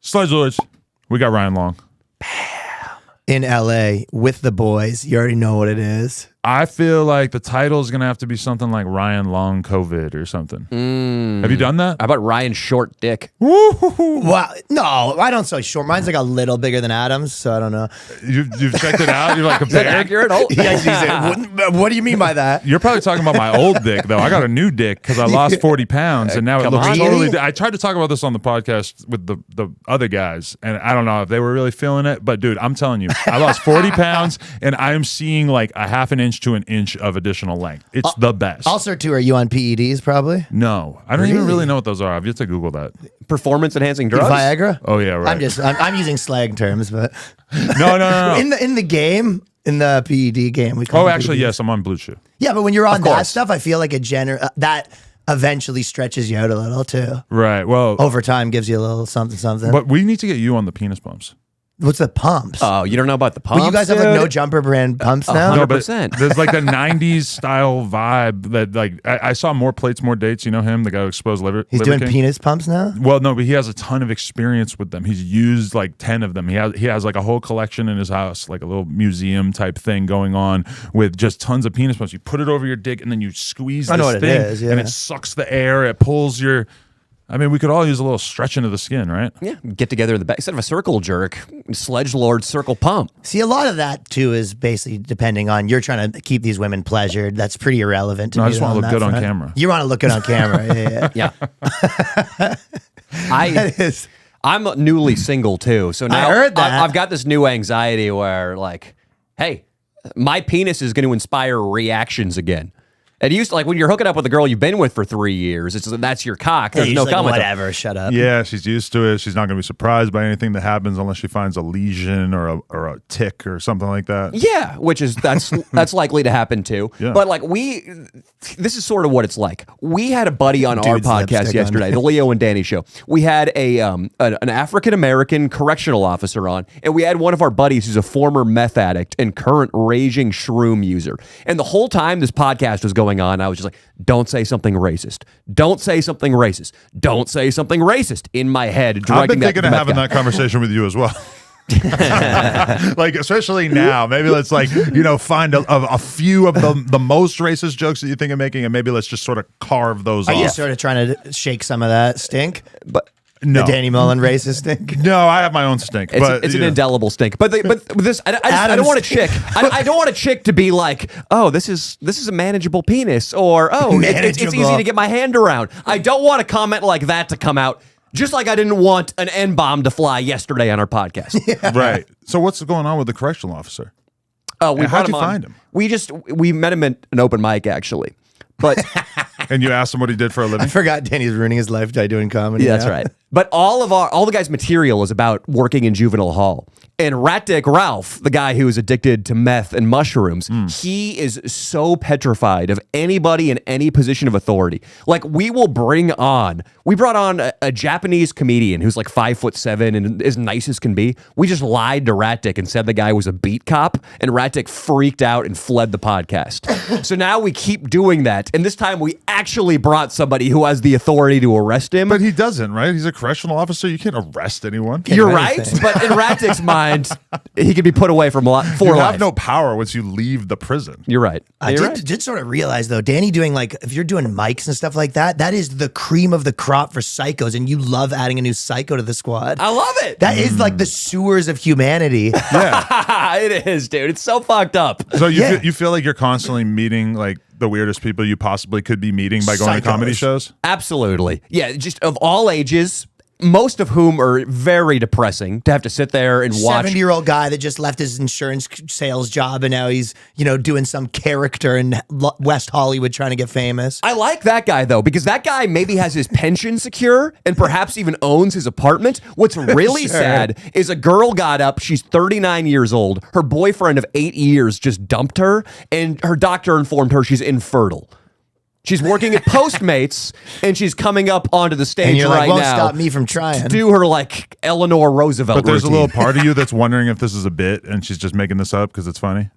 Sledgelords, we got Ryan Long. In LA with the boys. You already know what it is. I feel like the title is going to have to be something like Ryan Long COVID or something. Have you done that? How about Ryan Short Dick? Well, no, I don't say short. Mine's like a little bigger than Adam's, so I don't know. You've checked it out? You're like compared? Accurate? What do you mean by that? You're probably talking about my old dick, though. I got a new dick because I lost 40 pounds, and now it looks totally... I tried to talk about this on the podcast with the other guys, and I don't know if they were really feeling it, but dude, I'm telling you, I lost 40 pounds, and I'm seeing like a half an inch to an inch of additional length. It's the best. Also, too, are you on PEDs probably? No. I don't even really know what those are. I've yet to Google that. Performance-enhancing drugs? Viagra? Oh, yeah, right. I'm using slag terms, but... No. In the game, in the PED game, we call Oh, them actually, PEDs. yes, I'm on Blue Chew. Yeah, but when you're on that stuff, I feel like that eventually stretches you out a little, too. Right, well... Over time, gives you a little something. But we need to get you on the penis pumps. What's the pumps? Oh, you don't know about the pumps? Well, you guys have like no jumper brand pumps now? 100%. There's like the 90s style vibe that like I saw More Plates, More Dates. You know him, the guy who exposed liver. He's liver doing King? penis pumps now? Well, no, but he has a ton of experience with them. He's used like 10 of them. He has like a whole collection in his house, like a little museum type thing going on with just tons of penis pumps. You put it over your dick and then you squeeze this what thing it is, yeah. and it sucks the air. It pulls your... I mean, we could all use a little stretch into the skin, right? Yeah, get together in the back. Instead of a circle jerk, Sledgelord circle pump. See, a lot of that, too, is basically depending on you're trying to keep these women pleasured. That's pretty irrelevant to me. I just want to look good on camera. You want to look good on camera. Yeah. I'm newly single, too. So now I heard that. I've got this new anxiety where, like, hey, my penis is going to inspire reactions again. It used to, like, when you're hooking up with a girl you've been with for 3 years, that's your cock. There's no comment. Whatever, shut up. Yeah, she's used to it. She's not going to be surprised by anything that happens unless she finds a lesion or a tick or something like that. Yeah, which is that's likely to happen too. Yeah. But like this is sort of what it's like. We had a buddy on our podcast yesterday, the Leo and Danny show. We had an African American correctional officer on, and we had one of our buddies who's a former meth addict and current raging shroom user. And the whole time this podcast was going on, I was just like, don't say something racist. Don't say something racist. Don't say something racist in my head. I've been thinking of having that conversation with you as well. Like, especially now, maybe let's find a few of the most racist jokes that you think of making, and maybe let's just sort of carve those off. Are you sort of trying to shake some of that stink? But no. The Danny Mullen racist stink? No, I have my own stink. It's an indelible stink. But this, I don't want a chick. I don't want a chick to be like, oh, this is a manageable penis, or oh, it's easy to get my hand around. I don't want a comment like that to come out. Just like I didn't want an N-bomb to fly yesterday on our podcast. Yeah. Right. So what's going on with the correctional officer? Oh, how'd you find him? We met him at an open mic, actually. But and you asked him what he did for a living? I forgot Danny's ruining his life by doing comedy. Yeah, that's right. But all the guys' material is about working in juvenile hall. And Rat Dick Ralph, the guy who is addicted to meth and mushrooms, he is so petrified of anybody in any position of authority. Like, we brought on a Japanese comedian who's like 5'7" and as nice as can be. We just lied to Rat Dick and said the guy was a beat cop, and Rat Dick freaked out and fled the podcast. So now we keep doing that, and this time we actually brought somebody who has the authority to arrest him. But he doesn't, right? He's a correctional officer. You can't arrest anyone. You're right, but in Rat Dick's mind, he could be put away for life. You have no power once you leave the prison. You're right. I did sort of realize, though, Danny doing, like, if you're doing mics and stuff like that, that is the cream of the crop for psychos, and you love adding a new psycho to the squad. I love it. That is like the sewers of humanity. Yeah. It is, dude. It's so fucked up. So you feel like you're constantly meeting, like, the weirdest people you possibly could be meeting by going to comedy shows? Absolutely. Yeah, just of all ages, most of whom are very depressing to have to sit there and watch. 70-year-old guy that just left his insurance sales job and now he's, doing some character in West Hollywood trying to get famous. I like that guy, though, because that guy maybe has his pension secure and perhaps even owns his apartment. What's really sad is a girl got up. She's 39 years old. Her boyfriend of 8 years just dumped her, and her doctor informed her she's infertile. She's working at Postmates, and she's coming up onto the stage and you're right won't now. Stop me from trying. To do her like Eleanor Roosevelt. But there's routine. a little part of you that's wondering if this is a bit, and she's just making this up because it's funny.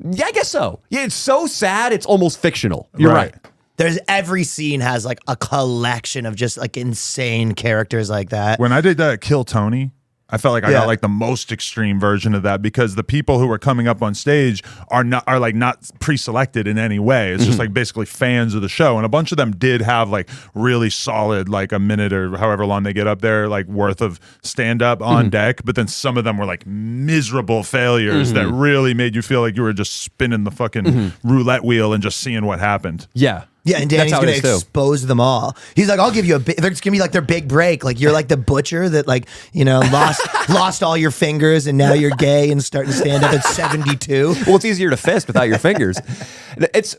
Yeah, I guess so. Yeah, it's so sad, it's almost fictional. You're right. There's every scene has like a collection of just like insane characters like that. When I did Kill Tony, I felt like I got like the most extreme version of that because the people who were coming up on stage are not pre-selected in any way. It's just like basically fans of the show, and a bunch of them did have like really solid like a minute or however long they get up there like worth of stand up on deck. But then some of them were like miserable failures that really made you feel like you were just spinning the fucking roulette wheel and just seeing what happened. Yeah. Yeah, and Danny's going to expose them all. He's like, I'll give you there's going to be like their big break. Like you're like the butcher that like, you know, lost all your fingers and now you're gay and starting to stand up at 72. Well, it's easier to fist without your fingers.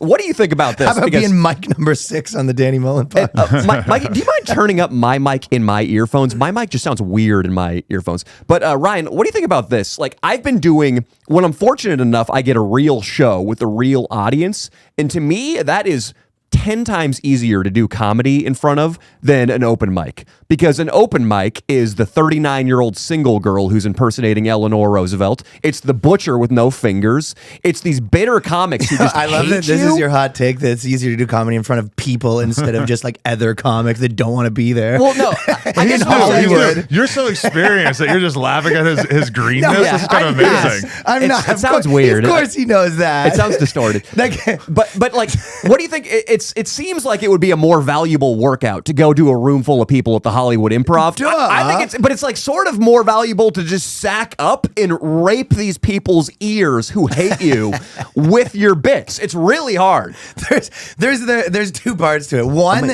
What do you think about this? How about being mic number 6 on the Danny Mullen podcast? Mike, do you mind turning up my mic in my earphones? My mic just sounds weird in my earphones. But Ryan, what do you think about this? Like I've been doing, when I'm fortunate enough, I get a real show with a real audience. And to me, that is 10 times easier to do comedy in front of than an open mic, because an open mic is the 39-year-old single girl who's impersonating Eleanor Roosevelt. It's the butcher with no fingers. It's these bitter comics who just I love that this is your hot take, that it's easier to do comedy in front of people instead of just like other comics that don't want to be there. Well, no, I guess Hollywood. You're so experienced that you're just laughing at his greenness. It's kind of amazing. I'm not. It sounds weird. Of course he knows that. It sounds distorted. but like, what do you think? It seems like it would be a more valuable workout to go do a room full of people at the Hollywood Improv. I think it's like sort of more valuable to just sack up and rape these people's ears who hate you with your bits. It's really hard. There's 2 parts to it. One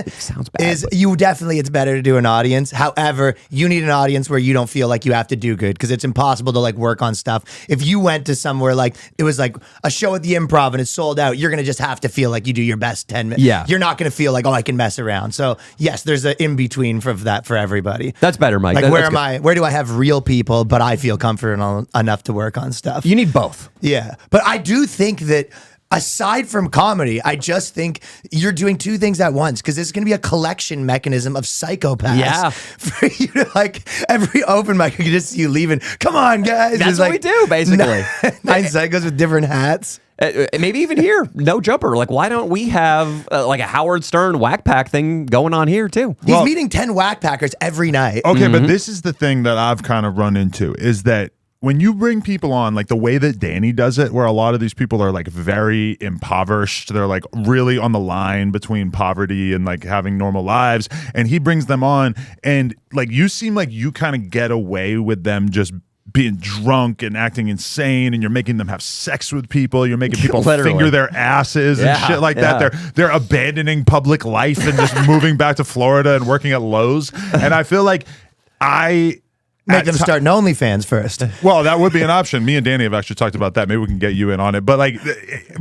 is it's better to do an audience. However, you need an audience where you don't feel like you have to do good, because it's impossible to like work on stuff. If you went to somewhere like it was like a show at the Improv and it's sold out, you're gonna just have to feel like you do your best 10 minutes. Yeah. You're not gonna feel like, oh, I can mess around. So yes, there's an in between for that for everybody. That's better, Mike. Like where do I have real people, but I feel comfortable enough to work on stuff? You need both. Yeah, but I do think that aside from comedy, I just think you're doing 2 things at once, because it's going to be a collection mechanism of psychopaths. Yeah. For you to like, every open mic, you can just see you leaving. Come on, guys. That's what we do, basically. 9 psychos with different hats. Maybe even here, no jumper. Like, why don't we have like a Howard Stern whack pack thing going on here too? He's meeting 10 whack packers every night. Okay, but this is the thing that I've kind of run into, is that when you bring people on, like the way that Danny does it, where a lot of these people are like very impoverished, they're like really on the line between poverty and like having normal lives, and he brings them on, and like you seem like you kind of get away with them just being drunk and acting insane, and you're making them have sex with people, you're making people finger their asses and shit like that. They're abandoning public life and just moving back to Florida and working at Lowe's. And I feel like Make them start an OnlyFans first. Well, that would be an option. Me and Danny have actually talked about that. Maybe we can get you in on it. But like,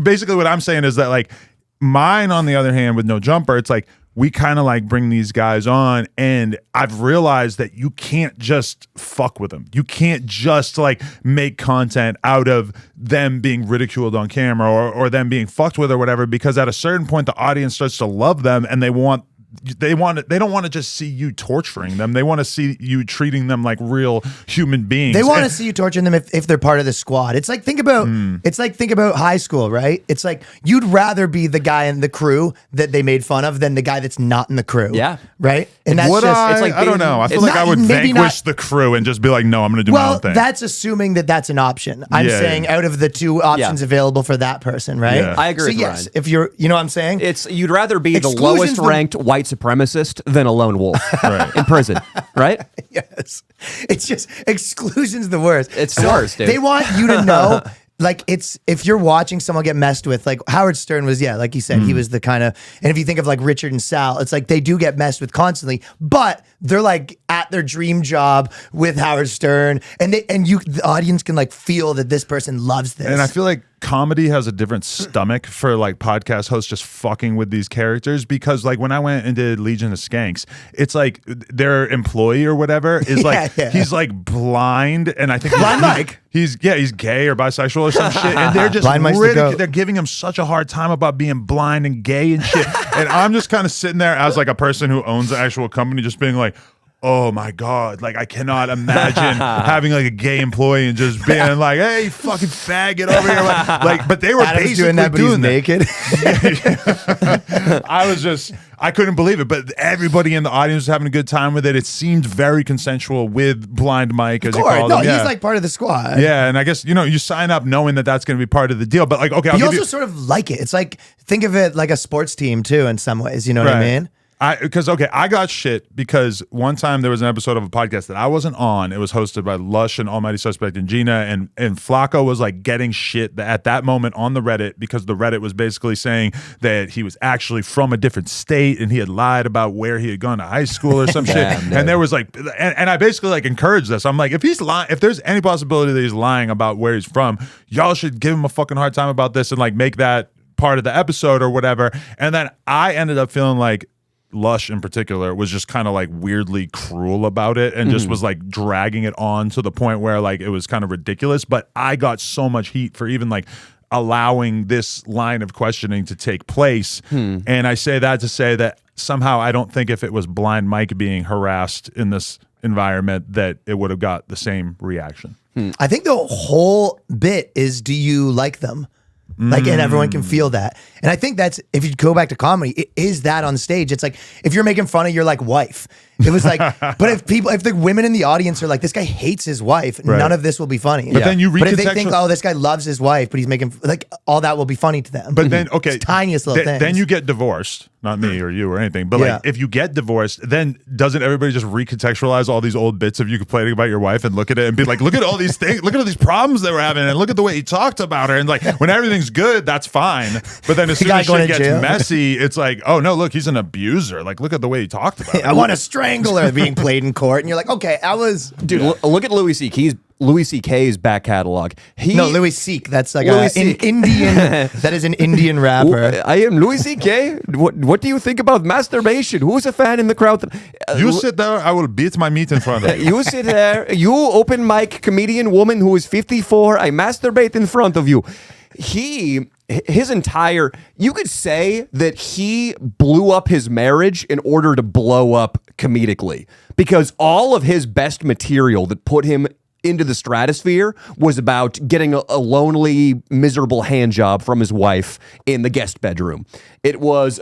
basically what I'm saying is that like mine, on the other hand, with No Jumper, it's like we kind of like bring these guys on, and I've realized that you can't just fuck with them. You can't just like make content out of them being ridiculed on camera or them being fucked with or whatever, because at a certain point the audience starts to love them, and they don't want to just see you torturing them. They want to see you treating them like real human beings. They want to see you torturing them if they're part of the squad. It's like think about high school, right? It's like you'd rather be the guy in the crew that they made fun of than the guy that's not in the crew. Yeah. Right? And that's it's like I don't know. I feel like I would vanquish the crew and just be like, no, I'm going to do my own thing. That's assuming that that's an option. I'm saying out of the 2 options available for that person, right? Yeah. I agree with yes, Ryan. If you're, you know what I'm saying? You'd rather be the lowest ranked white supremacist than a lone wolf in prison, right? Yes. It's just exclusion's the worst. It's the worst, dude. They want you to know, like, it's if you're watching someone get messed with, like Howard Stern was, like you said, he was the kind of, and if you think of like Richard and Sal, it's like they do get messed with constantly, but they're like at their dream job with Howard Stern, and the audience can like feel that this person loves this. And I feel like comedy has a different stomach for like podcast hosts just fucking with these characters, because like when I went and did Legion of Skanks, it's like their employee or whatever is like he's like blind, and I think Blind Mike. He's gay or bisexual or some shit, and they're just they're giving him such a hard time about being blind and gay and shit. And I'm just kind of sitting there as like a person who owns the actual company, just being like, oh my God, like I cannot imagine having like a gay employee and just being like, hey, fucking faggot over here. Like, but they were Adam's basically doing that, but he's naked. I couldn't believe it, but everybody in the audience was having a good time with it. It seemed very consensual with Blind Mike, as you call him. He's like part of the squad. Yeah, and I guess, you sign up knowing that that's going to be part of the deal. But like, okay, you also sort of like it. It's like, think of it like a sports team too in some ways. You know what I mean? Because I got shit because one time there was an episode of a podcast that I wasn't on. It was hosted by Lush and Almighty Suspect and Gina, and Flacco was like getting shit at that moment on the Reddit because the Reddit was basically saying that he was actually from a different state and he had lied about where he had gone to high school or some shit. And there was like, and I basically like encouraged this. I'm like, if he's lying, if there's any possibility that he's lying about where he's from, y'all should give him a fucking hard time about this and like make that part of the episode or whatever. And then I ended up feeling like Lush in particular was just kind of like weirdly cruel about it and just was like dragging it on to the point where like it was kind of ridiculous. But I got so much heat for even like allowing this line of questioning to take place. And I say that to say that somehow I don't think if it was Blind Mike being harassed in this environment that it would have got the same reaction. I think the whole bit is, do you like them? Like, and everyone can feel that. And I think that's, if you go back to comedy, it is that on stage. It's like, if you're making fun of your like wife, it was like, but if the women in the audience are like, this guy hates his wife, none of this will be funny. But then you But if they think, oh, this guy loves his wife, but he's making, like, all that will be funny to them. But then, okay. It's tiniest little things. Then you get divorced, not me or you or anything. But like, if you get divorced, then doesn't everybody just recontextualize all these old bits of you complaining about your wife and look at it and be like, look at all these things, look at all these problems they were having and look at the way he talked about her. And like, when everything's good, that's fine. But then as soon as shit gets messy, it's like, oh no, look, he's an abuser. Like, look at the way he talked about her. I want to strangle her being played in court. And you're like, okay, Dude, look at Louis C.K.'s back catalog. Louis C.K. That's like an Indian. That is an Indian rapper. I am Louis C.K. What do you think about masturbation? Who's a fan in the crowd? You sit there, I will beat my meat in front of you. You sit there, you open mic comedian woman who is 54, I masturbate in front of you. His entire, you could say that he blew up his marriage in order to blow up comedically, because all of his best material that put him into the stratosphere was about getting a lonely, miserable hand job from his wife in the guest bedroom. It was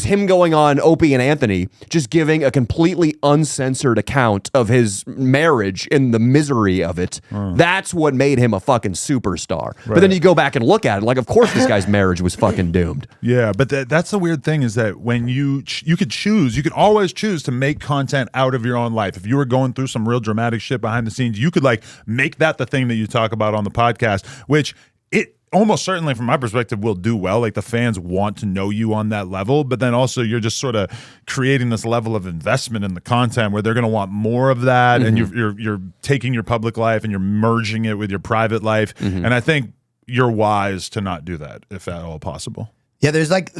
him going on Opie and Anthony, just giving a completely uncensored account of his marriage and the misery of it. That's what made him a fucking superstar. Right. But then you go back and look at it, like, of course this guy's marriage was fucking doomed. Yeah, but that's the weird thing is that when you could always choose to make content out of your own life. If you were going through some real dramatic shit behind the scenes, you could like make that the thing that you talk about on the podcast, which it almost certainly from my perspective will do well. Like the fans want to know you on that level, but then also you're just sort of creating this level of investment in the content where they're going to want more of that. And you're taking your public life and you're merging it with your private life. And I think you're wise to not do that if at all possible. Yeah, there's like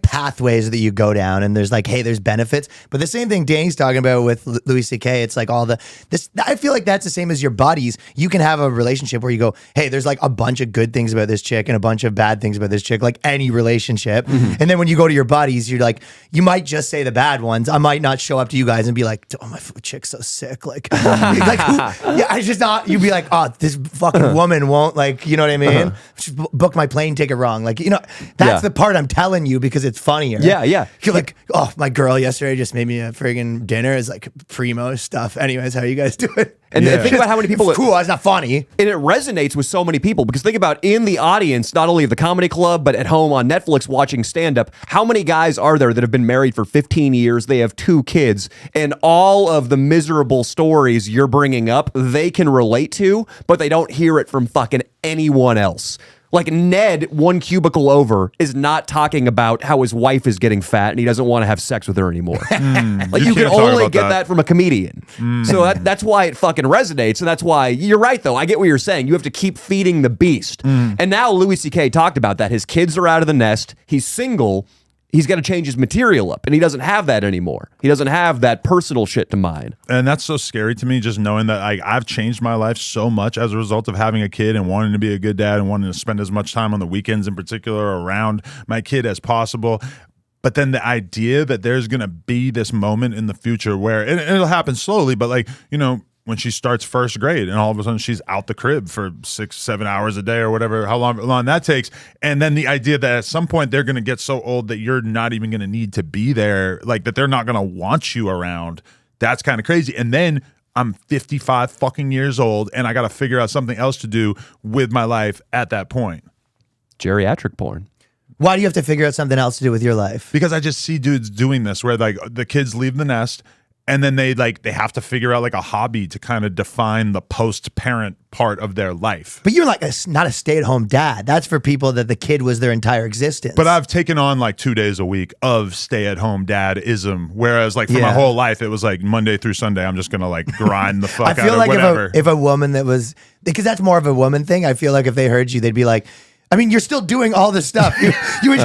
pathways that you go down, and there's like, hey, there's benefits. But the same thing Danny's talking about with Louis C.K., it's like I feel like that's the same as your buddies. You can have a relationship where you go, hey, there's like a bunch of good things about this chick and a bunch of bad things about this chick, like any relationship. And then when you go to your buddies, you're like, you might just say the bad ones. I might not show up to you guys and be like, oh, my chick's so sick. Like, you'd be like, oh, this fucking woman won't, like, you know what I mean? She booked my plane ticket wrong. Like, you know, that's the part I'm telling you because it's funnier. Yeah. You're like, oh, my girl yesterday just made me a friggin' dinner. It's like primo stuff. Anyways, how you guys doing? And think about how many people... It's cool, it's not funny. And it resonates with so many people because think about in the audience, not only of the comedy club, but at home on Netflix watching stand-up, how many guys are there that have been married for 15 years, they have 2 kids, and all of the miserable stories you're bringing up, they can relate to, but they don't hear it from fucking anyone else. Like Ned, one cubicle over, is not talking about how his wife is getting fat and he doesn't want to have sex with her anymore. Like you can only get that from a comedian. So that's why it fucking resonates. And that's why, you're right though, I get what you're saying. You have to keep feeding the beast. And now Louis C.K. talked about that. His kids are out of the nest. He's single. He's got to change his material up, and he doesn't have that anymore. He doesn't have that personal shit to mine. And that's so scary to me, just knowing that I've changed my life so much as a result of having a kid and wanting to be a good dad and wanting to spend as much time on the weekends in particular around my kid as possible. But then the idea that there's going to be this moment in the future where, and it'll happen slowly, but like, you know, when she starts first grade and all of a sudden she's out the crib for 6-7 hours a day or whatever, how long that takes. And then the idea that at some point they're going to get so old that you're not even going to need to be there, like that they're not going to want you around. That's kind of crazy. And then I'm 55 fucking years old and I got to figure out something else to do with my life at that point. Geriatric porn. Why do you have to figure out something else to do with your life? Because I just see dudes doing this where like the kids leave the nest and then they have to figure out like a hobby to kind of define the post-parent part of their life. But you're like not a stay-at-home dad. That's for people that the kid was their entire existence. But I've taken on like 2 days a week of stay-at-home dad-ism, whereas like for my whole life, it was like Monday through Sunday, I'm just going to like grind the fuck out of whatever. I feel like if a woman that was, because that's more of a woman thing, I feel like if they heard you, they'd be like, I mean, you're still doing all this stuff. You would,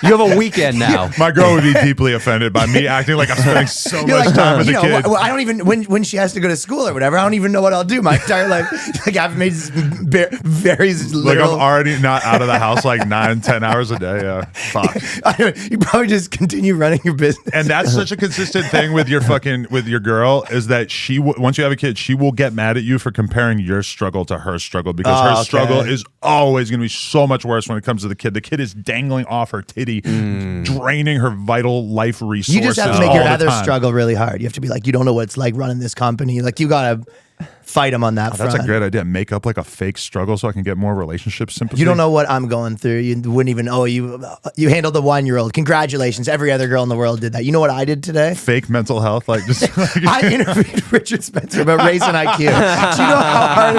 You have a weekend now. My girl would be deeply offended by me acting like I'm spending so much time with the kid. I don't even, when she has to go to school or whatever, I don't even know what I'll do my entire life. Like I've made very little. Like I'm already not out of the house like 9-10 hours a day. Yeah, fuck. You probably just continue running your business. And that's such a consistent thing with your girl is that once you have a kid, she will get mad at you for comparing your struggle to her struggle because her struggle is always going to be so much worse when it comes to the kid. The kid is dangling off her titty, draining her vital life resources. You just have to make your other struggle really hard. You have to be like, you don't know what it's like running this company. Like you gotta fight them on that front. That's a great idea. Make up like a fake struggle so I can get more relationship sympathy. You don't know what I'm going through. You wouldn't even know. You handled the 1-year-old. Congratulations. Every other girl in the world did that. You know what I did today? Fake mental health. Like just I interviewed Richard Spencer about race and IQ. Do you know how hard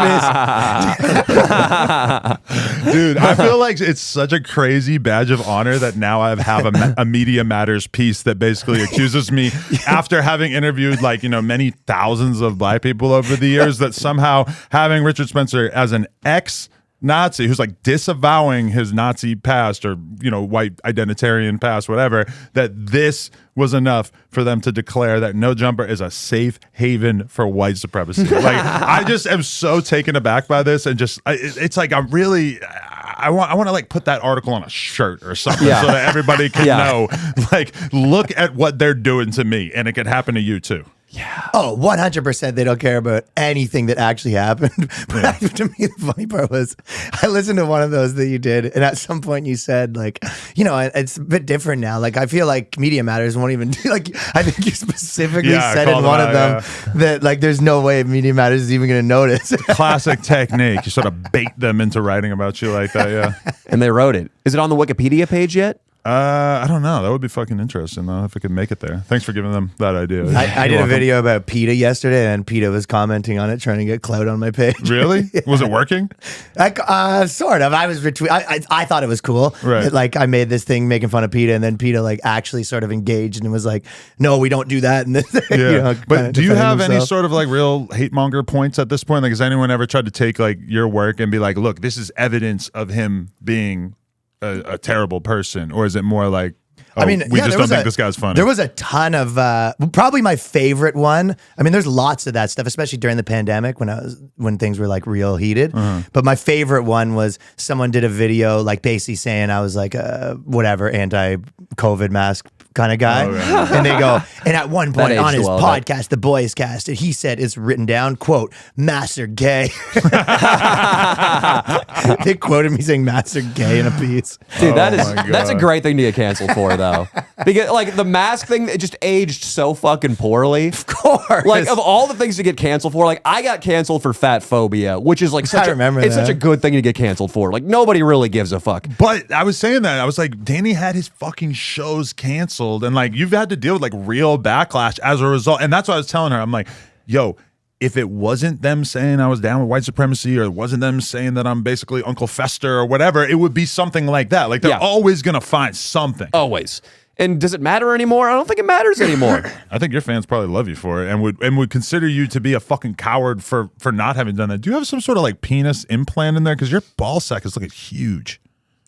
it is? Dude, I feel like it's such a crazy badge of honor that now I have a Media Matters piece that basically accuses me after having interviewed like, you know, many thousands of black people over the years that somehow having Richard Spencer as an ex-Nazi who's like disavowing his Nazi past or, you know, white identitarian past, whatever, that this was enough for them to declare that No Jumper is a safe haven for white supremacy. Like, I just am so taken aback by this and just, it's like I'm really... I want to like put that article on a shirt or something so that everybody can know, like, look at what they're doing to me and it could happen to you too. Yeah. Oh, 100% they don't care about anything that actually happened. But to me, the funny part was I listened to one of those that you did, and at some point you said, like, you know, it's a bit different now. Like, I feel like Media Matters won't even do, like, I think you specifically said in one of them that, like, there's no way Media Matters is even going to notice. Classic technique. You sort of bait them into writing about you like that, yeah. And they wrote it. Is it on the Wikipedia page yet? I don't know. That would be fucking interesting, though, if it could make it there. Thanks for giving them that idea. I did a video about PETA yesterday, and PETA was commenting on it, trying to get clout on my page. Really? Yeah. Was it working? Sort of. I was I thought it was cool. Right. Like, I made this thing making fun of PETA, and then PETA, like, actually sort of engaged and was like, no, we don't do that. And yeah. You know, but do you have any sort of, like, real hate monger points at this point? Like, has anyone ever tried to take, like, your work and be like, look, this is evidence of him being a terrible person? Or is it more like, I mean, we just don't think this guy's funny? There was a ton of probably my favorite one. I mean, there's lots of that stuff, especially during the pandemic when things were like real heated. But my favorite one was someone did a video like basically saying I was like whatever anti-COVID mask kind of guy. And they go, and at one point on his podcast, The Boys Cast, he said it's written down, quote, "Master gay." They quoted me saying "Master gay" in a piece. Dude, that's a great thing to get canceled for, though. Because like the mask thing, it just aged so fucking poorly. Of course. Like of all the things to get canceled for, like I got canceled for fat phobia, which is like such a good thing to get canceled for. Like nobody really gives a fuck. But I was saying that, I was like, Danny had his fucking shows canceled, and like you've had to deal with like real backlash as a result. And that's what I was telling her. I'm like, yo, if it wasn't them saying I was down with white supremacy, or it wasn't them saying that I'm basically Uncle Fester or whatever, it would be something like that. Like they're always gonna find something. Always. And does it matter anymore? I don't think it matters anymore. I think your fans probably love you for it and would consider you to be a fucking coward for not having done that. Do you have some sort of like penis implant in there? Because your ball sack is looking huge.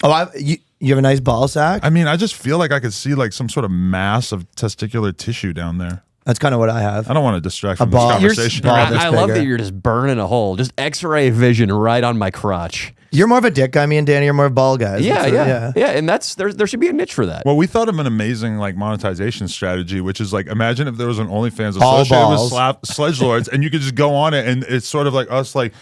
Oh, you have a nice ball sack? I mean, I just feel like I could see like some sort of mass of testicular tissue down there. That's kind of what I have. I don't want to distract from this conversation. I love that you're just burning a hole. Just X-ray vision right on my crotch. You're more of a dick guy. Me and Danny are more ball guys. Yeah, That's yeah. And there should be a niche for that. Well, we thought of an amazing like monetization strategy, which is like, imagine if there was an OnlyFans All associated balls. with Sledgelords, and you could just go on it, and it's sort of like us, like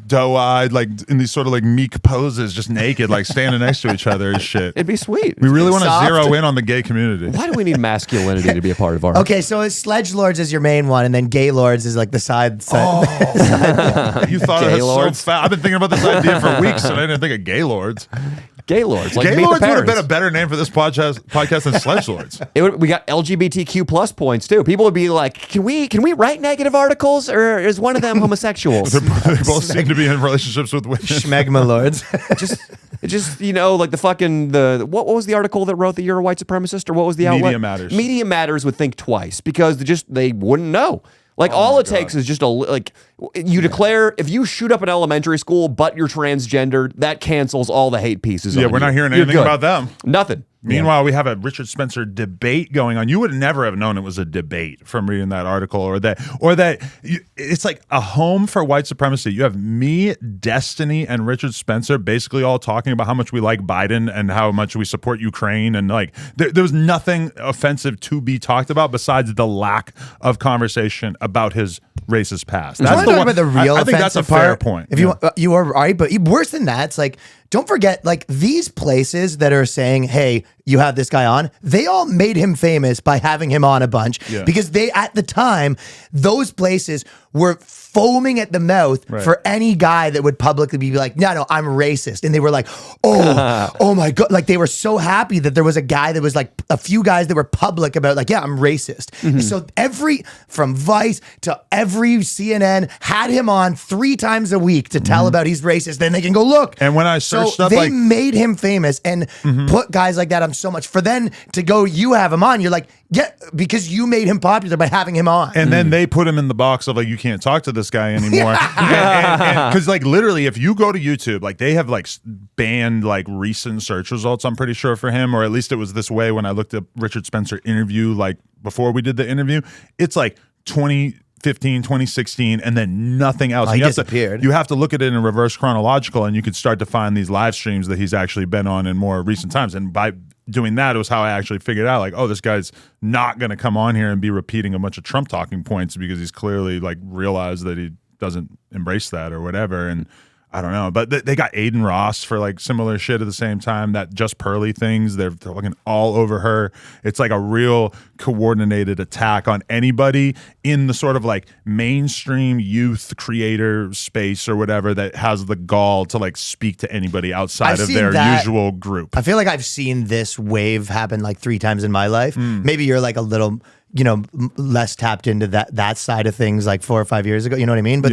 doe-eyed, like in these sort of like meek poses, just naked, like standing next to each other and shit. It'd be sweet. We really want to Soft. zero in on the gay community. Why do we need masculinity to be a part of our? Okay, so Sledgelords is your main one, and then Gaylords is like the side. You thought it was so Gaylords? fast. I've been thinking about this idea for weeks, and I didn't think of Gaylords. Gaylords. Like Meet the Gaylords would have Parents. been a better name for this podcast than Sledgelords. We got LGBTQ plus points too. People would be like, "Can we write negative articles, or is one of them homosexuals?" They both seem to be in relationships with women. Schmegma Lords. just like the what was the article that wrote that you're a white supremacist, or what was the outlet? Media Matters. Media Matters would think twice because they wouldn't know. Like all it takes is just you declare, if you shoot up an elementary school but you're transgendered, that cancels all the hate pieces. Yeah, on we're you. not hearing You're anything good. about them. Nothing. Meanwhile, we have a Richard Spencer debate going on. You would never have known it was a debate from reading that article, or that it's like a home for white supremacy. You have me, Destiny, and Richard Spencer basically all talking about how much we like Biden and how much we support Ukraine, and like there was nothing offensive to be talked about besides the lack of conversation about his racist past. I want to talk about the real I think that's a offensive fair part. point. If you are right, but worse than that, it's like, don't forget, like, these places that are saying, hey, you have this guy on, they all made him famous by having him on a bunch, because they, at the time, those places were foaming at the mouth for any guy that would publicly be like, no, I'm racist. And they were like, oh my God. Like, they were so happy that there was a guy that was like, a few guys that were public about like, yeah, I'm racist. So from Vice to every CNN had him on 3 times a week to tell about he's racist. Then they can go look. And when I searched up, they like, made him famous and put guys like that on so much. For then to go, you have him on, you're like, yeah, because you made him popular by having him on. And then they put him in the box of like, you can't talk to this guy anymore. Because like literally, if you go to YouTube, like they have like banned like recent search results, I'm pretty sure, for him, or at least it was this way when I looked at Richard Spencer interview, like before we did the interview. It's like 2015, 2016, and then nothing else. Oh, he disappeared. You have to look at it in reverse chronological, and you could start to find these live streams that he's actually been on in more recent times. And by doing that, it was how I actually figured out, like, oh, this guy's not going to come on here and be repeating a bunch of Trump talking points, because he's clearly like realized that he doesn't embrace that or whatever. And I don't know, but they got Aiden Ross for like similar shit at the same time. That Just Pearly things, they're fucking all over her. It's like a real coordinated attack on anybody in the sort of like mainstream youth creator space or whatever that has the gall to like speak to anybody outside of their usual group. I feel like I've seen this wave happen like 3 times in my life. Maybe you're like a little, less tapped into that side of things like 4 or 5 years ago. You know what I mean? But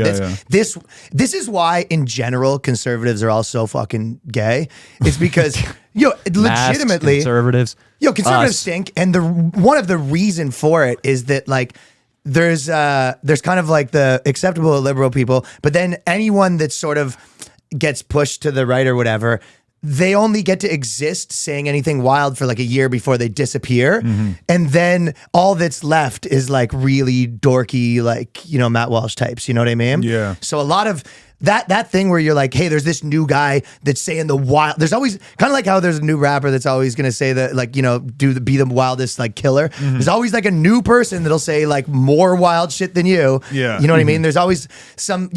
this is why in general conservatives are all so fucking gay. It's because legitimately conservatives. Conservatives stink, and one of the reason for it is that like there's kind of like the acceptable liberal people, but then anyone that sort of gets pushed to the right or whatever, they only get to exist saying anything wild for like a year before they disappear. And then all that's left is like really dorky, like, Matt Walsh types, you know what I mean? Yeah. So a lot of that thing where you're like, hey, there's this new guy that's saying the wild, there's always kind of like how there's a new rapper that's always going to say that, like, be the wildest like killer. There's always like a new person that'll say like more wild shit than you. Yeah. You know what I mean? There's always some,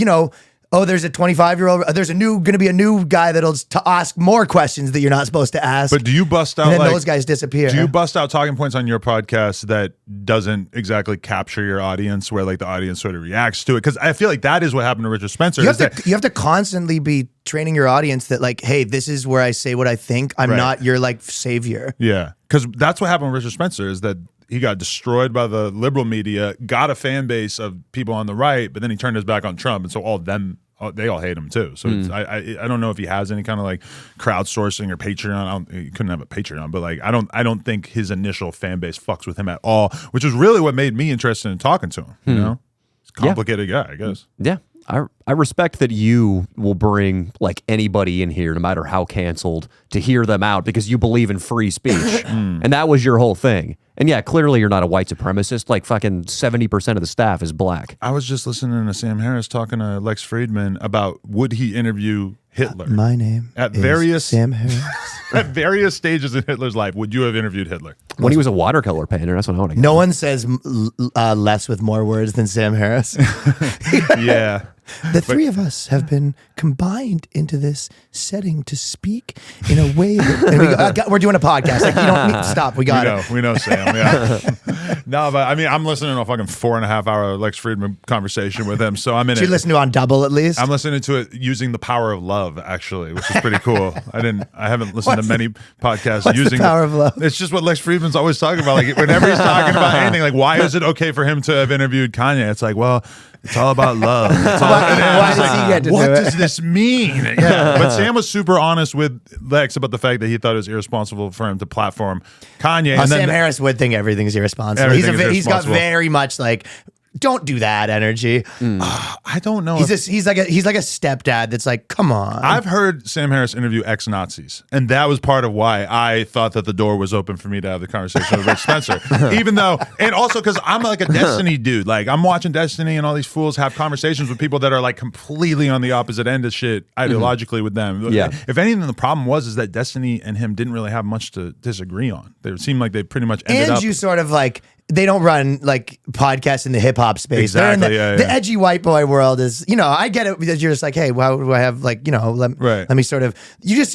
oh, there's a 25-year-old. There's going to be a new guy that'll ask more questions that you're not supposed to ask. But do you bust out, and then like, those guys disappear? Do you bust out talking points on your podcast that doesn't exactly capture your audience, where like the audience sort of reacts to it? Because I feel like that is what happened to Richard Spencer. You have to constantly be training your audience that like, hey, this is where I say what I think. I'm not your like savior. Yeah, because that's what happened with Richard Spencer, is that he got destroyed by the liberal media, got a fan base of people on the right, but then he turned his back on Trump, and so they all hate him too. So I don't know if he has any kind of like crowdsourcing or Patreon. He couldn't have a Patreon, but like I don't think his initial fan base fucks with him at all, which is really what made me interested in talking to him. It's a complicated guy, I guess. Yeah. I respect that you will bring like anybody in here, no matter how canceled, to hear them out because you believe in free speech. And that was your whole thing. And yeah, clearly you're not a white supremacist. Like fucking 70% of the staff is black. I was just listening to Sam Harris talking to Lex Friedman about would he interview Hitler. My name at is various Sam Harris. at various stages in Hitler's life, would you have interviewed Hitler? When he was a watercolor painter, that's what I want to get. No one says less with more words than Sam Harris. Yeah. The three of us have been combined into this setting to speak in a way that we're doing a podcast. Like, you don't need to stop. We got it. We know, Sam. Yeah. No, but I mean, I'm listening to a fucking 4.5 hour Lex Friedman conversation with him, so I'm in Should it. you listen to it on double at least? I'm listening to it using the power of love, actually, which is pretty cool. I haven't listened to many podcasts what's using the power of love. It's just what Lex Friedman's always talking about. Like whenever he's talking about anything, like why is it okay for him to have interviewed Kanye? It's like, well, it's all about love. It's all, why does he get to what do it? does this mean? Yeah. But Sam was super honest with Lex about the fact that he thought it was irresponsible for him to platform Kanye. And Sam Harris would think everything's irresponsible. Everything is He's got irresponsible. very much like, don't do that energy. I don't know. He's like a stepdad that's like, come on. I've heard Sam Harris interview ex-Nazis, and that was part of why I thought that the door was open for me to have the conversation with Rich Spencer. Even though, and also because I'm like a Destiny dude. Like I'm watching Destiny, and all these fools have conversations with people that are like completely on the opposite end of shit ideologically with them. Yeah. If anything, the problem is that Destiny and him didn't really have much to disagree on. They seemed like they pretty much ended and up. you sort of like, they don't run like podcasts in the hip hop space. Exactly, They're in the edgy white boy world is, I get it because you're just like, hey, why do I have like, let me sort of,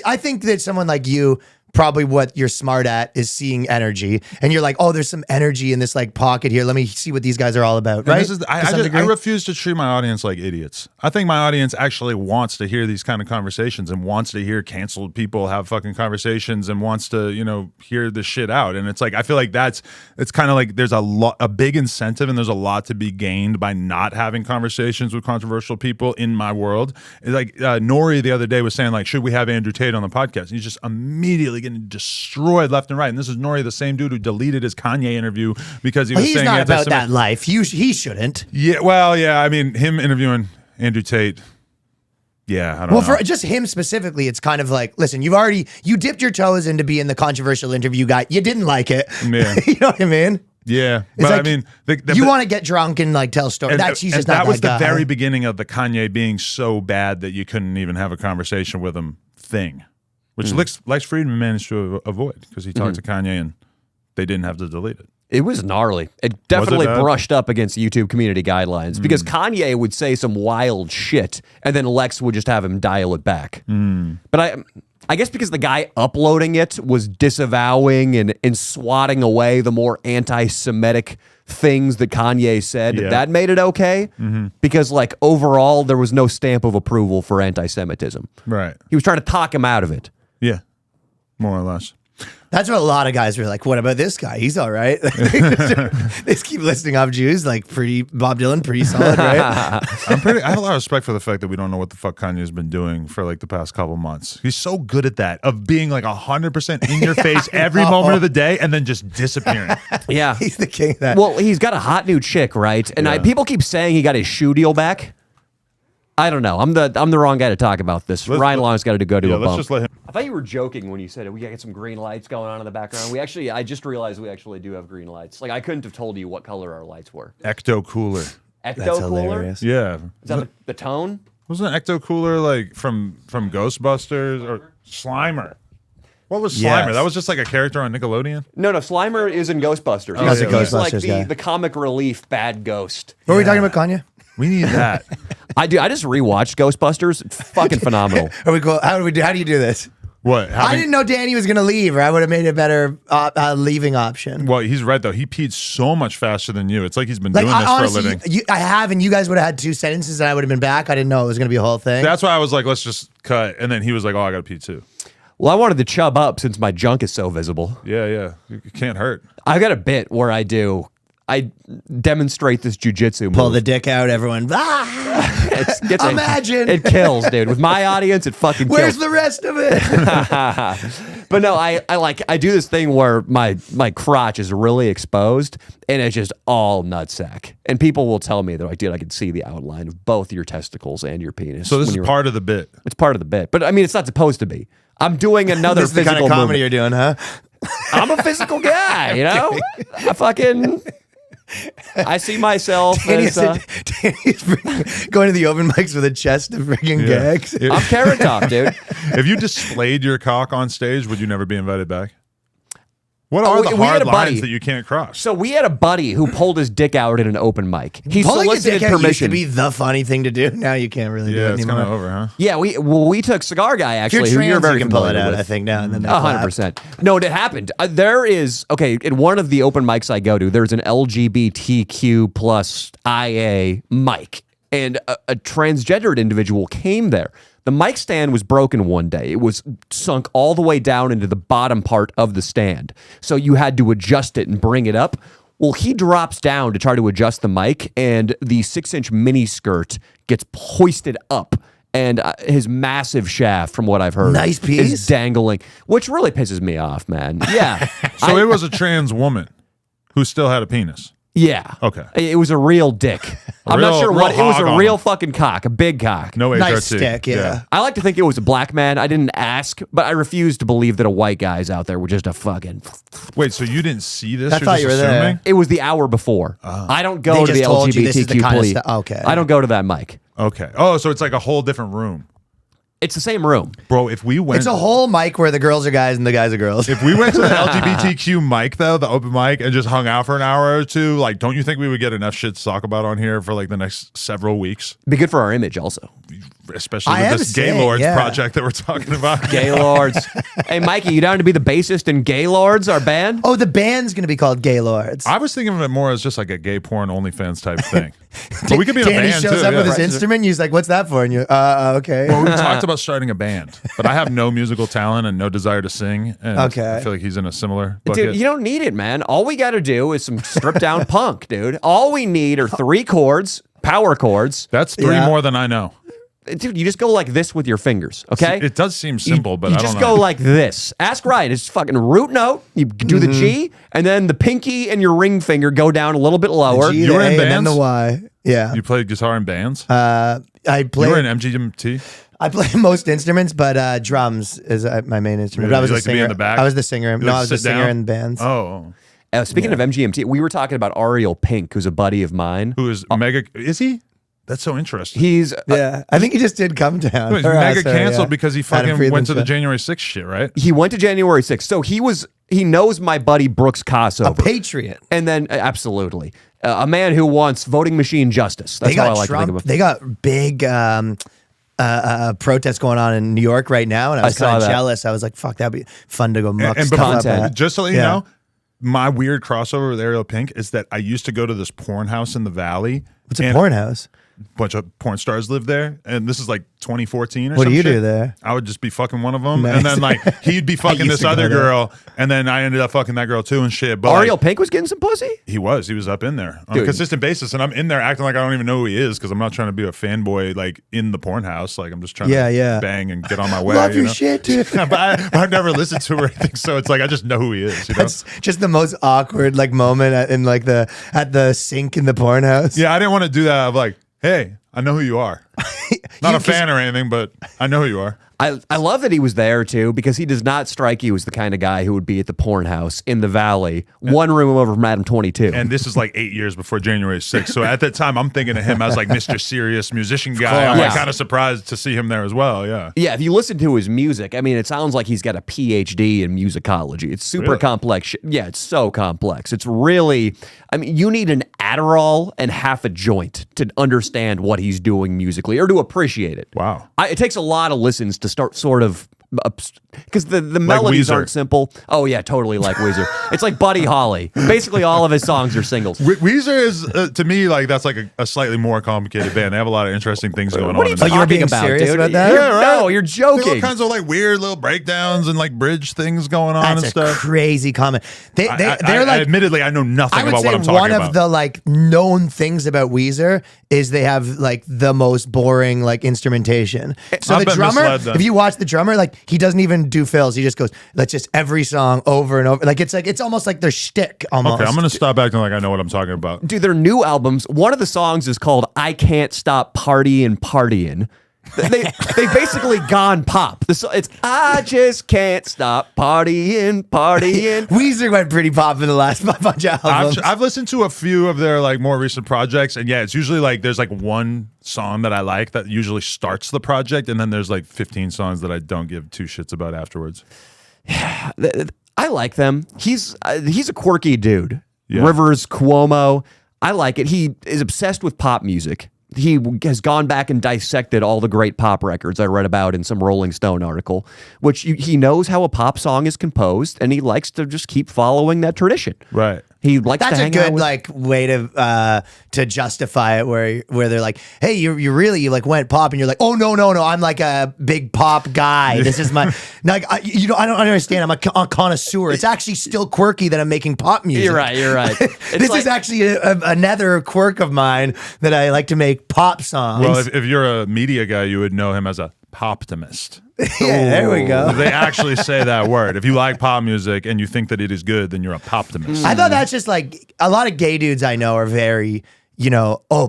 I think that someone like you, probably what you're smart at is seeing energy. And you're like, oh, there's some energy in this like pocket here. Let me see what these guys are all about. Right? I refuse to treat my audience like idiots. I think my audience actually wants to hear these kind of conversations and wants to hear canceled people have fucking conversations and wants to, hear this shit out. And it's like, I feel like it's kind of like there's a big incentive and there's a lot to be gained by not having conversations with controversial people in my world. It's like Nori the other day was saying like, should we have Andrew Tate on the podcast? And he's just immediately getting destroyed left and right. And this is Nori, the same dude who deleted his Kanye interview because he was saying he's not about that life. He shouldn't. Yeah, well, yeah. I mean, him interviewing Andrew Tate. Yeah, I don't know. Well, for just him specifically, it's kind of like, listen, you dipped your toes into being the controversial interview guy. You didn't like it. Yeah. You know what I mean? Yeah, It's but like, I mean, you want to get drunk and like tell stories. He's just not that was the guy. very beginning of the Kanye being so bad that you couldn't even have a conversation with him thing, which Lex Friedman managed to avoid because he talked to Kanye and they didn't have to delete it. It was gnarly. It definitely brushed up against YouTube community guidelines because Kanye would say some wild shit and then Lex would just have him dial it back. But I guess because the guy uploading it was disavowing and swatting away the more anti-Semitic things that Kanye said, that made it okay. Because like overall, there was no stamp of approval for anti-Semitism. Right. He was trying to talk him out of it. Yeah, more or less. That's what a lot of guys were like, what about this guy? He's all right. They just keep listing off Jews, like Bob Dylan, pretty solid, right? I have a lot of respect for the fact that we don't know what the fuck Kanye's been doing for like the past couple months. He's so good at that, of being like 100% in your face every moment of the day and then just disappearing. Yeah. He's the king of that. Well, he's got a hot new chick, right? And people keep saying he got his shoe deal back. I don't know. I'm the wrong guy to talk about this. Ryan Long's got to go to a bump. Let's just let him. I thought you were joking when you said we got to get some green lights going on in the background. I just realized we actually do have green lights. Like I couldn't have told you what color our lights were. Ecto Cooler. Ecto That's Cooler? hilarious. Yeah. Is that the tone? Wasn't Ecto Cooler like from Ghostbusters or Slimer? What was Slimer? Yes. That was just like a character on Nickelodeon? No, Slimer is in Ghostbusters. He's a He's like Ghostbusters guy. the comic relief bad ghost. What were we talking about, Kanye? We need that. I just rewatched Ghostbusters. It's fucking phenomenal. Are we cool? How do you do this? What? I didn't know Danny was going to leave, or I would have made a better leaving option. Well, he's right though. He peed so much faster than you. It's like he's been Like, doing this honestly, for a living. I have, and you guys would have had 2 sentences, and I would have been back. I didn't know it was going to be a whole thing. That's why I was like, let's just cut. And then he was like, oh, I got to pee too. Well, I wanted to chub up since my junk is so visible. Yeah. It can't hurt. I've got a bit where I do. I demonstrate this jujitsu Pull move. the dick out, everyone. Ah! Imagine. It kills, dude. With my audience, it fucking kills. Where's the rest of it? But no, I do this thing where my crotch is really exposed and it's just all nutsack. And people will tell me, they're like, dude, I can see the outline of both your testicles and your penis. So this is part of the bit. It's part of the bit. But I mean, it's not supposed to be. I'm doing another This is the physical kind of comedy movement. you're doing, huh? I'm a physical guy, you know? I see myself as... Danny's going to the open mics with a chest of freaking gags. I'm Carrot Top, dude. If you displayed your cock on stage, would you never be invited back? What are the we had hard a buddy. lines that you can't cross? So we had a buddy who pulled his dick out at an open mic. He Pulling a solicited dick out used to permission. be the funny thing to do. Now you can't really do Yeah, it it's anymore. kind of over, huh? Yeah, we took Cigar Guy, If you're actually, who you're trans, very you can pull it familiar out, with. I think, now and then. 100%. No, it happened. There is, okay, in one of the open mics I go to, there's an LGBTQ plus IA mic, and a transgendered individual came there. The mic stand was broken one day. It was sunk all the way down into the bottom part of the stand. So you had to adjust it and bring it up. Well, he drops down to try to adjust the mic, and the 6-inch mini skirt gets hoisted up. And his massive shaft, from what I've heard, Nice piece. is dangling, which really pisses me off, man. Yeah. So it was a trans woman who still had a penis. Yeah. Okay. It was a real dick. I'm not sure what. It was hog a on real him. fucking cock, a big cock. No HRT. Nice stick, yeah. I like to think it was a black man. I didn't ask, but I refuse to believe that a white guy's out there with just a fucking... Wait, so you didn't see this? I You're thought just you were there. assuming? It was the hour before. I don't go They to the just told you this is the LGBTQ kind of plea. stuff- okay. I don't go to that mic. Okay. Oh, so it's like a whole different room. It's the same room. Bro, if we went... It's a whole mic where the girls are guys and the guys are girls. If we went to the LGBTQ mic, though, the open mic, and just hung out for an hour or two, like, don't you think we would get enough shit to talk about on here for, like, the next several weeks? Be good for our image also. Especially I with am this saying, Gaylords yeah. project that we're talking about. Gaylords. Hey, Mikey, you down to be the bassist in Gaylords, our band? Oh, the band's going to be called Gaylords. I was thinking of it more as just like a gay porn OnlyFans type thing. But we could be in a Danny band, shows too. up yeah. with his instrument. He's like, what's that for? And you're, okay. Well, we talked about starting a band, but I have no musical talent and no desire to sing. And Okay. I feel like he's in a similar bucket. Dude, you don't need it, man. All we got to do is some stripped down punk, dude. All we need are 3 chords, power chords. That's 3 Yeah. more than I know. Dude, you just go like this with your fingers, okay? It does seem simple, but you I don't just know. go like this. Ask Ryan. It's fucking root note. You do the G, and then the pinky and your ring finger go down a little bit lower. G, You the were in A, and then bands? the Y. Yeah. You played guitar in bands? I you play. were in MGMT? I play most instruments, but drums is my main instrument. Really? But I was You a like to be singer. in the back? I was the singer. You No, like I to was the sit singer down? in bands. Oh. Speaking of MGMT, we were talking about Ariel Pink, who's a buddy of mine. Who is mega... Is he? That's so interesting. He's Yeah, I think he just did come down. He's Or, mega sorry, canceled yeah. because he Adam fucking Friedland went to the show. January 6th shit, right? he went to January 6th. So he knows my buddy Brooks A Kossover. patriot. And then absolutely. A man who wants voting machine justice. That's They how I got like to think of Trump. him. They got big protests going on in New York right now, and I was saw kind of that. jealous. I was like, "Fuck, that'd be fun to go muck And stuff up content. at." just to let you Yeah. know, my weird crossover with Ariel Pink is that I used to go to this porn house in the Valley. What's a and porn house? bunch of porn stars lived there, and this is like 2014 or What do some you shit. do there? I would just be fucking one of them, Nice. and then like he'd be fucking used this to go other there. girl, and then I ended up fucking that girl too and shit. But Ariel like, Pink was getting some pussy? he was up in there on Dude. a consistent basis, and I'm in there acting like I don't even know who he is because I'm not trying to be a fanboy like in the porn house. Like I'm just trying to bang and get on my way. Love you your know? shit, dude. but I've never listened to her or anything, so it's like I just know who he is. You know? That's just the most awkward like moment in like at the sink in the porn house. Yeah, I didn't want to do that. I'm like, hey, I know who you are. Not a fan or anything, but I know who you are. I love that he was there too, because he does not strike you as the kind of guy who would be at the porn house in the Valley, one room over from Adam 22. And this is like 8 years before January 6th. So at that time, I'm thinking of him as like Mr. Serious musician guy. I'm like Yeah. kind of surprised to see him there as well. Yeah. Yeah, if you listen to his music, I mean, it sounds like he's got a PhD in musicology. It's super Really? complex. Yeah, it's so complex. It's really, I mean, you need an Adderall and half a joint to understand what he's doing musically or to appreciate it. Wow. It takes a lot of listens to start sort of because the melodies Weezer. aren't simple. Oh yeah, totally like Weezer. It's like Buddy Holly. Basically, all of his songs are singles. Weezer is to me like that's like a slightly more complicated band. They have a lot of interesting things going What on. are you in talking there. you were being about, serious dude? about that? Yeah, right. No, you're There are all joking. kinds of like weird little breakdowns and like bridge things going on That's and a stuff. crazy comment. They're I like, admittedly, I know nothing I would about say what I'm talking one about. of the like known things about Weezer is they have like the most boring like instrumentation. So I've the been drummer, misled then. if you watch the drummer, like he doesn't even do fills. He just goes, let's just every song over and over. Like it's almost like their shtick almost. Okay, I'm gonna stop acting like I know what I'm talking about. Dude, their new albums, one of the songs is called I Can't Stop Partying. They've basically gone pop. It's I just can't stop partying. Weezer went pretty pop in the last bunch of albums. I've listened to a few of their like more recent projects, and yeah, it's usually like there's like one song that I like that usually starts the project, and then there's like 15 songs that I don't give two shits about afterwards. I like them. He's a quirky dude. Yeah. Rivers Cuomo. I like it. He is obsessed with pop music. He has gone back and dissected all the great pop records I read about in some Rolling Stone article, which he knows how a pop song is composed, and he likes to just keep following that tradition. Right. He likes That's to a hang out good with like way to justify it, where they're like, "Hey, you really like went pop," and you're like, "Oh no, I'm like a big pop guy. This is my like I don't understand. I'm a connoisseur. It's actually still quirky that I'm making pop music. You're right. This is actually another quirk of mine that I like to make pop songs. Well, if you're a media guy, you would know him as a poptimist. yeah, there we go. They actually say that word. If you like pop music and you think that it is good, then you're a poptimist. I thought that's just like a lot of gay dudes I know are very,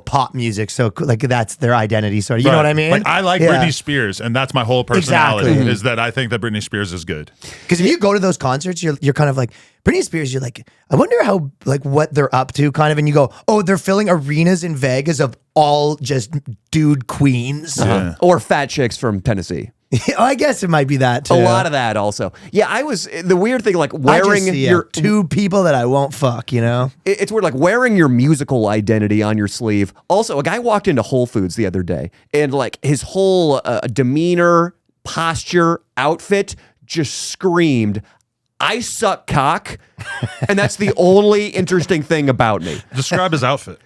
pop music. So like that's their identity. Sort of, you know what I mean? Like I like Yeah. Britney Spears, and that's my whole personality. Exactly. Is that I think that Britney Spears is good. Because if you go to those concerts, you're kind of like Britney Spears. You're like, I wonder how like what they're up to, kind of. And you go, oh, they're filling arenas in Vegas of all just dude queens. Yeah. or fat chicks from Tennessee. I guess it might be that too. A lot of that also. Yeah, I was the weird thing like I wearing just see your two people that I won't fuck. It's weird, like wearing your musical identity on your sleeve. Also, a guy walked into Whole Foods the other day, and like his whole demeanor, posture, outfit just screamed, "I suck cock," and that's the only interesting thing about me. Describe his outfit.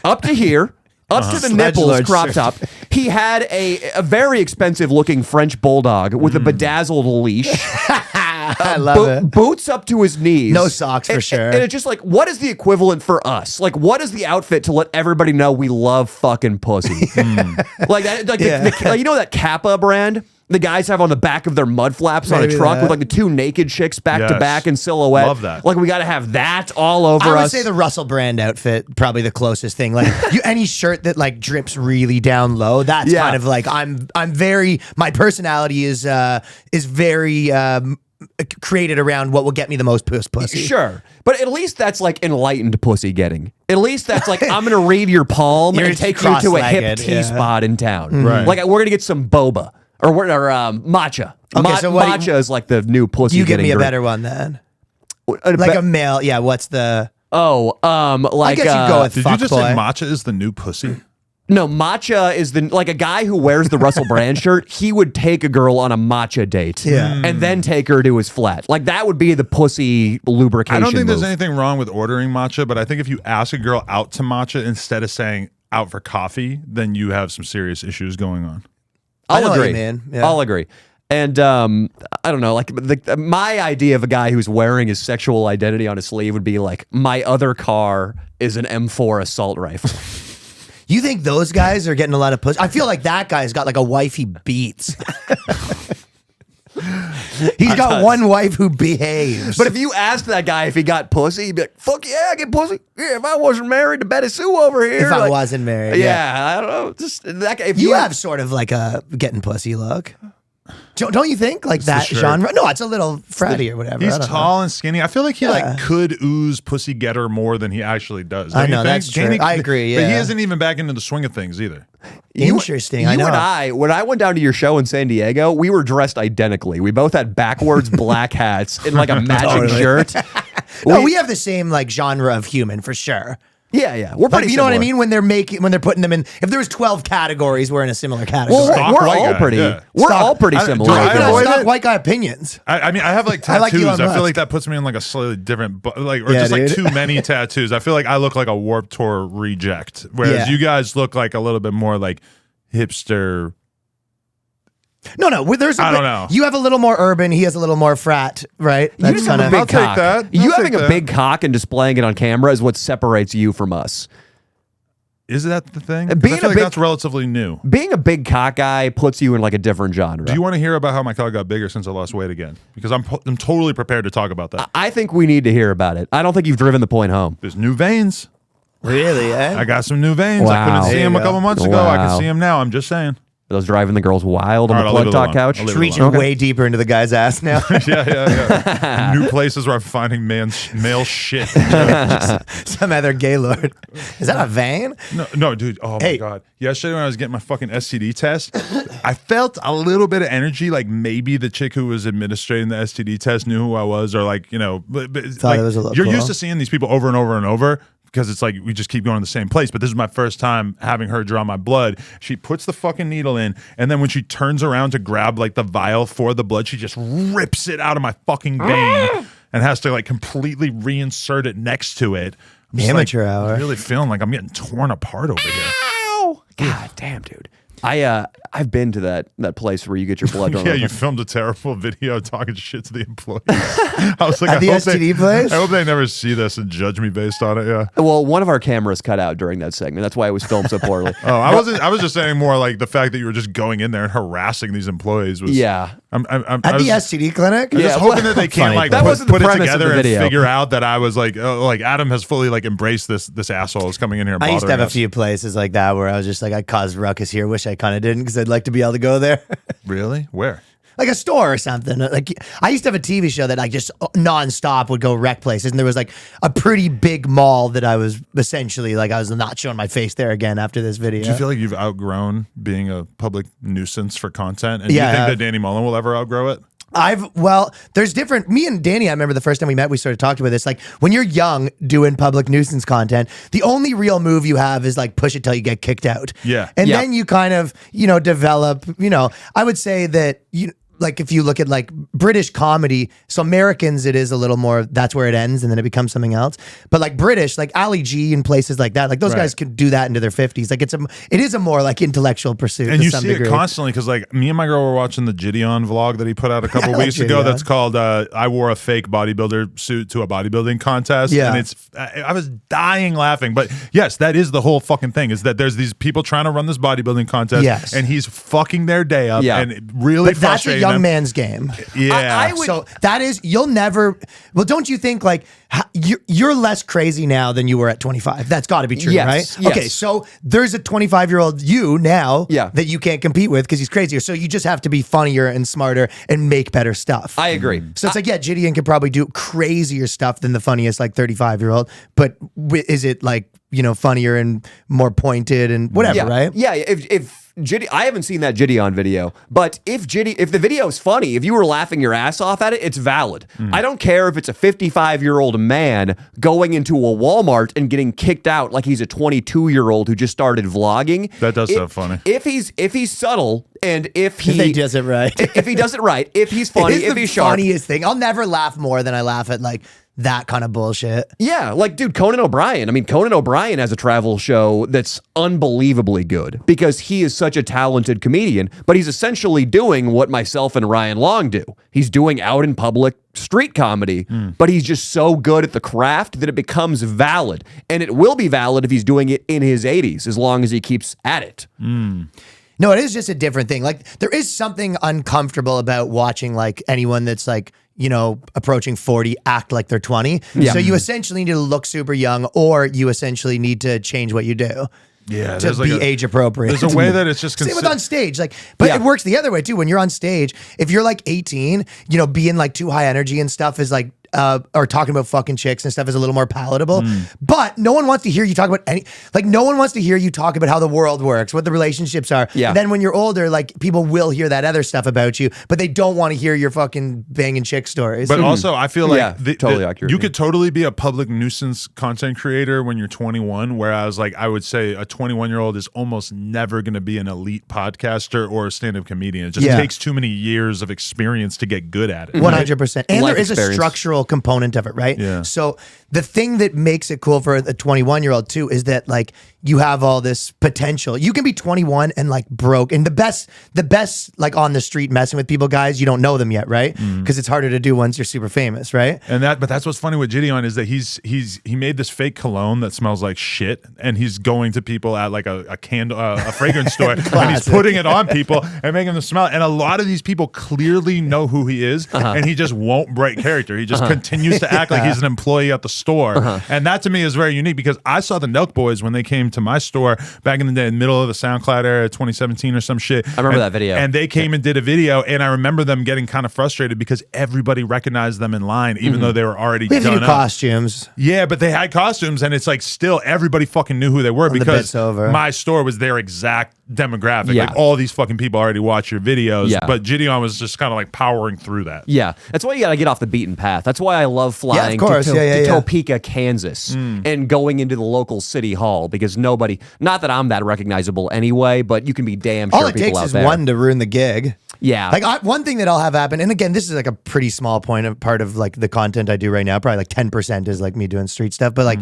Up to here. Up to the nipples, Sledgelords crop shirt. top. He had a very expensive looking French bulldog with a bedazzled leash. I love it. Boots up to his knees. No socks for sure. And it's just like, what is the equivalent for us? Like, what is the outfit to let everybody know we love fucking pussy? Like that, like Yeah. you know that Kappa brand the guys have on the back of their mud flaps on a Maybe truck that. with like the two naked chicks back to Yes. back in silhouette. Love that. Like we got to have that all over I would us. say the Russell Brand outfit probably the closest thing. Like any shirt that like drips really down low. That's Yeah. kind of like I'm very my personality is very created around what will get me the most pussy. Sure. But at least that's like enlightened pussy getting. At least that's like, I'm going to read your palm You're and take you to a hip cross-legged, tea yeah. spot in town. Right. Like, we're going to get some boba or matcha. Okay, so what do you- matcha is like the new pussy You give getting me a drink. better one then. Like Like a male. Yeah, what's the like I guess you go with Did you just say fuckboy. matcha is the new pussy? no, matcha is the like a guy who wears the Russell Brand shirt, he would take a girl on a matcha date Yeah. and then take her to his flat. Like that would be the pussy lubrication I don't think there's move. anything wrong with ordering matcha, but I think if you ask a girl out to matcha instead of saying out for coffee, then you have some serious issues going on. I know I'll what you agree. mean, yeah. I'll agree. And I don't know, like my idea of a guy who's wearing his sexual identity on his sleeve would be like, my other car is an M4 assault rifle. You think those guys are getting a lot of pussy? I feel like that guy's got like a wife he beats. He's got one wife who behaves. But if you asked that guy if he got pussy, he'd be like, fuck yeah, I get pussy. Yeah, if I wasn't married to Betty Sue over here. if I like, wasn't married, Yeah, I don't know. Just that guy, if You have sort of like a getting pussy look. Don't you think? Like that shirt. genre? No, it's a little fratty or whatever. He's I don't tall and skinny. I feel like he Yeah. like could ooze pussy getter more than he actually does. I Don't you know, think? that's true. I agree, But he yeah. isn't even back into the swing of things either. know. Interesting. I know. and I, when I went down to your show in San Diego, we were dressed identically. We both had backwards black hats and like a matching Totally. shirt. No, we have the same like genre of human for sure. Yeah. We're pretty Like, you know what I similar. mean? When they're putting them in, if there was 12 categories, we're in a similar category. Well, Stock we're white all guy, pretty. yeah. We're Stock- all pretty I- similar. do I I don't know, avoid stock it? white guy opinions. I mean, I have like I like tattoos. Elon I, feel Musk. like that puts me in like a slightly different, or Yeah, just like dude. too many tattoos. I feel like I look like a Warped Tour reject, whereas Yeah. you guys look like a little bit more like hipster. No, there's. I don't know. You have a little more urban. He has a little more frat, right? You just have a I'll big take cock. that. You I'll having take a that. big cock and displaying it on camera is what separates you from us. Is that the thing? 'Cause Being I a feel like big- that's relatively new. Being a big cock guy puts you in like a different genre. Do you want to hear about how my cock got bigger since I lost weight again? Because I'm totally prepared to talk about that. I think we need to hear about it. I don't think you've driven the point home. There's new veins. Really? Eh? I got some new veins. I Wow. couldn't see There you them a go. couple months ago. I Wow. can see them now. I'm just saying. Are those driving the girls wild on All the right, I'll Plug leave it Talk alone. couch? I'll leave it Reaching alone. way deeper into the guy's ass now. Yeah. New places where I'm finding male shit. Some other gay lord. Is that a vein? No, dude. Oh Hey. my god. Yesterday when I was getting my fucking STD test, I felt a little bit of energy. Like maybe the chick who was administrating the STD test knew who I was, or like Thought it was a little you're cool. used to seeing these people over and over and over. Because it's like we just keep going to the same place. But this is my first time having her draw my blood. She puts the fucking needle in, and then when she turns around to grab like the vial for the blood, she just rips it out of my fucking vein and has to like completely reinsert it next to it. I'm just, Amateur hour. I'm really feeling like I'm getting torn apart over here. Ow! God damn, dude. I've been to that place where you get your blood drawn. Yeah, you filmed a terrible video talking shit to the employees. I was like, At the I hope STD place? I hope they never see this and judge me based on it. Yeah. Well, one of our cameras cut out during that segment. That's why it was filmed so poorly. Oh, I wasn't. I was just saying more like the fact that you were just going in there and harassing these employees was. Yeah. At the STD clinic? I'm just Yeah, hoping that they can't funny. like That wasn't the put it premise of together the and video. figure out that I was like, oh, like Adam has fully like embraced this asshole is coming in here. And I used to have bothering a us. few places like that where I was just like, I caused ruckus here. Wish I kind of didn't because I'd like to be able to go there. Really? Where? Like a store or something. Like I used to have a TV show that I just nonstop would go wreck places, and there was like a pretty big mall that I was essentially like I was not showing my face there again after this video. Do you feel like you've outgrown being a public nuisance for content? And Yeah, do you I think have. that Danny Mullen will ever outgrow it? There's different. Me and Danny, I remember the first time we met, we sort of talked about this. Like when you're young doing public nuisance content, the only real move you have is like push it till you get kicked out. Yeah. And Yeah. then you kind of, develop, I would say that, like if you look at like British comedy, so Americans, it is a little more, that's where it ends and then it becomes something else. But like British, like Ali G and places like that, like those Right. guys could do that into their 50s. Like it is a more like intellectual pursuit And to you some see degree. it constantly because, like, me and my girl were watching the Gideon vlog that he put out a couple I like weeks ago. Gideon. That's called "I wore a fake bodybuilder suit to a bodybuilding contest." Yeah. and I was dying laughing. But yes, that is the whole fucking thing: is that there's these people trying to run this bodybuilding contest, Yes. and he's fucking their day up, Yeah. and really But that's a frustrating young them. man's game. Yeah, I would- So that is, you'll never, well, don't you think like you're less crazy now than you were at 25? That's got to be true, Yes, right? yes. Okay, so there's a 25-year-old you now Yeah. that you can't compete with because he's crazier. So you just have to be funnier and smarter and make better stuff. I agree. So it's like, yeah, Gideon could probably do crazier stuff than the funniest like 35-year-old, but is it like, funnier and more pointed and whatever, Yeah, right? Yeah. If I haven't seen that Gideon video, but if the video is funny, if you were laughing your ass off at it, it's valid. I don't care if it's a 55-year-old man going into a Walmart and getting kicked out like he's a 22-year-old who just started vlogging. That does sound funny. If he's subtle and if he If he does it right. if he does it right, if he's funny, It is if the he's sharp. funniest thing. I'll never laugh more than I laugh at like that kind of bullshit. Yeah, like dude, Conan O'Brien. I mean, Conan O'Brien has a travel show that's unbelievably good because he is such a talented comedian, but he's essentially doing what myself and Ryan Long do. He's doing out in public street comedy, but he's just so good at the craft that it becomes valid. And it will be valid if he's doing it in his 80s, as long as he keeps at it. No, it is just a different thing. Like there is something uncomfortable about watching like anyone that's like, approaching 40 act like they're 20. Yeah. So you essentially need to look super young or you essentially need to change what you do. Yeah, To there's be like age appropriate. There's a way that it's just Same with on stage, like, but Yeah. it works the other way too. When you're on stage, if you're like 18, being like too high energy and stuff is like or talking about fucking chicks and stuff is a little more palatable. But no one wants to hear you talk about no one wants to hear you talk about how the world works, what the relationships are. Yeah. And then when you're older, like people will hear that other stuff about you, but they don't want to hear your fucking banging chick stories. But also, I feel like totally accurate. you could totally be a public nuisance content creator when you're 21, whereas like I would say a 21-year-old is almost never going to be an elite podcaster or a stand-up comedian. It just takes too many years of experience to get good at it. 100%. And Life there is experience. a structural component of it, right? Yeah. So the thing that makes it cool for a 21-year-old too is that like you have all this potential. You can be 21 and like broke. And the best like on the street messing with people, guys, you don't know them yet, right? Because it's harder to do once you're super famous, right? But that's what's funny with Gideon is that he made this fake cologne that smells like shit, and he's going to people at like a candle a fragrance store, and he's putting it on people and making them smell it. And a lot of these people clearly know who he is, and he just won't break character. He just continues to act like he's an employee at the store, and that to me is very unique because I saw the Nelk Boys when they came to my store back in the day, in the middle of the SoundCloud era, 2017 or some shit. I remember that video. And they came and did a video, and I remember them getting kind of frustrated because everybody recognized them in line, even though they were already We have to done do up. costumes. Yeah, but they had costumes, and it's like still everybody fucking knew who they were the because bit's over. my store was their exact demographic. Yeah. Like all these fucking people already watch your videos, Yeah. but Gideon was just kind of like powering through that. Yeah, that's why you got to get off the beaten path. That's why I love flying course. to Topeka, Kansas, and going into the local city hall because nobody, not that I'm that recognizable anyway, but you can be damn sure All it people takes out is there. one to ruin the gig. Yeah. Like one thing that I'll have happen, and again, this is like a pretty small part of like the content I do right now. Probably like 10% is like me doing street stuff, but like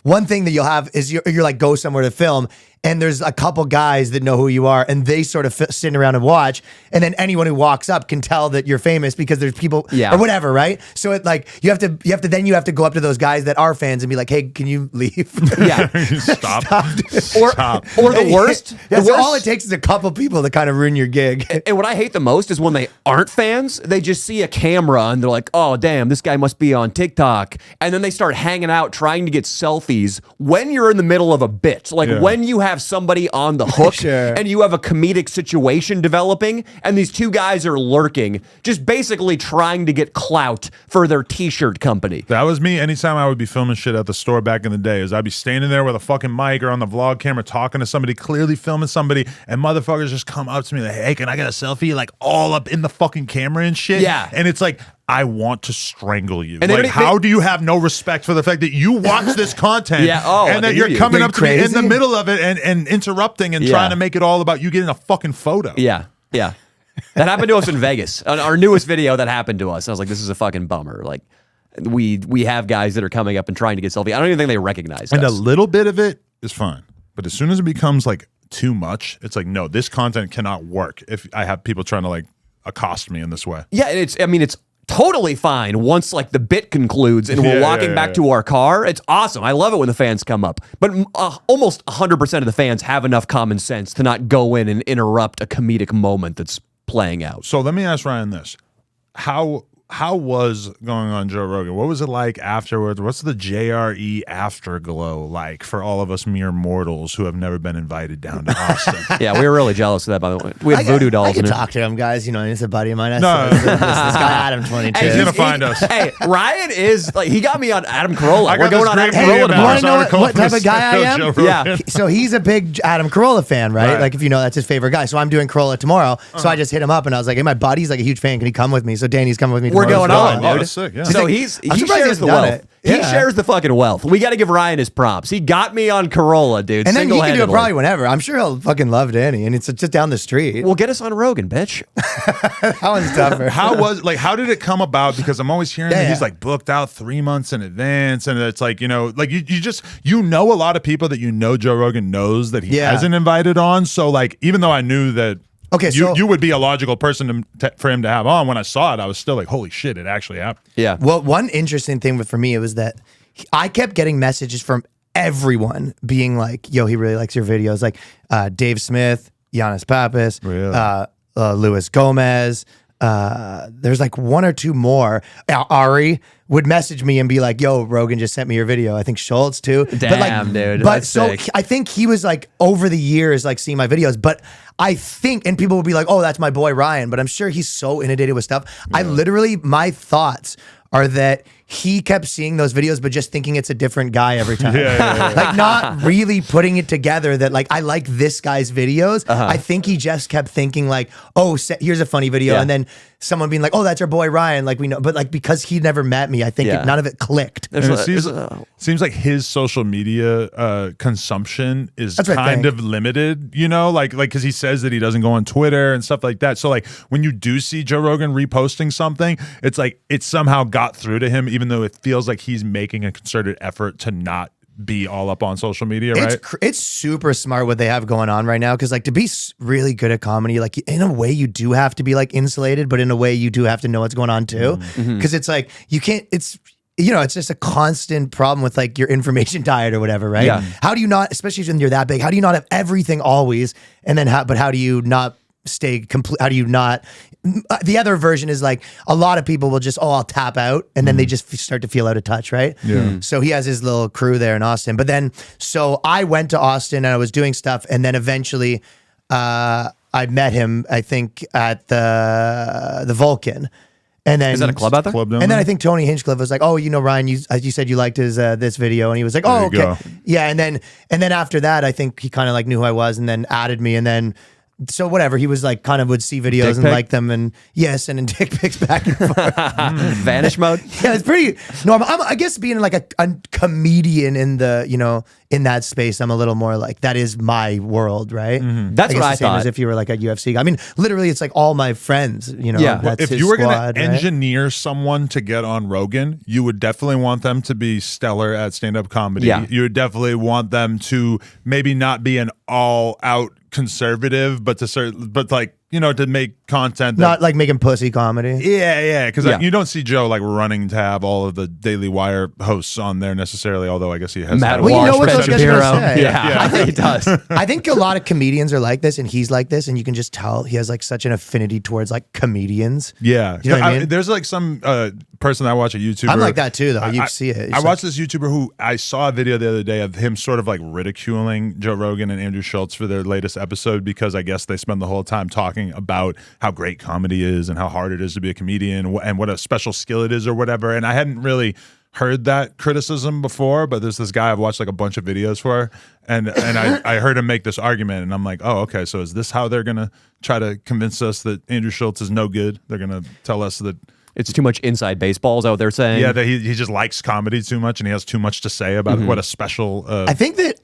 one thing that you'll have is you're like go somewhere to film, and there's a couple guys that know who you are, and they sort of sitting around and watch, and then anyone who walks up can tell that you're famous because there's people or whatever, right? So it like you have to go up to those guys that are fans and be like, hey, can you leave? Yeah. Stop. Or the worst. Yeah, the so worst all it takes is a couple people to kind of ruin your gig. and what I hate the most is when they aren't fans, they just see a camera and they're like, oh, damn, this guy must be on TikTok. And then they start hanging out trying to get selfies when you're in the middle of a bit. Like when you have somebody on the hook Sure. and you have a comedic situation developing and these two guys are lurking, just basically trying to get clout for their t-shirt company. That was me anytime I would be filming shit at the store back in the day. Is I'd be standing there with a fucking mic or on the vlog camera talking to somebody, clearly filming somebody, and motherfuckers just come up to me like, hey, can I get a selfie? Like all up in the fucking camera and shit. Yeah. And it's like, I want to strangle you. And they like, don't- how do you have no respect for the fact that you watch this content Yeah, oh, and I that hear you're you. coming They're up to me in the crazy. middle of it and interrupting and trying to make it all about you getting a fucking photo? Yeah. Yeah. That happened to us in Vegas. On our newest video that happened to us. I was like, this is a fucking bummer. Like we have guys that are coming up and trying to get selfie. I don't even think they recognize And a us. little bit of it is fine. But as soon as it becomes like too much, it's like, no, this content cannot work if I have people trying to like accost me in this way. Yeah, and it's totally fine once like the bit concludes and we're walking back to our car. It's awesome. I love it when the fans come up. But almost 100% of the fans have enough common sense to not go in and interrupt a comedic moment that's playing out. So let me ask Ryan this. How was going on Joe Rogan? What was it like afterwards? What's the JRE afterglow like for all of us mere mortals who have never been invited down to Austin? Yeah, we were really jealous of that, by the way. We had voodoo I dolls can in it. talk to him, guys. You know, he's a buddy of mine. No. This guy Adam 22. He's gonna find us. Hey, Ryan is like, he got me on Adam Carolla. I We're got going this on great Adam video Carolla about tomorrow. wanna this know article what type from of guy I am? Joe Rogan. Yeah. So he's a big Adam Carolla fan, right? Right. Like if you know that's his favorite guy. So I'm doing Carolla tomorrow. So I just hit him up and I was like, hey, my buddy's like a huge fan. Can he come with me? So Danny's coming with me. We're tomorrow going as well. on, Oh, dude. that's sick, yeah. So I'm he surprised he shares hasn't the done wealth. it. He Yeah. shares the fucking wealth. We got to give Ryan his props. He got me on Carolla, dude. And then he can do it single-handedly. probably whenever. I'm sure he'll fucking love Danny. And it's just down the street. Well, get us on Rogan, bitch. That one's tougher. How did it come about? Because I'm always hearing that he's yeah. like booked out 3 months in advance, and it's like, you know, like you know a lot of people that you know Joe Rogan knows that he Yeah. hasn't invited on. So like, even though I knew that Okay, so- you would be a logical person for him to have on, when I saw it, I was still like, holy shit, it actually happened. Yeah. Well, one interesting thing for me was that I kept getting messages from everyone being like, yo, he really likes your videos. Like Dave Smith, Giannis Pappas, Really? Luis Gomez. There's like one or two more. Ari would message me and be like, yo, Rogan just sent me your video. I think Schultz too. Damn, dude. But That's so sick. I think he was like over the years, like seeing my videos. But I think, and people will be like, oh, that's my boy Ryan. But I'm sure he's so inundated with stuff. I literally, my thoughts are that he kept seeing those videos, but just thinking it's a different guy every time. Yeah. Like not really putting it together that like, I like this guy's videos. I think he just kept thinking like, oh, here's a funny video. Yeah. And then someone being like, oh, that's our boy Ryan. Like we know, but like, because he never met me, I think none of it clicked. And it seems like his social media consumption is kind of limited, you know, like because he says that he doesn't go on Twitter and stuff like that. So like when you do see Joe Rogan reposting something, it's like it somehow got through to him, even though it feels like he's making a concerted effort to not be all up on social media, right? It's super smart what they have going on right now, because like to be really good at comedy, like in a way you do have to be like insulated, but in a way you do have to know what's going on too, because it's like you can't. It's it's just a constant problem with like your information diet or whatever, right? Yeah. How do you not, especially when you're that big, how do you not have everything always, and then how do you not stay complete? How do you not? The other version is like a lot of people will just, I'll tap out, and then they just start to feel out of touch, right? Yeah. So he has his little crew there in Austin. But then, so I went to Austin and I was doing stuff, and then eventually I met him, I think, at the Vulcan. And then, is that a club out there? Club down and then there? I think Tony Hinchcliffe was like, "Oh, Ryan, you said you liked his this video," and he was like, "Oh, There you okay, go. yeah." And then after that, I think he kind of like knew who I was, and then added me, and then so whatever, he was like kind of would see videos Dick and pic? like them, and sending dick pics back and forth. Vanish mode. Yeah, it's pretty normal. I guess being like a comedian in the in that space, I'm a little more like that is my world, right? That's guess what I the same thought. as if you were like a UFC guy. I mean, literally, it's like all my friends. Yeah. that's If his you were going squad, to right? engineer someone to get on Rogan, you would definitely want them to be stellar at stand-up comedy. Yeah. You would definitely want them to maybe not be an all-out conservative, but like to make content that, Not like making pussy comedy. yeah, because Yeah. you don't see Joe like running to have all of the Daily Wire hosts on there necessarily. Although I guess he has Matt had a Well, you large know what those percentage. guys are gonna say. Yeah, I think he does. I think a lot of comedians are like this, and he's like this, and you can just tell he has like such an affinity towards like comedians. Yeah, You know what I mean? there's like some person I watch, a YouTuber. I'm like that too, though. You see it. I watched this YouTuber who I saw a video the other day of him sort of like ridiculing Joe Rogan and Andrew Schultz for their latest episode, because I guess they spend the whole time talking about how great comedy is and how hard it is to be a comedian and what a special skill it is or whatever. And I hadn't really heard that criticism before, but there's this guy I've watched like a bunch of videos for, and I heard him make this argument, and I'm like, oh, okay, so is this how they're gonna try to convince us that Andrew Schultz is no good? They're gonna tell us that It's too much inside baseball, is that what they're saying? yeah, that he just likes comedy too much and he has too much to say about it. What a special I think that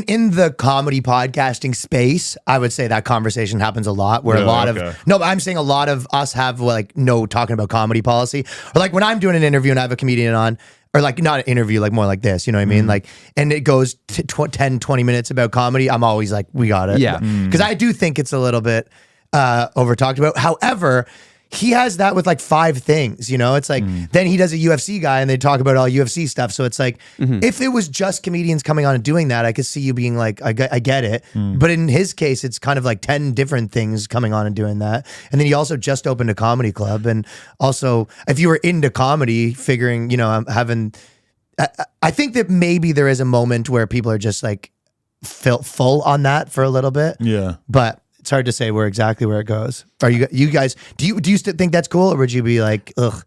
in the comedy podcasting space, I would say that conversation happens a lot where a Really? lot Okay. of, no, but I'm saying a lot of us have like no talking about comedy policy, or like when I'm doing an interview and I have a comedian on, or like not an interview, like more like this, you know what I mean? Like, and it goes 10, 20 minutes about comedy. I'm always like, we got it. Yeah. Because I do think it's a little bit over talked about. However, he has that with like 5 things, it's like, then he does a UFC guy and they talk about all UFC stuff. So it's like, if it was just comedians coming on and doing that, I could see you being like, I get it. But in his case, it's kind of like 10 different things coming on and doing that. And then he also just opened a comedy club. And also, if you were into comedy, figuring, I'm having, I think that maybe there is a moment where people are just like full on that for a little bit. yeah. But it's hard to say where it goes. Are you guys? Do you still think that's cool, or would you be like, ugh?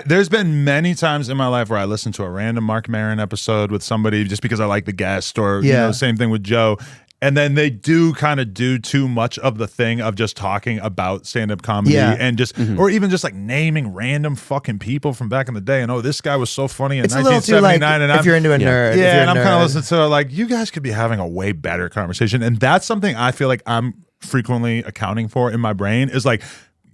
There's been many times in my life where I listened to a random Mark Maron episode with somebody just because I like the guest, or same thing with Joe. And then they do kind of do too much of the thing of just talking about stand-up comedy and just, or even just like naming random fucking people from back in the day. And this guy was so funny in It's a little too like 1979. if you're into a nerd. if you're Yeah, and a I'm kind nerd. of listening to like, you guys could be having a way better conversation. And that's something I feel like I'm frequently accounting for in my brain is like,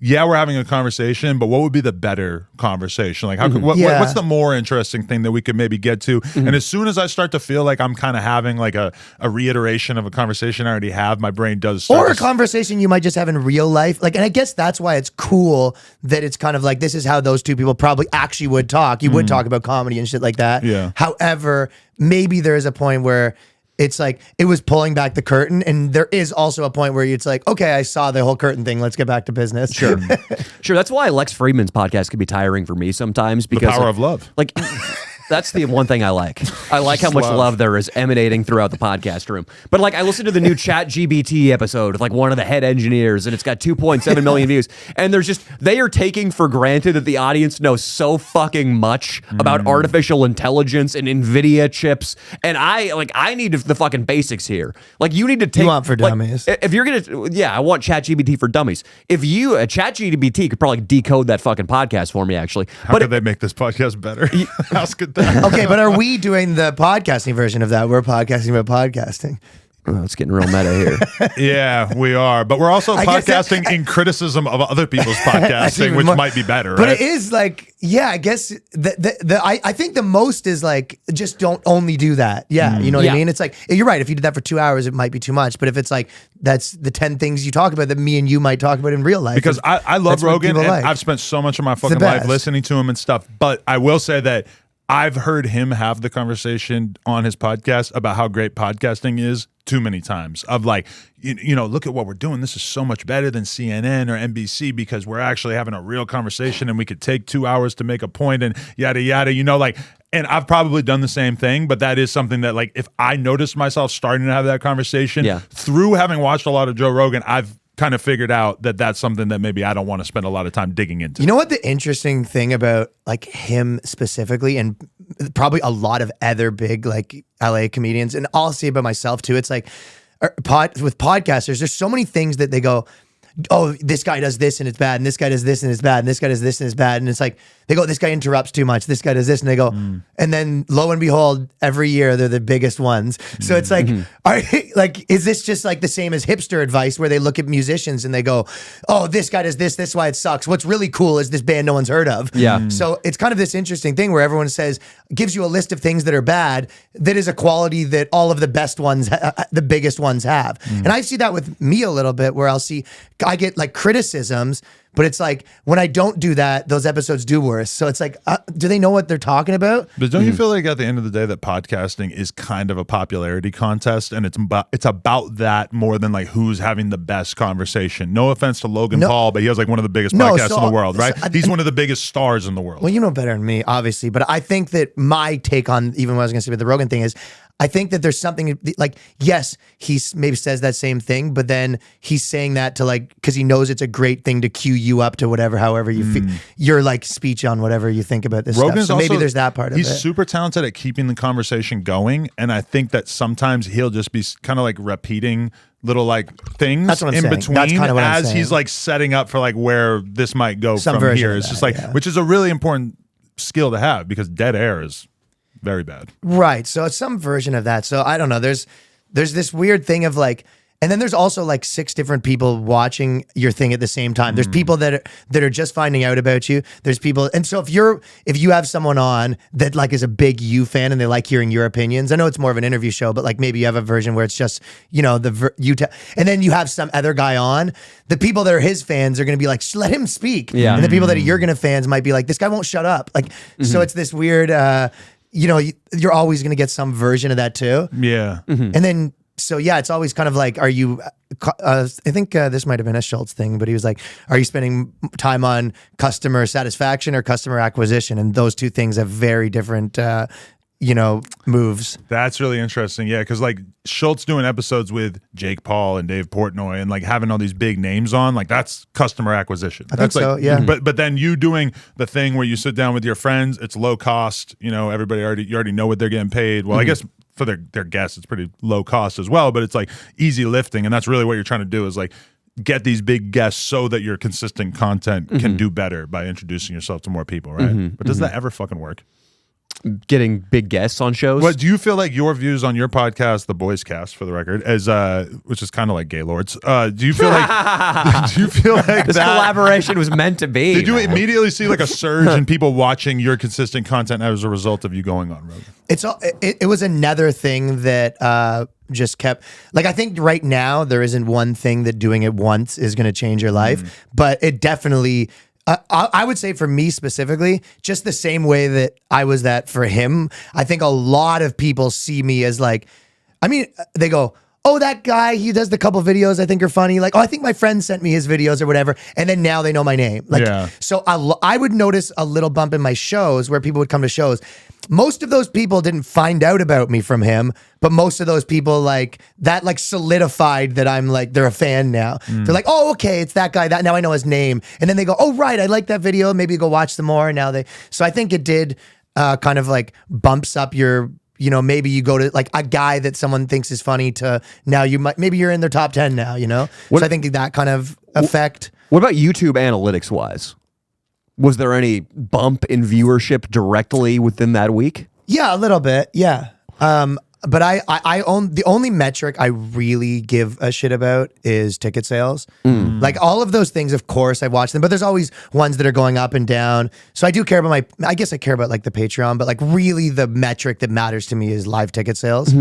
yeah, we're having a conversation, but what would be the better conversation? Like, what's the more interesting thing that we could maybe get to? And as soon as I start to feel like I'm kind of having like a reiteration of a conversation I already have, my brain does start Or a conversation you might just have in real life. Like, and I guess that's why it's cool that it's kind of like, this is how those two people probably actually would talk. You would talk about comedy and shit like that. Yeah. However, maybe there is a point where it's like, it was pulling back the curtain. And there is also a point where it's like, okay, I saw the whole curtain thing. Let's get back to business. Sure. Sure. That's why Lex Friedman's podcast can be tiring for me sometimes, because power of love. Like, That's the one thing I like. I like how much love there is emanating throughout the podcast room. But like, I listened to the new ChatGPT episode with like one of the head engineers, and it's got 2.7 million views. And they are taking for granted that the audience knows so fucking much about artificial intelligence and NVIDIA chips. And I need the fucking basics here. Like, you need to take. You want for dummies. If you're I want ChatGPT for dummies. If ChatGPT could probably decode that fucking podcast for me, actually. How could they make this podcast better? How could that? Okay, but are we doing the podcasting version of that? We're podcasting about podcasting. Oh, it's getting real meta here. Yeah, we are. But we're also podcasting in criticism of other people's podcasting, which might be better, but right? it is like, yeah, I guess I think the most is like, just don't only do that. Yeah, you know what I mean? It's like, you're right. If you did that for 2 hours, it might be too much. But if it's like, that's the 10 things you talk about that me and you might talk about in real life. Because I love Rogan, and I've spent so much of my fucking life listening to him and stuff. But I will say that I've heard him have the conversation on his podcast about how great podcasting is too many times, of like, you know, look at what we're doing. This is so much better than CNN or NBC because we're actually having a real conversation, and we could take 2 hours to make a point and yada, yada, you know, like, and I've probably done the same thing, but that is something that, like, if I noticed myself starting to have that conversation through having watched a lot of Joe Rogan, I've kind of figured out that that's something that maybe I don't want to spend a lot of time digging into. You know what the interesting thing about like him specifically, and probably a lot of other big like LA comedians, and I'll say about myself too, it's like with podcasters, there's so many things that they go, oh, this guy does this and it's bad, and this guy does this and it's bad, and this guy does this and it's bad. And it's like, they go, this guy interrupts too much, this guy does this, and they go, and then lo and behold, every year they're the biggest ones. So it's like, is this just like the same as hipster advice where they look at musicians and they go, oh, this guy does this, that's why it sucks. What's really cool is this band no one's heard of. Yeah. So it's kind of this interesting thing where everyone gives you a list of things that are bad, that is a quality that all of the best ones, the biggest ones have. And I see that with me a little bit, where I get like criticisms, but it's like, when I don't do that, those episodes do worse. So it's like, do they know what they're talking about? But don't you feel like at the end of the day that podcasting is kind of a popularity contest, and it's about that more than like who's having the best conversation? No offense to Logan Paul, but he has like one of the biggest podcasts in the world, right? He's one of the biggest stars in the world. Well, you know better than me, obviously, but I think that my take on even what I was going to say about the Rogan thing is, I think that there's something like, yes, he maybe says that same thing, but then he's saying that to like, because he knows it's a great thing to cue you up to whatever, however you feel, your like speech on whatever you think about this Rogan's stuff. So maybe there's that part of it. He's super talented at keeping the conversation going, and I think that sometimes he'll just be kind of like repeating little like things in between. That's kind of what I'm saying. He's like setting up for like where this might go from here. It's just like, which is a really important skill to have, because dead air is very bad. Right. So it's some version of that. So I don't know. There's this weird thing of like, and then there's also like 6 different people watching your thing at the same time. There's people that are just finding out about you. There's people, and so if you have someone on that like is a big you fan and they like hearing your opinions, I know it's more of an interview show, but like maybe you have a version where it's just, you know, and then you have some other guy on. The people that are his fans are going to be like, let him speak. Yeah. And the people that are your gonna fans might be like, this guy won't shut up. Like, so it's this weird. You know, you're always going to get some version of that too. Yeah. And then, so yeah, it's always kind of like, are you, I think this might have been a Schultz thing, but he was like, are you spending time on customer satisfaction or customer acquisition? And those two things have very different, you know, moves. That's really interesting. Yeah, because like Schultz doing episodes with Jake Paul and Dave Portnoy and like having all these big names on, like that's customer acquisition. I think so, yeah. But then you doing the thing where you sit down with your friends, it's low cost. You know, you already know what they're getting paid. Well, I guess for their guests, it's pretty low cost as well. But it's like easy lifting, and that's really what you're trying to do is like get these big guests so that your consistent content can do better by introducing yourself to more people, right? But does that ever fucking work? Getting big guests on shows. What do you feel like your views on your podcast, the Boys Cast, for the record, as which is kind of like Gaylords? Do you feel like this collaboration was meant to be? Did you immediately see like a surge in people watching your consistent content as a result of you going on Rogan? It was another thing that just kept, like, I think right now there isn't one thing that doing it once is going to change your life, but it definitely. I would say for me specifically, just the same way that I was that for him, I think a lot of people see me as like, I mean, they go, oh, that guy, he does the couple videos I think are funny. Like, oh, I think my friend sent me his videos or whatever. And then now they know my name. Like, so I would notice a little bump in my shows where people would come to shows. Most of those people didn't find out about me from him, but most of those people like that like solidified that I'm like, they're a fan now. They're like, oh, okay, it's that guy. That now I know his name. And then they go, oh, right, I like that video. Maybe go watch some more. Now so I think it did kind of like bumps up your, you know, maybe you go to like a guy that someone thinks is funny to now maybe you're in their top 10 now, you know? So I think that kind of effect. What about YouTube analytics wise? Was there any bump in viewership directly within that week? Yeah, a little bit. Yeah. But I own the only metric I really give a shit about is ticket sales. Like all of those things, of course, I watch them, but there's always ones that are going up and down. So I do care about I guess I care about like the Patreon, but like really the metric that matters to me is live ticket sales.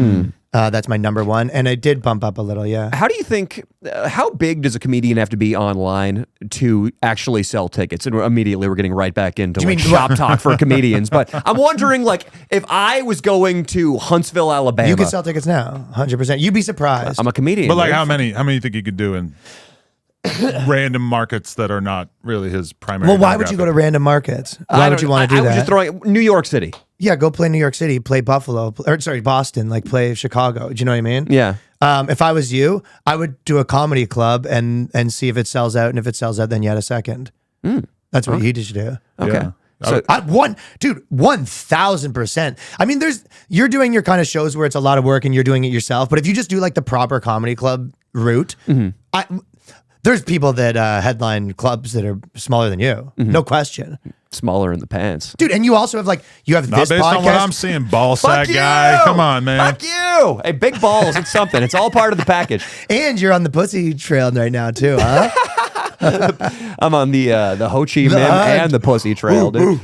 That's my number one. And it did bump up a little, yeah. How do you think, how big does a comedian have to be online to actually sell tickets? And immediately we're getting right back into like shop talk for comedians. But I'm wondering, like, if I was going to Huntsville, Alabama. You can sell tickets now, 100%. You'd be surprised. I'm a comedian. But like, how many do you think you could do in random markets that are not really his primary? Well, why would you go to random markets? Why would you want to do that? I was just throwing New York City. Yeah, go play New York City, play Buffalo, or sorry, Boston, like play Chicago. Do you know what I mean? Yeah. If I was you, I would do a comedy club and see if it sells out, and if it sells out, then you had a second. That's what you should do. Okay. Yeah. So 1,000%. I mean, you're doing your kind of shows where it's a lot of work and you're doing it yourself. But if you just do like the proper comedy club route, there's people that headline clubs that are smaller than you, no question. Smaller in the pants, dude. And you also have like this based podcast. On what I'm seeing, ball sack guy. Come on, man. Fuck you. Hey, big balls. It's something. It's all part of the package. And you're on the pussy trail right now too, huh? I'm on the Ho Chi Minh and the pussy trail, dude.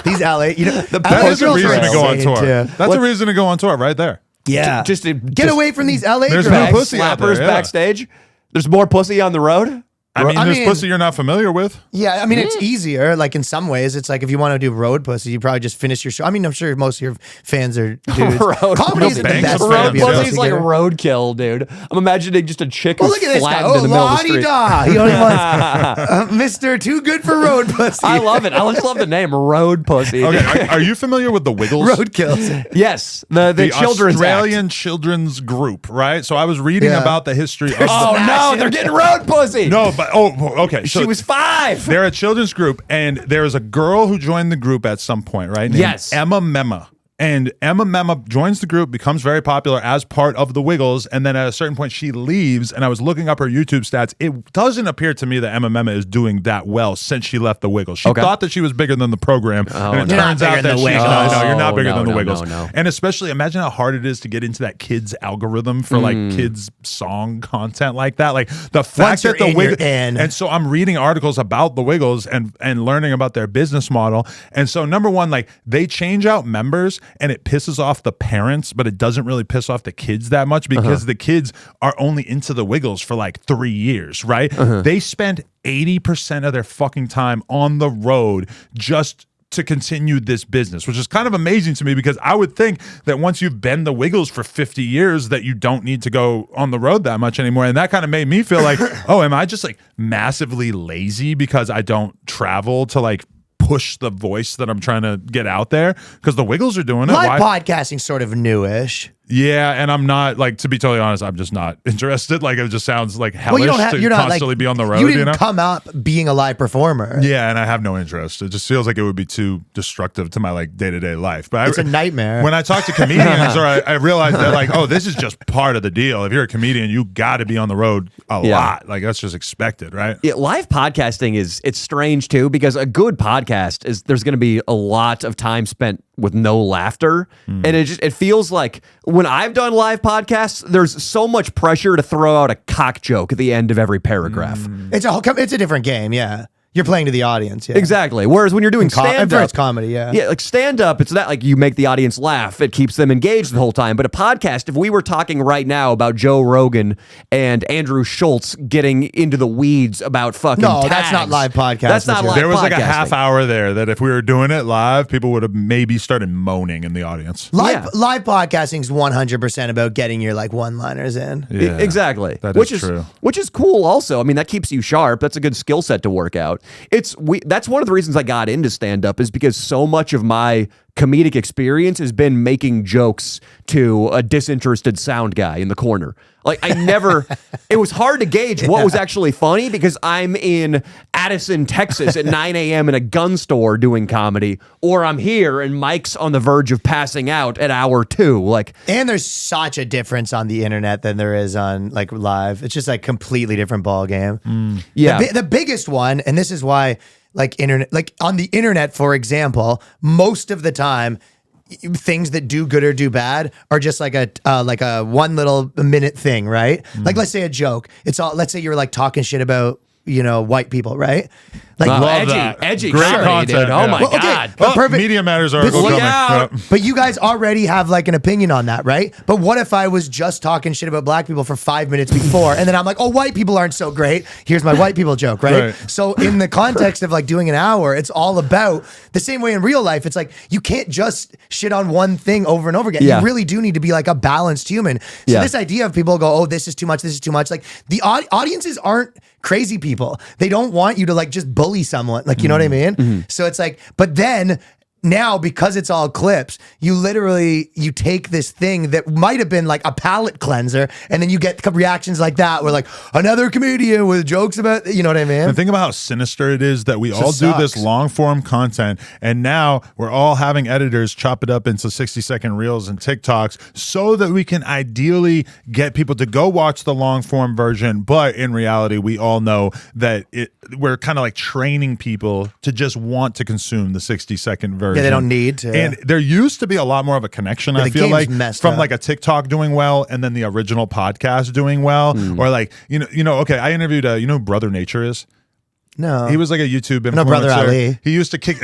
These LA, you know, that is a reason to go on tour. That's a reason to go on tour right there. Yeah, just get away from these LA there's girls. no pussy out there, slappers backstage. There's more pussy on the road. I mean, there's pussy you're not familiar with. Yeah, I mean, it's easier. Like in some ways, it's like if you want to do road pussy, you probably just finish your show. I mean, I'm sure most of your fans are dudes. Comedy isn't the best. Road pussy's like roadkill, dude. I'm imagining just a chick who's look at this guy. flattened in the middle of the street. He only wants Mr. Too Good for Road Pussy. I love it. I just love the name, Road Pussy. Okay, are you familiar with the Wiggles? Roadkills. Yes, the children's Australian act. children's group, right? So I was reading about the history of no, they're getting road pussy. No, but okay. So she was 5. They're a children's group, and there is a girl who joined the group at some point, right? Named Emma Memma. And Emma Memma joins the group, becomes very popular as part of the Wiggles, and then at a certain point she leaves, and I was looking up her YouTube stats. It doesn't appear to me that Emma Memma is doing that well since she left the Wiggles. She thought that she was bigger than the program, and it turns out that you're not bigger than the Wiggles. No. And especially, imagine how hard it is to get into that kids algorithm for like kids song content like that. Like the fact that the Wiggles, and so I'm reading articles about the Wiggles and learning about their business model. And so number one, like they change out members, and it pisses off the parents, but it doesn't really piss off the kids that much because the kids are only into the Wiggles for like 3 years, right? They spend 80% of their fucking time on the road just to continue this business, which is kind of amazing to me because I would think that once you've been the Wiggles for 50 years that you don't need to go on the road that much anymore. And that kind of made me feel like, oh, am I just like massively lazy because I don't travel to like push the voice that I'm trying to get out there? Because the Wiggles are doing it. Live podcasting's sort of newish. Yeah, and I'm not, like, to be totally honest, I'm just not interested. Like, it just sounds like hellish to constantly be on the road, you didn't come up being a live performer. Yeah, and I have no interest. It just feels like it would be too destructive to my, like, day-to-day life. But it's a nightmare. When I talk to comedians, or I realize that, like, oh, this is just part of the deal. If you're a comedian, you got to be on the road a lot. Like, that's just expected, right? Yeah, live podcasting it's strange, too, because a good podcast is, there's going to be a lot of time spent with no laughter. And it feels like when I've done live podcasts, there's so much pressure to throw out a cock joke at the end of every paragraph. It's a different game, yeah. You're playing to the audience, yeah. Exactly. Whereas when you're doing stand-up, it's comedy, yeah. Yeah, like stand-up, it's not like you make the audience laugh. It keeps them engaged the whole time. But a podcast, if we were talking right now about Joe Rogan and Andrew Schultz getting into the weeds about fucking No, tags, that's not live podcast. That's not live There was like a podcasting. half hour there that if we were doing it live, people would have maybe started moaning in the audience. Live podcasting is 100% about getting your like one-liners in. Yeah, Exactly. That which is true. Which is cool also. I mean, that keeps you sharp. That's a good skill set to work out. That's one of the reasons I got into stand-up is because so much of my comedic experience has been making jokes to a disinterested sound guy in the corner. Like it was hard to gauge what was actually funny because I'm in Addison, Texas at 9 a.m. in a gun store doing comedy, or I'm here and Mike's on the verge of passing out at hour 2. Like, And there's such a difference on the internet than there is on like live. It's just like completely different ball game. yeah. The biggest one, and this is why like internet, like on the internet, for example, most of the time, things that do good or do bad are just like a one little minute thing, right? Like let's say a joke. Let's say you're like talking shit about, white people, right? Like Love that. edgy Great comedy, content, dude. Oh yeah. my Well, okay, God. but perfect. Media Matters article Look coming. out. Yep. But you guys already have like an opinion on that, right? But what if I was just talking shit about black people for 5 minutes before, and then I'm like, oh, white people aren't so great. Here's my white people joke, right? Right. So in the context of like doing an hour, it's all about the same way in real life. It's like you can't just shit on one thing over and over again. Yeah. You really do need to be like a balanced human. So Yeah. this idea of people go, oh, this is too much, this is too much. Like the audiences aren't crazy people. They don't want you to like just bully someone. Like, you know what I mean? So it's like, but then now because it's all clips, you take this thing that might have been like a palate cleanser, and then you get reactions like that where like another comedian with jokes about, you know what I mean? And think about how sinister it is that we all do this sucks. long form content, and now we're all having editors chop it up into 60-second reels and TikToks so that we can ideally get people to go watch the long form version. But in reality, we all know that we're kind of like training people to just want to consume the 60-second version. Yeah, they don't need to. And there used to be a lot more of a connection, I the feel game's like, messed from up. like a TikTok doing well and then the original podcast doing well. Or like, okay, I interviewed, Brother Nature is? No. He was like a YouTube influencer. No, Brother Ali. He used to kick.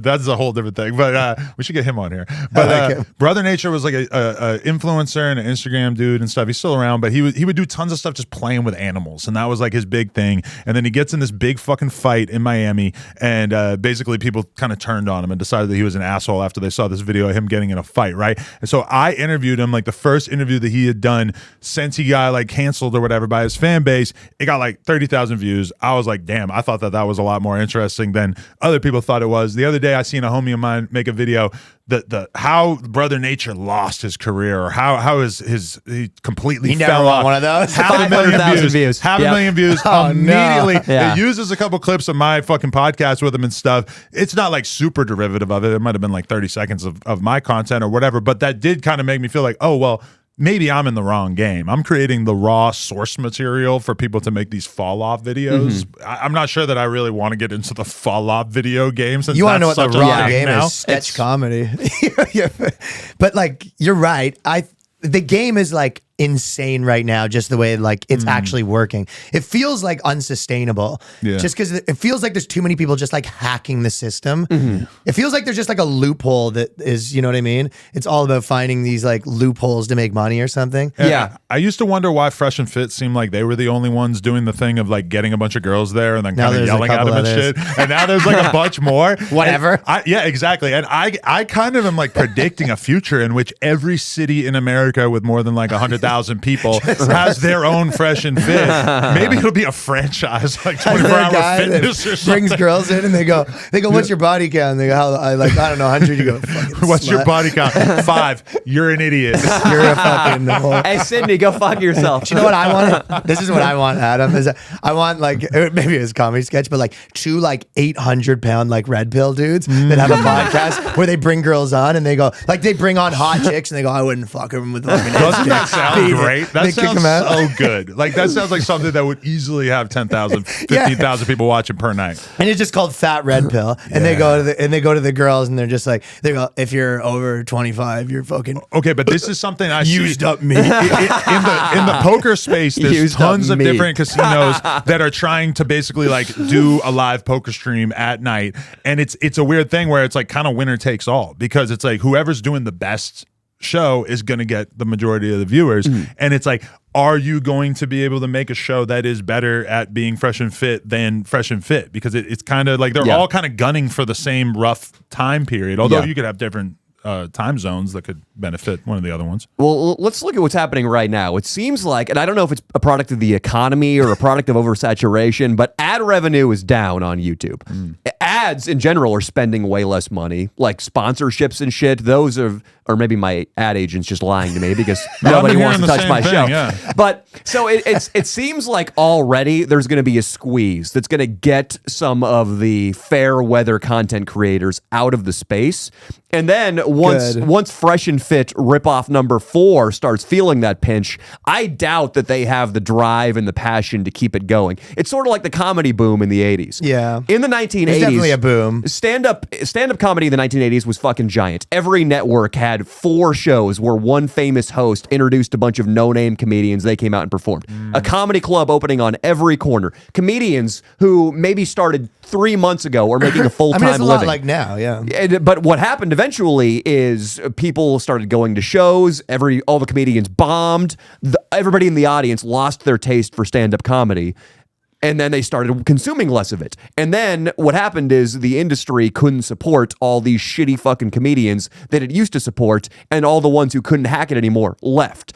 That's a whole different thing. But we should get him on here. But Brother Nature was like a influencer and an Instagram dude and stuff. He's still around, but he would do tons of stuff just playing with animals, and that was like his big thing. And then he gets in this big fucking fight in Miami, and basically people kind of turned on him and decided that he was an asshole after they saw this video of him getting in a fight, right? And so I interviewed him, like the first interview that he had done since he got like canceled or whatever by his fan base. It got like 30,000 views. I was like, damn, I thought that was a lot more interesting than other people thought it was. The other day I seen a homie of mine make a video the how Brother Nature lost his career, or how he completely He never fell want off. one of those. Half a million 500,000 views. views. Half Yep. a million views Oh, no. immediately. Yeah. It uses a couple clips of my fucking podcast with him and stuff. It's not like super derivative of it. It might have been like 30 seconds of my content or whatever, but that did kind of make me feel like, oh, well, maybe I'm in the wrong game. I'm creating the raw source material for people to make these fall off videos. I'm not sure that I really want to get into the fall off video game. Since You want to know what that's the such a raw thing game now. is? Sketch comedy. Yeah. But like, you're right. The game is like insane right now, just the way like it's actually working. It feels like unsustainable. Yeah. Just because it feels like there's too many people just like hacking the system. It feels like there's just like a loophole that is, you know what I mean? It's all about finding these like loopholes to make money or something. Yeah. I used to wonder why Fresh and Fit seemed like they were the only ones doing the thing of like getting a bunch of girls there and then Now kind of there's a yelling at couple them and others. shit. And now there's like a bunch more. Whatever. Yeah, exactly. And I kind of am like predicting a future in which every city in America with more than like 100,000 people has their own Fresh and Fit. Maybe it'll be a franchise, like There's a 24-hour guy fitness that or something. brings girls in and they go, what's your body count? And they go, I don't know, 100. You go, fucking What's your slut. body count? 5. You're an idiot. You're a fucking whore. Hey, Sydney, go fuck yourself. Do you know what I want? This is what I want, Adam. Is I want like maybe it's a comedy sketch, but like 2 like 800-pound like red pill dudes that have a podcast where they bring girls on and they go like they bring on hot chicks and they go, I wouldn't fuck them with fucking Doesn't that sound sound great. That They kick sounds him out. so good. Like that sounds like something that would easily have 10,000, 15,000 people watching per night. And it's just called Fat Red Pill. And they go to the girls and they're just like, they go, if you're over 25, you're fucking Okay, but this is something I used see up me. in the poker space. There's Used tons up of me. different casinos that are trying to basically like do a live poker stream at night, and it's a weird thing where it's like kind of winner takes all, because it's like whoever's doing the best show is going to get the majority of the viewers. And it's like, are you going to be able to make a show that is better at being fresh and fit than fresh and fit? Because it's kind of like they're all kind of gunning for the same rough time period, although you could have different time zones that could benefit one of the other ones. Well, let's look at what's happening right now. It seems like, and I don't know if it's a product of the economy or a product of oversaturation, but ad revenue is down on YouTube. Ads in general are spending way less money, like sponsorships and shit. Those are, or maybe my ad agent's just lying to me because nobody I've been wants to hearing the touch same my thing, show. yeah. But so it seems like already there's going to be a squeeze that's going to get some of the fair weather content creators out of the space. And then once Fresh and Fit ripoff number 4 starts feeling that pinch, I doubt that they have the drive and the passion to keep it going. It's sort of like the comedy boom in the 80s. Yeah. In the 1980s, It's definitely a boom. Stand-up comedy in the 1980s was fucking giant. Every network had 4 shows where one famous host introduced a bunch of no-name comedians. They came out and performed. A comedy club opening on every corner. Comedians who maybe started 3 months ago are making a full-time I mean, it's a living. lot like now, yeah. But what happened eventually is people started going to shows. All the comedians bombed. Everybody in the audience lost their taste for stand-up comedy. And then they started consuming less of it. And then what happened is the industry couldn't support all these shitty fucking comedians that it used to support, and all the ones who couldn't hack it anymore left.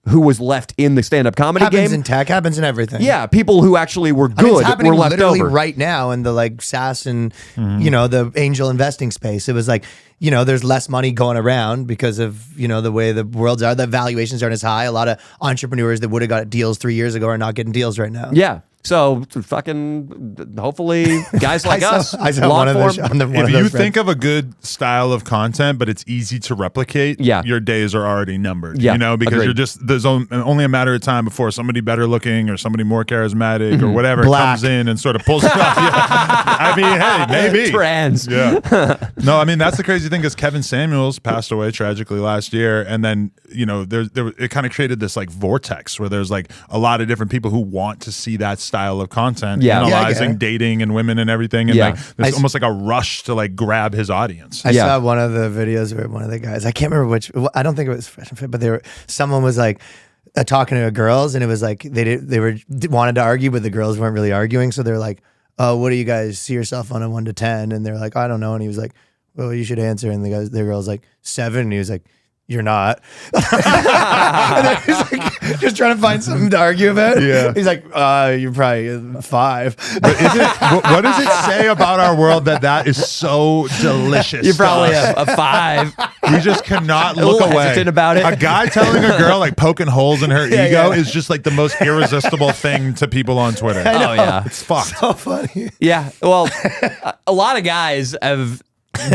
Who was left in the stand-up comedy Happens game? in tech, happens in everything. Yeah, people who actually were I mean, good it's happening were left literally over. right now in the like SaaS and the angel investing space. It was like, there's less money going around because of the way the worlds are. The valuations aren't as high. A lot of entrepreneurs that would have got deals 3 years ago are not getting deals right now. Yeah. So fucking hopefully guys like us. I saw one of those on the one If of you those think of a good style of content, but it's easy to replicate, your days are already numbered. Yeah, Because agreed. there's only a matter of time before somebody better looking or somebody more charismatic or whatever Black. comes in and sort of pulls it off. Yeah. I mean, hey, maybe. Trans. Yeah. No, I mean, that's the crazy thing because Kevin Samuels passed away tragically last year. And then, it kind of created this like vortex where there's like a lot of different people who want to see that style of content, analyzing dating and women and everything. And like, there's almost like a rush to like grab his audience. I saw one of the videos where one of the guys, I can't remember which, I don't think it was Fresh and Fit, but someone was like talking to girls, and it was like they wanted to argue, but the girls weren't really arguing. So they're like, "Oh, what do you guys see yourself on a 1 to 10?" And they're like, "I don't know." And he was like, "Well, you should answer." And the girl's like 7, and he was like, "You're not." And then he's like just trying to find something to argue about. Yeah. He's like, "You're probably 5." But what does it say about our world that is so delicious? You're probably to us? a 5. We just cannot little look away. hesitant about it. A guy telling a girl like poking holes in her ego is just like the most irresistible thing to people on Twitter. Oh yeah. It's fucked. So funny. Yeah. Well, a lot of guys have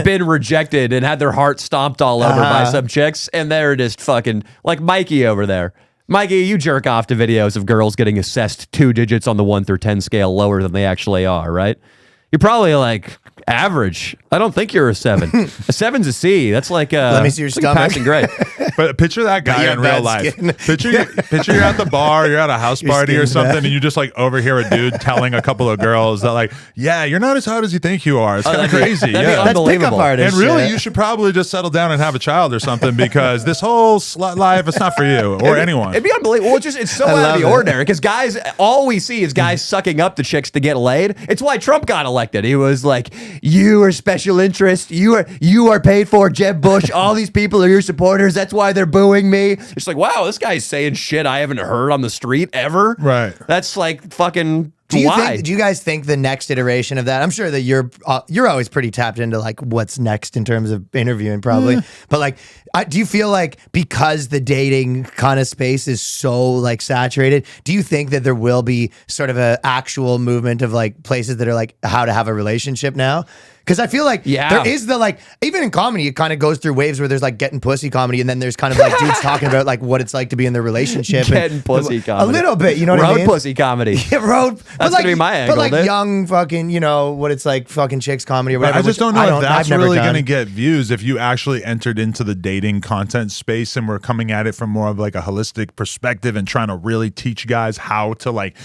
been rejected and had their heart stomped all over by some chicks, and they're just fucking like Mikey over there. Mikey, you jerk off to videos of girls getting assessed 2 digits on the 1 through 10 scale lower than they actually are, right? You're probably like average. I don't think you're a 7. A 7's a C. That's like Let me see your it's like a stomach. passing grade. But picture that you guy have in real bad life. skin. Picture you're at the bar, you're at a house party or skin's something, bad. and you just like overhear a dude telling a couple of girls that like, yeah, you're not as hot as you think you are. It's kind of crazy. that'd be Yeah. That's unbelievable. pickup artist. And really, shit. you should probably just settle down and have a child or something because this whole slut life, it's not for you or anyone. It'd be unbelievable. Well, it's so I out of love the it. ordinary because guys, all we see is guys sucking up to chicks to get laid. It's why Trump got elected. He was like, "You are special interest. You are paid for. Jeb Bush. All these people are your supporters. That's why they're booing me." It's like, wow, this guy's saying shit I haven't heard on the street ever. Right. That's like fucking. Do why? you guys think the next iteration of that? I'm sure that you're always pretty tapped into like what's next in terms of interviewing, probably. But like, do you feel like because the dating kind of space is so like saturated, do you think that there will be sort of a actual movement of like places that are like how to have a relationship now? Because I feel like there is the like, even in comedy, it kind of goes through waves where there's like getting pussy comedy, and then there's kind of like dudes talking about like what it's like to be in their relationship. Getting pussy comedy. A little bit, you know what I mean? Road pussy comedy. Yeah, road. That's gonna be my angle, but like dude. young fucking, you know, what it's like fucking chicks comedy or But whatever. I just don't know if that's I've never really done. going to get views if you actually entered into the dating content space and we're coming at it from more of like a holistic perspective and trying to really teach guys how to like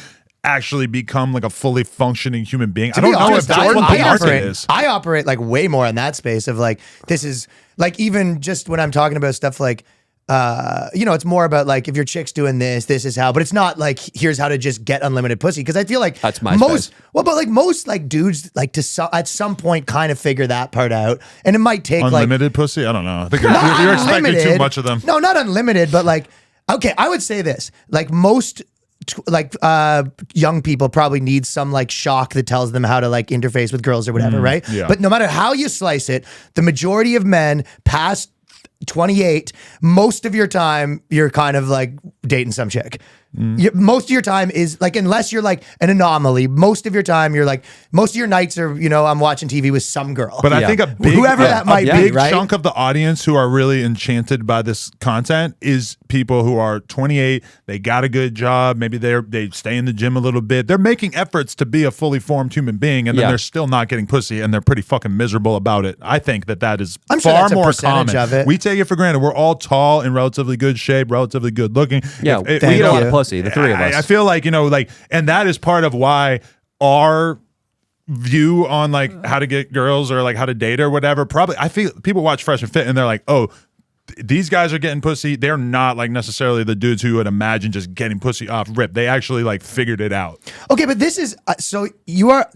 actually become like a fully functioning human being. I don't know if that's what the market is. I operate like way more in that space of like, this is like, even just when I'm talking about stuff like, you know, it's more about like, if your chick's doing this is how, but it's not like, here's how to just get unlimited pussy. Cause I feel like that's my most like dudes like at some point kind of figure that part out. And it might take unlimited pussy? I don't know. I think you're expecting too much of them. No, not unlimited, but like, okay, I would say this, like most young people probably need some like shock that tells them how to like interface with girls or whatever, right? Yeah. But no matter how you slice it, the majority of men past 28, most of your time you're kind of like dating some chick. Most of your time is like, unless you're like an anomaly, most of your time you're like, most of your nights are, you know, I'm watching TV with some girl. But I think a big, whoever that might be, big right? chunk of the audience who are really enchanted by this content is people who are 28. They got a good job. Maybe they stay in the gym a little bit. They're making efforts to be a fully formed human being, and then they're still not getting pussy, and they're pretty fucking miserable about it. I think that is I'm sure far that's a more percentage common. of it. We take it for granted. We're all tall, in relatively good shape, relatively good looking. Yeah, we we eat a lot you. of pussy, the three of us. I feel like, you know, like, and that is part of why our view on like how to get girls or like how to date or whatever, probably I feel people watch Fresh and Fit and they're like, oh, these guys are getting pussy. They're not like necessarily the dudes who would imagine just getting pussy off rip. They actually like figured it out. Okay, but this is so you are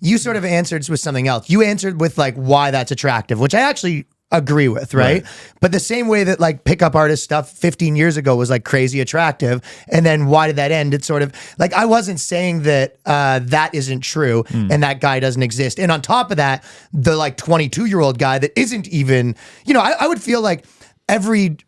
you sort of answered with something else. You answered with like why that's attractive, which I actually agree with, right? But the same way that like pickup artist stuff 15 years ago was like crazy attractive, and then why did that end? It's sort of like, I wasn't saying that that isn't true and that guy doesn't exist. And on top of that, the like 22-year-old guy that isn't even, you know, I would feel like every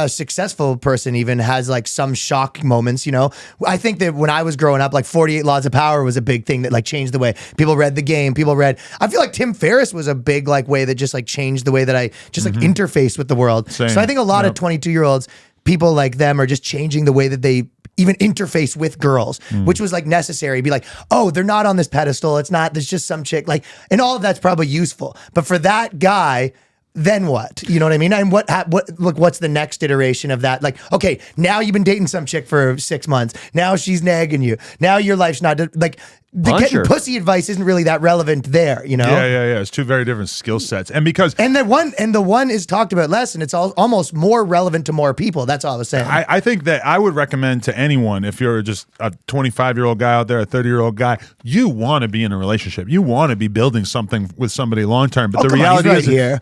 successful person even has like some shock moments, you know. I think that when I was growing up, like 48 Laws of Power was a big thing that like changed the way people read the game. I feel like Tim Ferriss was a big like way that just like changed the way that I just like interface with the world. Same. So I think a lot of 22-year-olds, people like them are just changing the way that they even interface with girls, which was like necessary. Be like, oh, they're not on this pedestal. It's not, there's just some chick, like, and all of that's probably useful. But for that guy, then what? You know what I mean? And what's the next iteration of that? Like, okay, now you've been dating some chick for 6 months. Now she's nagging you. Now your life's not like, the getting pussy advice isn't really that relevant there, you know? Yeah. It's two very different skill sets. And because the one is talked about less, and it's almost more relevant to more people. That's all I was saying. I think that I would recommend to anyone, if you're just a 25-year-old guy out there, a 30-year-old guy, you want to be in a relationship. You want to be building something with somebody long term. But the reality is, me and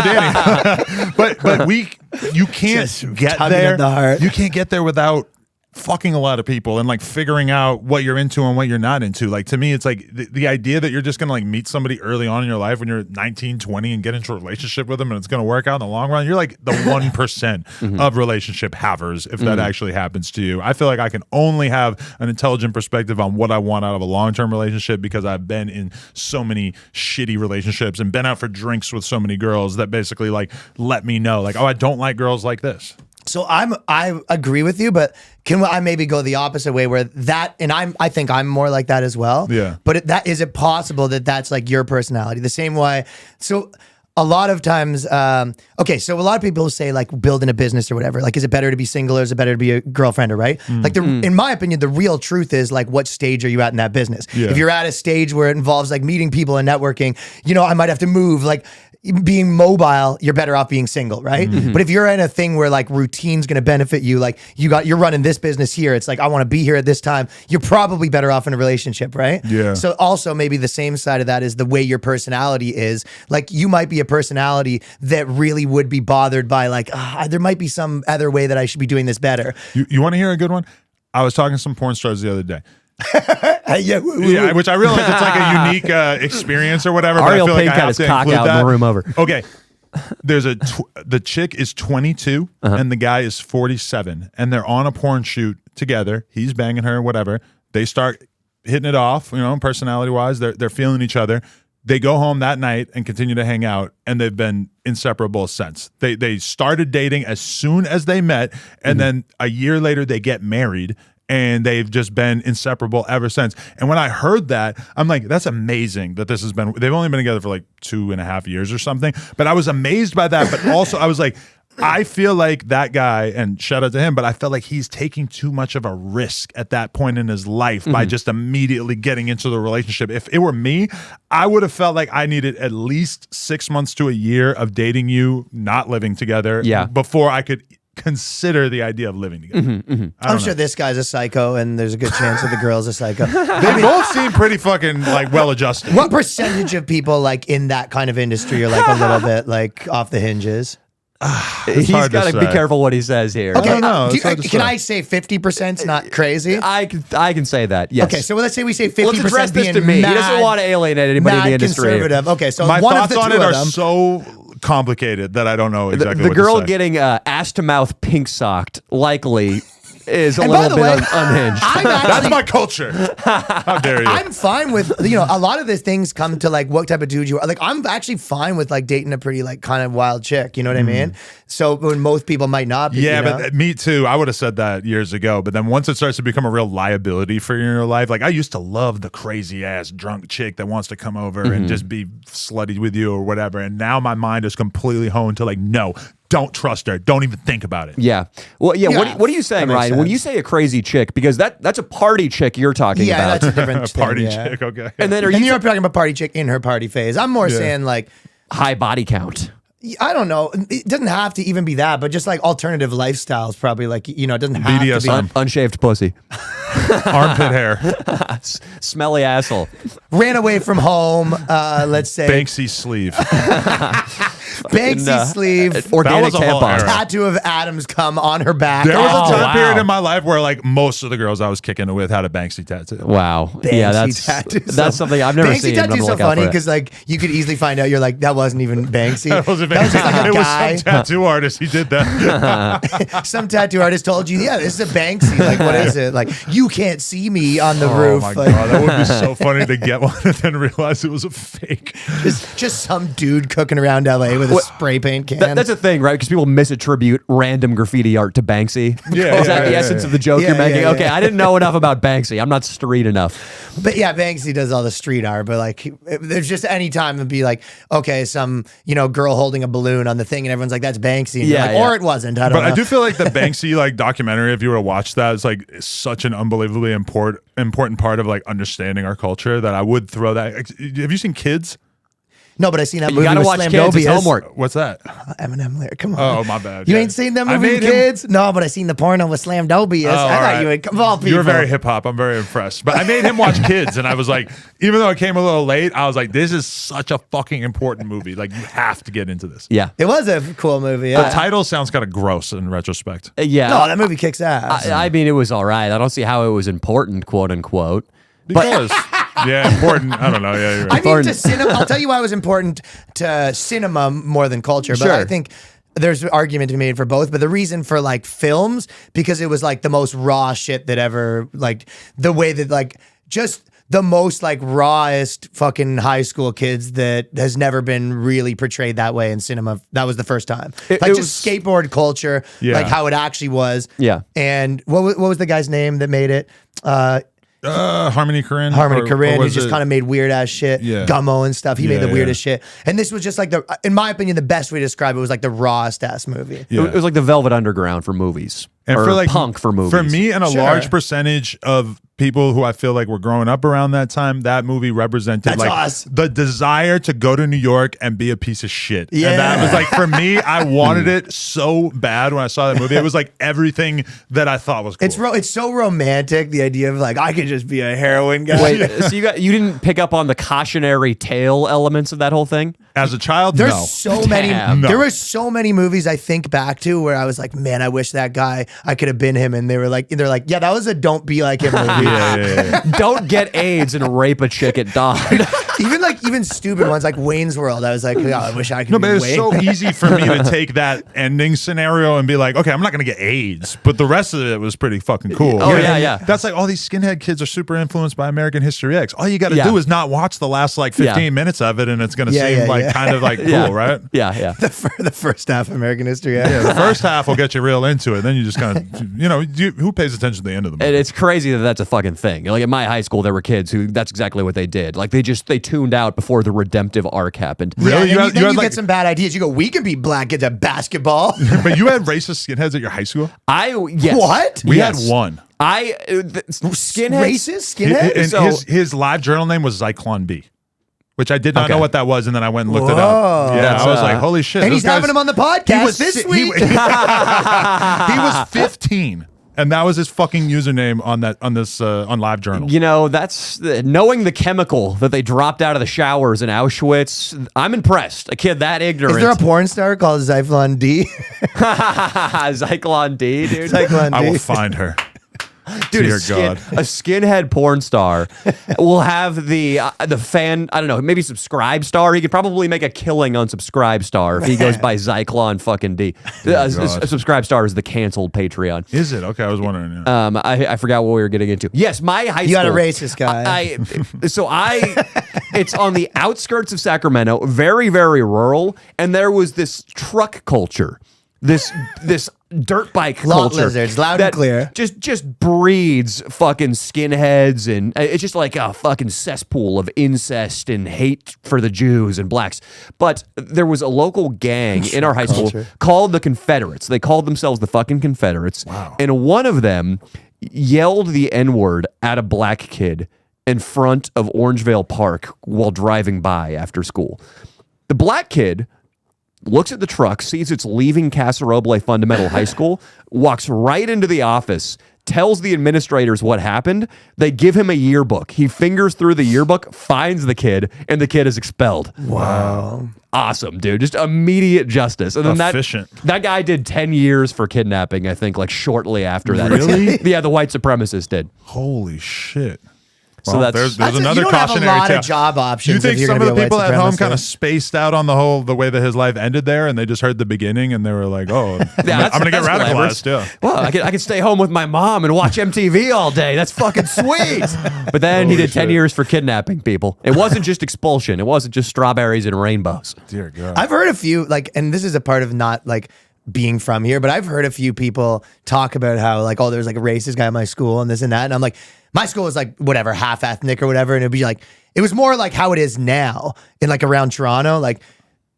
Danny. but you can't Just get tugging there. at the heart. You can't get there without fucking a lot of people and like figuring out what you're into and what you're not into. Like, to me, it's like the idea that you're just gonna like meet somebody early on in your life when you're 19, 20 and get into a relationship with them and it's gonna work out in the long run. You're like the 1% of relationship havers if that actually happens to you. I feel like I can only have an intelligent perspective on what I want out of a long-term relationship because I've been in so many shitty relationships and been out for drinks with so many girls that basically like let me know like, oh, I don't like girls like this. So I agree with you, but can I maybe go the opposite way where that, and I think I'm more like that as well. Yeah. But is it possible that that's like your personality the same way? So a lot of times, okay, so a lot of people say like building a business or whatever, like, is it better to be single or is it better to be a girlfriend, or right? Like in my opinion, the real truth is like, what stage are you at in that business? Yeah. If you're at a stage where it involves like meeting people and networking, you know, I might have to move, like, being mobile, you're better off being single, right? But if you're in a thing where like routine's going to benefit you, like you're running this business here, it's like, I want to be here at this time, you're probably better off in a relationship, right? Yeah. So also maybe the same side of that is the way your personality is. Like, you might be a personality that really would be bothered by like, there might be some other way that I should be doing this better. You want to hear a good one? I was talking to some porn stars the other day. Yeah, Which I realize it's like a unique experience or whatever. Ariel but I feel Pink like I had have his to cock include out that. in the room over. Okay. the chick is 22 and the guy is 47, and they're on a porn shoot together. He's banging her, whatever. They start hitting it off, personality wise. They're feeling each other. They go home that night and continue to hang out, and they've been inseparable since. They started dating as soon as they met, and then a year later they get married, and they've just been inseparable ever since. And when I heard that, I'm like, that's amazing that this has been, they've only been together for like 2.5 years or something, but I was amazed by that. But also I was like, I feel like that guy, and shout out to him, but I felt like he's taking too much of a risk at that point in his life by just immediately getting into the relationship. If it were me, I would have felt like I needed at least 6 months to a year of dating you, not living together, before I could consider the idea of living together. I'm sure this guy's a psycho, and there's a good chance that the girl's a psycho. They both seem pretty fucking like well adjusted. What percentage of people like in that kind of industry are like a little bit like off the hinges? He's got to be careful what he says here. Okay, I don't know. Can I say 50% is not crazy? I can say that. Yes. Okay, so let's say we say 50% Let's address this being to me. mad, He doesn't want to alienate anybody in the industry. Conservative. Okay, so my one thoughts of the on two it of are them. so complicated that I don't know exactly The what girl to say. getting ass to mouth pink socked likely is a And by little the way, bit unhinged. That's my culture. How dare you? I'm fine with, a lot of these things come to like what type of dude you are. Like, I'm actually fine with like dating a pretty like kind of wild chick. You know what I mean? So when most people might not be. Yeah, but me too. I would have said that years ago. But then once it starts to become a real liability for you in your life, like I used to love the crazy ass drunk chick that wants to come over and just be slutty with you or whatever. And now my mind is completely honed to like, no, don't trust her. Don't even think about it. Yeah. Well, yeah. What are you saying, that makes Ryan? When sense. you say a crazy chick, because that's a party chick you're talking Yeah, about. that's a different thing, Party yeah. chick, okay. And then And you're talking about party chick in her party phase. I'm more saying like, high body count. I don't know. It doesn't have to even be that, but just like alternative lifestyles, probably like, it doesn't have to be. BDSM. Unshaved pussy. Armpit hair. Smelly asshole. Ran away from home, let's say. Banksy sleeve. Banksy sleeve. Organic That was a whole tampon. era. Tattoo of Adam's come on her back. There was a time wow. period in my life where like most of the girls I was kicking it with had a Banksy tattoo. Wow. Yeah, that's something I've never seen. Banksy I'm gonna tattoo's so look out funny for it. because like you could easily find out you're like, that wasn't even Banksy. That was just like a it guy. was some tattoo artist. He did that. Some tattoo artist told you, yeah, this is a Banksy. Like, what is it? Like, you can't see me on the roof. Oh my Like, god, that would be so funny to get one and then realize it was a fake. just some dude cooking around LA with a spray paint can. That's a thing, right? Because people misattribute random graffiti art to Banksy. Yeah, Is that the yeah, essence yeah. of the joke Yeah, you're making? yeah, Okay, yeah. I didn't know enough about Banksy. I'm not street enough. But yeah, Banksy does all the street art. But like, there's just any time it'd be like, okay, some girl holding a balloon on the thing, and everyone's like, that's Banksy. And you're Yeah, like, yeah. or it wasn't. I don't But know. I do feel like the Banksy like documentary, if you were to watch that, is like such an unbelievably important part of like understanding our culture that I would throw that. Have you seen Kids? No, but I seen that You movie gotta with watch Slam Kids. It's Dobius. homework. What's that? Eminem lyric. Come on. Oh, my bad. You Yeah. ain't seen that I movie with made him- Kids? No, but I seen the porno with Slam Dobius. Oh, I thought all right. you would. Of all people. You're very hip hop. I'm very impressed. But I made him watch Kids, and I was like, even though it came a little late, I was like, this is such a fucking important movie. Like, you have to get into this. Yeah. It was a cool movie. The Yeah. title sounds kind of gross in retrospect. Yeah. No, that movie kicks ass. I mean, it was all right. I don't see how it was important, quote unquote. Because, yeah, important. I don't know. Yeah, you're right. I mean, to cinema. I'll tell you why it was important to cinema more than culture. But Sure. I think there's an argument to be made for both. But the reason for like films, because it was like the most raw shit that ever, like the way that like just the most like rawest fucking high school kids that has never been really portrayed that way in cinema. That was the first time. It Like was- just skateboard culture, Yeah. like how it actually was. Yeah. And what was the guy's name that made it? Harmony Korine. Harmony Or Korine, who was just it- kind of made weird ass shit. Yeah. Gummo and stuff. He made Yeah, the weirdest yeah. shit. And this was just like in my opinion, the best way to describe it was like the rawest ass movie. Yeah. It was like the Velvet Underground for movies. And or for like punk for movies. For me and a Sure. large percentage of people who I feel like were growing up around that time, that movie represented That's like us. the desire to go to New York and be a piece of shit. Yeah. And that was like, for me, I wanted it so bad when I saw that movie. It was like everything that I thought was cool. It's so romantic, the idea of like I could just be a heroin guy. Wait, so you didn't pick up on the cautionary tale elements of that whole thing? As a child, There's no. so many. Damn. There were so many movies I think back to where I was like, man, I wish that guy I could have been him. And they're like, yeah, that was a don't be like him movie. Yeah. Don't get AIDS and rape a chick at dawn. even stupid ones like Wayne's World. I was like, oh, I wish I could. No, be but it's Wayne. so easy for me to take that ending scenario and be like, okay, I'm not gonna get AIDS, but the rest of it was pretty fucking cool. Oh, yeah. That's like all these skinhead kids are super influenced by American History X. All you got to do is not watch the last like 15 minutes of it, and it's gonna seem like kind of like cool, right? Yeah. The first half of American History. Yeah, the first half will get you real into it. Then you just kind of, who pays attention to the end of the movie? And it's crazy that that's a fucking thing. Like at my high school, there were kids who that's exactly what they did. Like they tuned out before the redemptive arc happened. Really? Yeah, you get some bad ideas. You go, we can be black kids at basketball. But you had racist skinheads at your high school? Yes. What? We had one. Skinheads. Racist skinhead? And So- his live journal name was Zyklon B, which I did not know what that was, and then I went and looked it Whoa. up. Yeah, I was like, holy shit. And this he's having guy's- him on the podcast this week. He was 15. And that was his fucking username on live journal. You know, that's knowing the chemical that they dropped out of the showers in Auschwitz. I'm impressed. A kid that ignorant. Is there a porn star called Zyklon D? Zyklon D, dude? Zyklon D. I will find her. Dude, Dear a God. skinhead porn star will have the fan, I don't know, maybe Subscribe Star. He could probably make a killing on Subscribe Star if he goes by Zyklon fucking D. Subscribe Star is the canceled Patreon. Is it? Okay, I was wondering. Yeah. I forgot what we were getting into. Yes, my high school. You got a racist guy. It's on the outskirts of Sacramento, very, very rural, and there was this truck culture. This dirt bike Lot culture, lizards, loud and that clear. just breeds fucking skinheads, and it's just like a fucking cesspool of incest and hate for the Jews and blacks. But there was a local gang in our high school called the Confederates. They called themselves the fucking Confederates. Wow. And one of them yelled the N-word at a black kid in front of Orangevale Park while driving by after school. The black kid looks at the truck, sees it's leaving Casa Roble Fundamental High School, walks right into the office, tells the administrators what happened. They give him a yearbook. He fingers through the yearbook, finds the kid, and the kid is expelled. Wow. Awesome, dude. Just immediate justice. And then Efficient. that guy did 10 years for kidnapping, I think, like shortly after that. Really? Yeah, the white supremacist did. Holy shit. So Well, that's- there's You another don't have a cautionary lot tale. of job options. You think if you're some gonna of be the a white people at home kind of supremacist. spaced out on the way that his life ended there, and they just heard the beginning, and they were like, "Oh, I'm gonna get that's radicalized." glamorous. Yeah. Well, I can stay home with my mom and watch MTV all day. That's fucking sweet. But then he Holy did 10 shit. years for kidnapping people. It wasn't just expulsion. It wasn't just strawberries and rainbows. Dear God. I've heard a few, like, and this is a part of not like being from here, but I've heard a few people talk about how like, oh, there's like a racist guy at my school and this and that. And I'm like, my school is like whatever, half ethnic or whatever. And it'd be like, it was more like how it is now in like around Toronto, like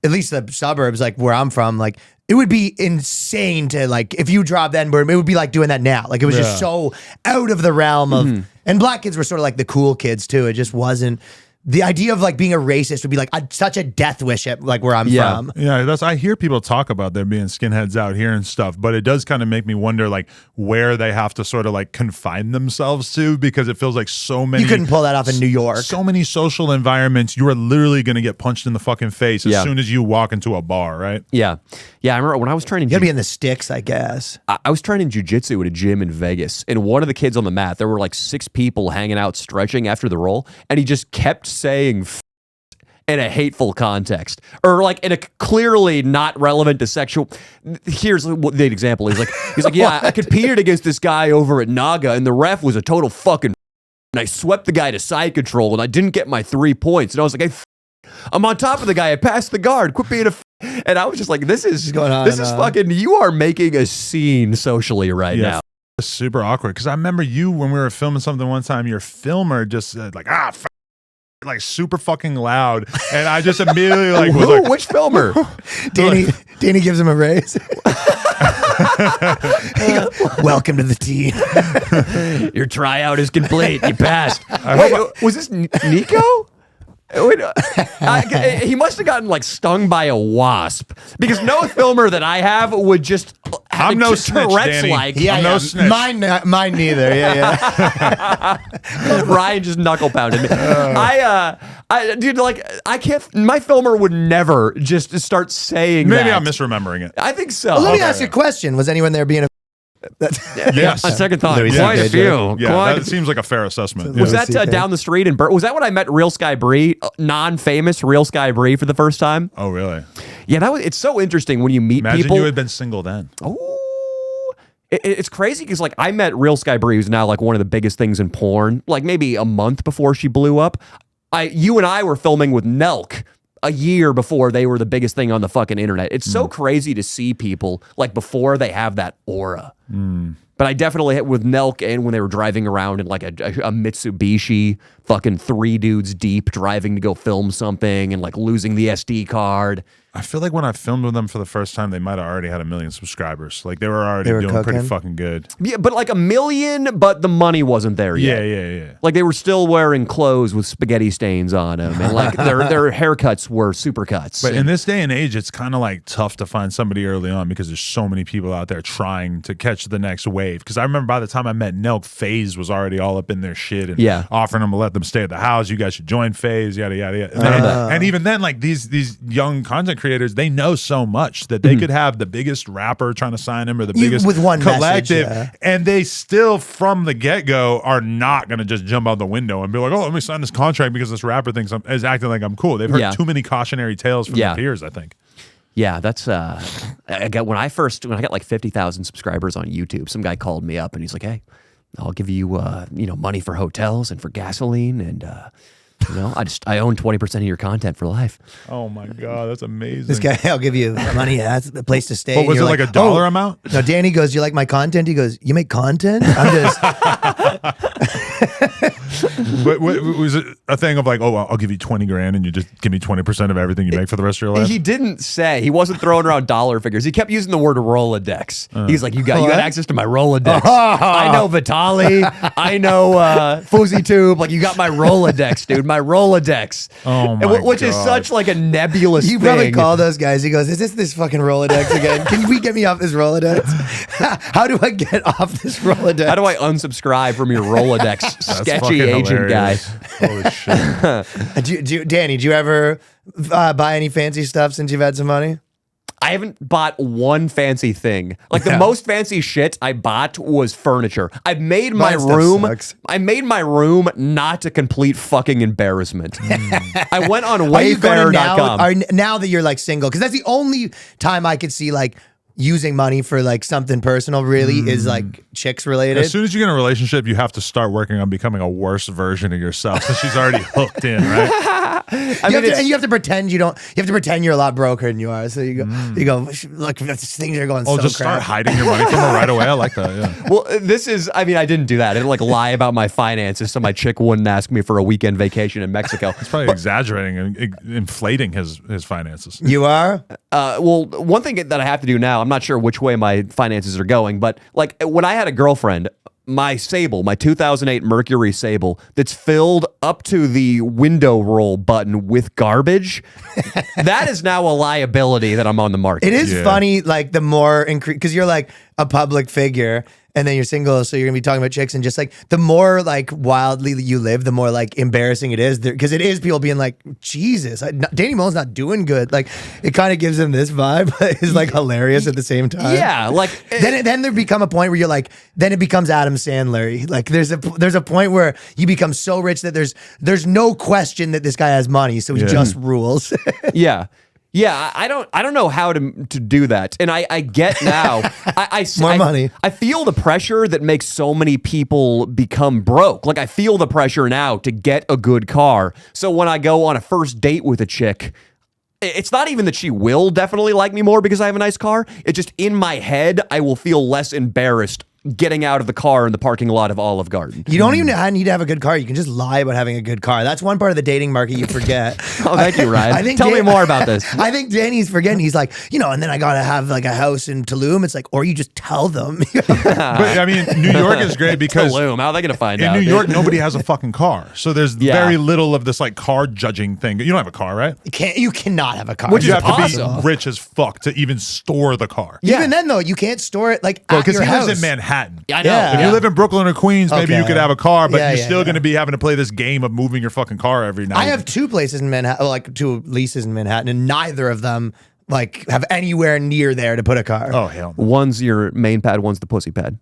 at least the suburbs, like where I'm from, like it would be insane to like, if you dropped that word, it would be like doing that now. Like it was just so out of the realm of, and black kids were sort of like the cool kids too. It just wasn't. The idea of like being a racist would be like such a death wish at like where I'm from. Yeah, I hear people talk about there being skinheads out here and stuff, but it does kind of make me wonder like where they have to sort of like confine themselves to, because it feels like so many. You couldn't pull that off in New York. So many social environments, you are literally going to get punched in the fucking face as soon as you walk into a bar, right? Yeah. Yeah, I remember when I was training. You gotta be in the sticks, I guess. I was training jujitsu at a gym in Vegas, and one of the kids on the mat, there were like 6 people hanging out stretching after the roll, and he just kept saying in a hateful context, or like in a clearly not relevant to sexual. Here's what the example is. Like he's like, yeah, I competed against this guy over at Naga, and the ref was a total fucking. And I swept the guy to side control, and I didn't get my 3 points. And I was like, I'm on top of the guy. I passed the guard. Quit being a. And I was just like, this is going on, This is fucking. You are making a scene socially right now. It's super awkward because I remember you when we were filming something one time. Your filmer just said like like super fucking loud, and I just immediately like was like, which filmer? Danny gives him a raise. Welcome to the team. Your tryout is complete. You passed. Wait, was this Nico? Wait, he must have gotten like stung by a wasp, because no filmer that I have would just. I'm no snitch, Danny. Like I'm no snitch. Mine neither. Yeah. Ryan just knuckle pounded me. Dude, like I can't. My filmer would never just start saying. Maybe that. I'm misremembering it. I think so. Well, let me ask you a question. Was anyone there being a Yes. On second thought, Louis quite a CK few. Yeah, Quite that seems like a fair assessment. Was Yeah. that down the street in was that when I met Real Sky Bree, non-famous Real Sky Bree for the first time? Oh, really? Yeah, it's so interesting when you meet Imagine people. you had been single then. It's crazy because like I met Real Sky Bree, who's now like one of the biggest things in porn, like maybe a month before she blew up. You and I were filming with Nelk a year before they were the biggest thing on the fucking internet. It's so crazy to see people like before they have that aura. But I definitely hit with Nelk and when they were driving around in like a Mitsubishi, fucking 3 dudes deep driving to go film something and like losing the SD card. I feel like when I filmed with them for the first time, they might have already had 1 million subscribers. Like they were already doing cooking? pretty fucking good. Yeah, but like 1 million, but the money wasn't there yet. Yeah. Like they were still wearing clothes with spaghetti stains on them, and like their haircuts were supercuts. But in this day and age, it's kind of like tough to find somebody early on because there's so many people out there trying to catch the next wave. Because I remember by the time I met Nelk, FaZe was already all up in their shit and offering them to let them stay at the house. You guys should join FaZe, yada yada yada. And even then, like these young content creators, they know so much that they could have the biggest rapper trying to sign him or the biggest with one collective, message, and they still from the get go are not going to just jump out the window and be like, "Oh, let me sign this contract because this rapper thinks is acting like I'm cool." They've heard too many cautionary tales from their peers, I think. Yeah, that's I got when I got like 50,000 subscribers on YouTube, some guy called me up and he's like, "Hey, I'll give you money for hotels and for gasoline and I own 20% of your content for life." Oh my God, that's amazing. This guy, I'll give you money. That's the place to stay. But was it You're like a dollar amount? No, Danny goes, "You like my content?" He goes, "You make content?" I'm just. But was it a thing of like, "Oh, I'll give you 20 grand and you just give me 20% of everything you make for the rest of your life"? He didn't say. He wasn't throwing around dollar figures. He kept using the word Rolodex. He's like, you got access to my Rolodex. I know Vitali. I know FuzzyTube. Like, you got my Rolodex, dude. My Rolodex. Oh my Which is God. such like a nebulous You thing. probably call those guys. He goes, "Is this fucking Rolodex again? Can we get me off this Rolodex? How do I get off this Rolodex?" How do I unsubscribe from your Rolodex sketchy fucking agent guy? hilarious. Holy shit. Danny, do you ever buy any fancy stuff since you've had some money? I haven't bought one fancy thing. Like the most fancy shit I bought was furniture. I made my room. I made my room not a complete fucking embarrassment. I went on Wayfair.com. Now that you're like single, because that's the only time I could see like using money for like something personal really is like chicks related. As soon as you get in a relationship, you have to start working on becoming a worse version of yourself since she's already hooked in, right? You have to pretend you don't. You have to pretend you're a lot broker than you are. So you go. Look, things are going. Oh, so just start hiding your money from her right away. I like that. Yeah. Well, this is. I mean, I didn't do that. I didn't like lie about my finances so my chick wouldn't ask me for a weekend vacation in Mexico. He's probably exaggerating and inflating his finances. You are. Well, one thing that I have to do now, I'm not sure which way my finances are going, but like when I had a girlfriend, my Sable, my 2008 Mercury Sable, that's filled up to the window roll button with garbage, that is now a liability that I'm on the market. It is funny, like the more because you're like a public figure. And then you're single, so you're gonna be talking about chicks, and just like the more like wildly you live, the more like embarrassing it is, because it is people being like, "Jesus, Danny Mullen's not doing good." Like it kind of gives him this vibe, but it's like hilarious at the same time. Yeah, like then there become a point where you're like, then it becomes Adam Sandler. Like there's a point where you become so rich that there's no question that this guy has money, so he just rules. Yeah. Yeah, I don't know how to do that, and I get now. More money. I feel the pressure that makes so many people become broke. Like I feel the pressure now to get a good car. So when I go on a first date with a chick, it's not even that she will definitely like me more because I have a nice car. It's just in my head I will feel less embarrassed getting out of the car in the parking lot of Olive Garden. You don't even need to have a good car. You can just lie about having a good car. That's one part of the dating market you forget. Oh, thank you, Ryan. Tell me more about this. I think Danny's forgetting. He's like, and then I gotta have like a house in Tulum. It's like, or you just tell them. But I mean, New York is great because Tulum. How are they gonna find out? In New York, nobody has a fucking car, so there's very little of this like car judging thing. You don't have a car, right? You cannot have a car. Which you have awesome. to be rich as fuck to even store the car. Even then, though, you can't store it like at Because your he house. lives in Manhattan. I know. If you live in Brooklyn or Queens, maybe you could have a car, but you're still going to be having to play this game of moving your fucking car every night. I have 2 places in Manhattan, like 2 leases in Manhattan, and neither of them like have anywhere near there to put a car. Oh hell. No. One's your main pad, one's the pussy pad.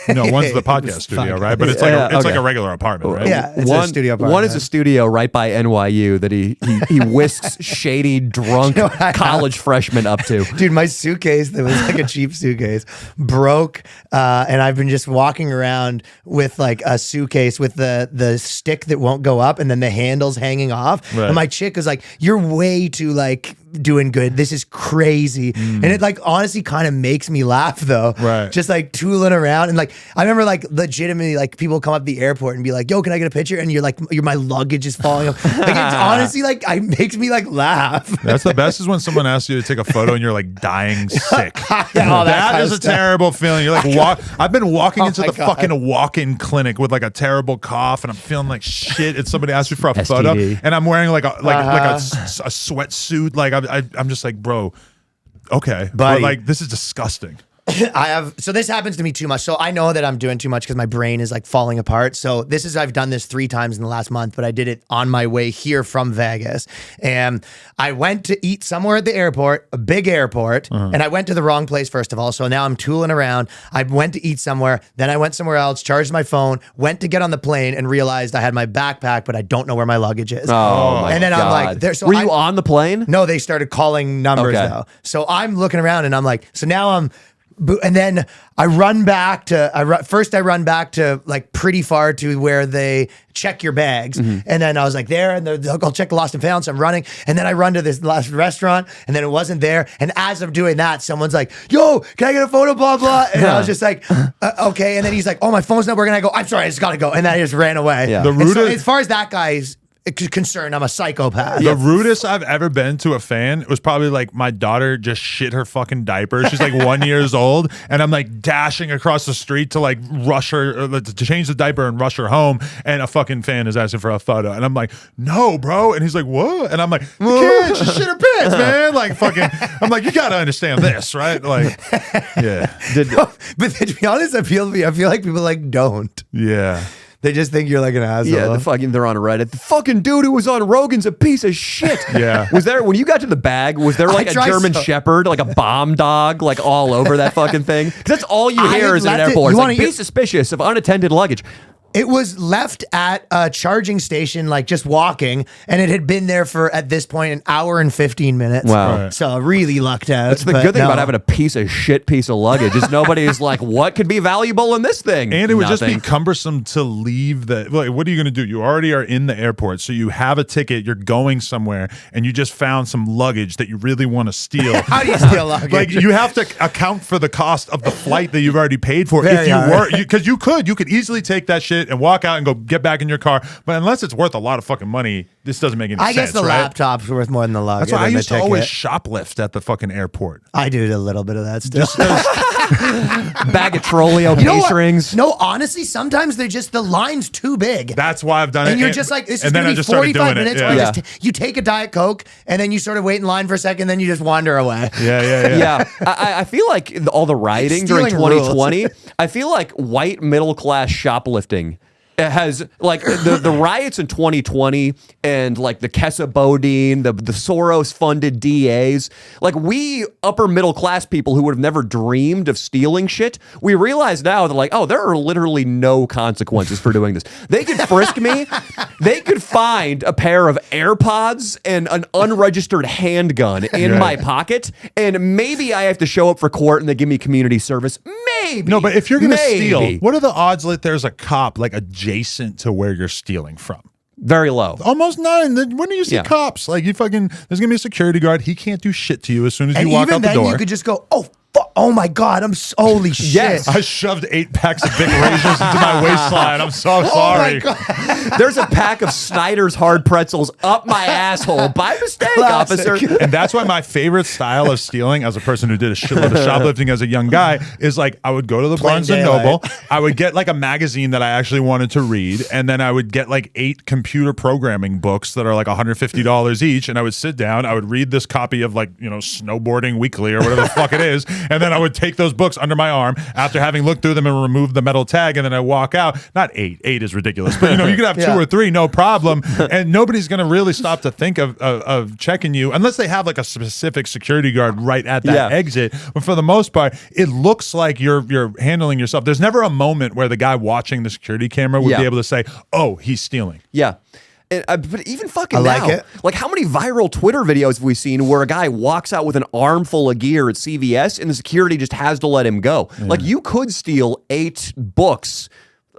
No, one's the podcast studio, right? But it's like it's like a regular apartment, right? Yeah, it's a studio apartment. One is a studio right by NYU that he whisks shady, drunk college freshmen up to. Dude, my suitcase that was like a cheap suitcase broke, and I've been just walking around with like a suitcase with the stick that won't go up and then the handles hanging off. Right. And my chick was like, "You're way too like doing good. This is crazy." And it like honestly kind of makes me laugh though. Right. Just like tooling around. And like I remember like legitimately like people come up the airport and be like, "Yo, can I get a picture?" And you're like, my luggage is falling off. Like it's honestly like it makes me like laugh. That's the best is when someone asks you to take a photo and you're like dying sick. Yeah, all that that kind is of a stuff. terrible feeling. You're like I've been walking into my the God. fucking walk-in clinic with like a terrible cough and I'm feeling like shit. And somebody asks me for a photo and I'm wearing like a sweatsuit. Like I'm just like, bro, okay, but like this is disgusting. So this happens to me too much. So I know that I'm doing too much because my brain is like falling apart. So I've done this 3 times in the last month, but I did it on my way here from Vegas. And I went to eat somewhere at the airport, a big airport, and I went to the wrong place first of all. So now I'm tooling around. I went to eat somewhere, then I went somewhere else, charged my phone, went to get on the plane and realized I had my backpack, but I don't know where my luggage is. Oh my and then God. I'm like, there. So were you on the plane? No, they started calling numbers Okay. though. So I'm looking around and I'm like, so now and then I run back to, first I run back to like pretty far to where they check your bags. And then I was like there and I'll check the lost and found. So I'm running. And then I run to this last restaurant and then it wasn't there. And as I'm doing that, someone's like, "Yo, can I get a photo, blah, blah." And I was just like, okay. And then he's like, "Oh, my phone's not working." I go, "I'm sorry, I just got to go." And then I just ran away. Yeah. The And so rudest- as far as that guy's concerned, I'm a psychopath. The rudest I've ever been to a fan was probably like my daughter just shit her fucking diaper. She's like 1 year old, and I'm like dashing across the street to like rush her to change the diaper and rush her home. And a fucking fan is asking for a photo, and I'm like, "No, bro." And he's like, "What?" And I'm like, "The kid, she shit her pants, man." Like fucking, I'm like, "You gotta understand this, right?" Like, yeah, But to be honest, I feel like people like don't. yeah. They just think you're like an asshole. Yeah, they're on Reddit. The fucking dude who was on Rogan's a piece of shit. Yeah. Was there, when you got to the bag, was there like a tried German so- Shepherd, like a bomb dog, like all over that fucking thing? Because that's all you I hear is in an left it- airport. you It's wanna like, be hear- suspicious of unattended luggage. It was left at a charging station, like just walking, and it had been there for, at this point, an hour and 15 minutes. Wow. Right. So I really lucked out. That's the good thing about having a piece of luggage is nobody's like, what could be valuable in this thing? And it would just be Nothing. cumbersome to leave the. Like, what are you going to do? You already are in the airport, so you have a ticket. You're going somewhere, and you just found some luggage that you really want to steal. How do you steal luggage? Like you have to account for the cost of the flight that you've already paid for. Very if you hard. were, because you could easily take that shit and walk out and go get back in your car. But unless it's worth a lot of fucking money, this doesn't make any sense. I guess the right? laptop's worth more than the luggage. That's why I and the used to always ticket. shoplift at the fucking airport. I do a little bit of that still. Bag of Troleo You know case what? rings. No, honestly, sometimes they're just, the line's too big. That's why I've done it. And you're just like, this is and then going I to be just started 45 doing minutes. it. Or Yeah. you take a Diet Coke and then you sort of wait in line for a second, then you just wander away. Yeah. Yeah, I feel like all the rioting during Stealing rules. 2020, I feel like white middle class shoplifting has like the riots in 2020 and like the Kessa Bodine, the Soros funded DAs, like we upper middle class people who would have never dreamed of stealing shit, we realize now that like, oh, there are literally no consequences for doing this. They could frisk me. They could find a pair of AirPods and an unregistered handgun in my pocket, and maybe I have to show up for court and they give me community service. Maybe. No, but if you're going to Maybe. steal, what are the odds that there's a cop like adjacent to where you're stealing from? Very low. Almost none. When do you see Yeah. cops? Like you fucking, there's gonna be a security guard. He can't do shit to you as soon as And you walk even out the then, door. you could just go, oh my God, holy shit. Yes. I shoved 8 packs of Bic razors into my waistline. I'm so sorry. Oh my God. There's a pack of Snyder's hard pretzels up my asshole by mistake, Classic. officer. And that's why my favorite style of stealing, as a person who did a shitload of shoplifting as a young guy, is like I would go to the Barnes and daylight. Noble. I would get like a magazine that I actually wanted to read, and then I would get like 8 computer programming books that are like $150 each, and I would sit down. I would read this copy of like Snowboarding Weekly or whatever the fuck it is, And then I would take those books under my arm after having looked through them and removed the metal tag, and then I walk out. Not 8 is ridiculous, but you could have 2 or 3, no problem, and nobody's gonna really stop to think of checking you unless they have like a specific security guard right at that exit. But for the most part, it looks like you're handling yourself. There's never a moment where the guy watching the security camera would be able to say, "Oh, he's stealing." Yeah. But even fucking I like now, it. like how many viral Twitter videos have we seen where a guy walks out with an armful of gear at CVS and the security just has to let him go? Like you could steal 8 books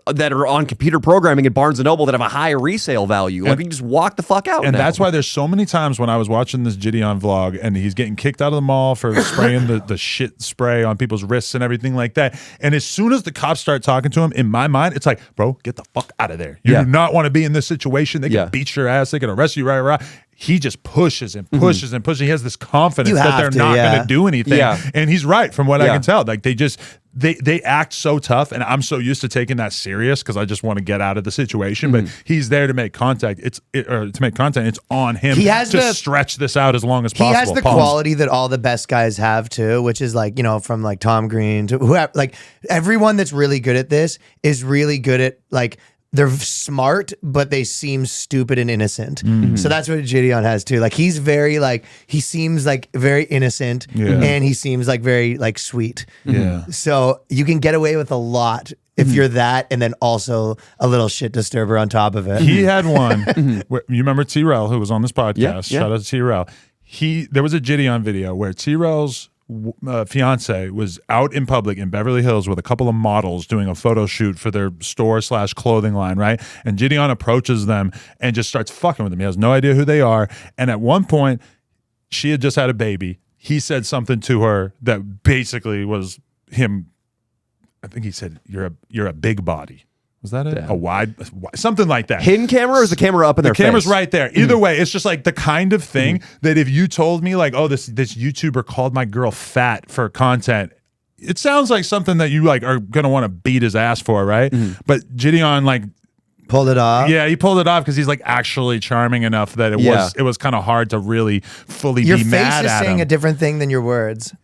that are on computer programming at Barnes & Noble that have a high resale value. Like you just walk the fuck out. And now. that's why there's so many times when I was watching this Gideon vlog and he's getting kicked out of the mall for spraying the shit spray on people's wrists and everything like that. And as soon as the cops start talking to him, in my mind, it's like, bro, get the fuck out of there. You do not want to be in this situation. They can beat your ass. They can arrest you, right. He just pushes and pushes and pushes. He has this confidence that they're not going to do anything. And he's right from what I can tell. Like they act so tough, and I'm so used to taking that serious because I just want to get out of the situation. But he's there to make contact. To make content. It's on him to stretch this out as long as possible. He has the quality that all the best guys have too, which is like, from like Tom Green to whoever. Like everyone that's really good at this is really good at like. They're smart, but they seem stupid and innocent. So that's what Gideon has too. Like he's very like he seems like very innocent, and he seems like very like sweet. Yeah. So you can get away with a lot if you're that, and then also a little shit disturber on top of it. He had one. Where, you remember T-Rel, who was on this podcast? Shout out to T-Rel. There was a Gideon video where T-Rel's fiance was out in public in Beverly Hills with a couple of models doing a photo shoot for their store/clothing line, right? And Gideon approaches them and just starts fucking with them. He has no idea who they are. And at one point, she had just had a baby. He said something to her that basically was him. I think he said, "You're a big body." Was that it? A wide, something like that. Hidden camera, or is the camera up in their face? The camera's right there. Either way, it's just like the kind of thing that if you told me like, oh, this YouTuber called my girl fat for content, it sounds like something that you like are gonna want to beat his ass for, right? But Gideon like pulled it off. Yeah, he pulled it off because he's like actually charming enough that it was kind of hard to really fully your be mad at him. Your face is saying a different thing than your words.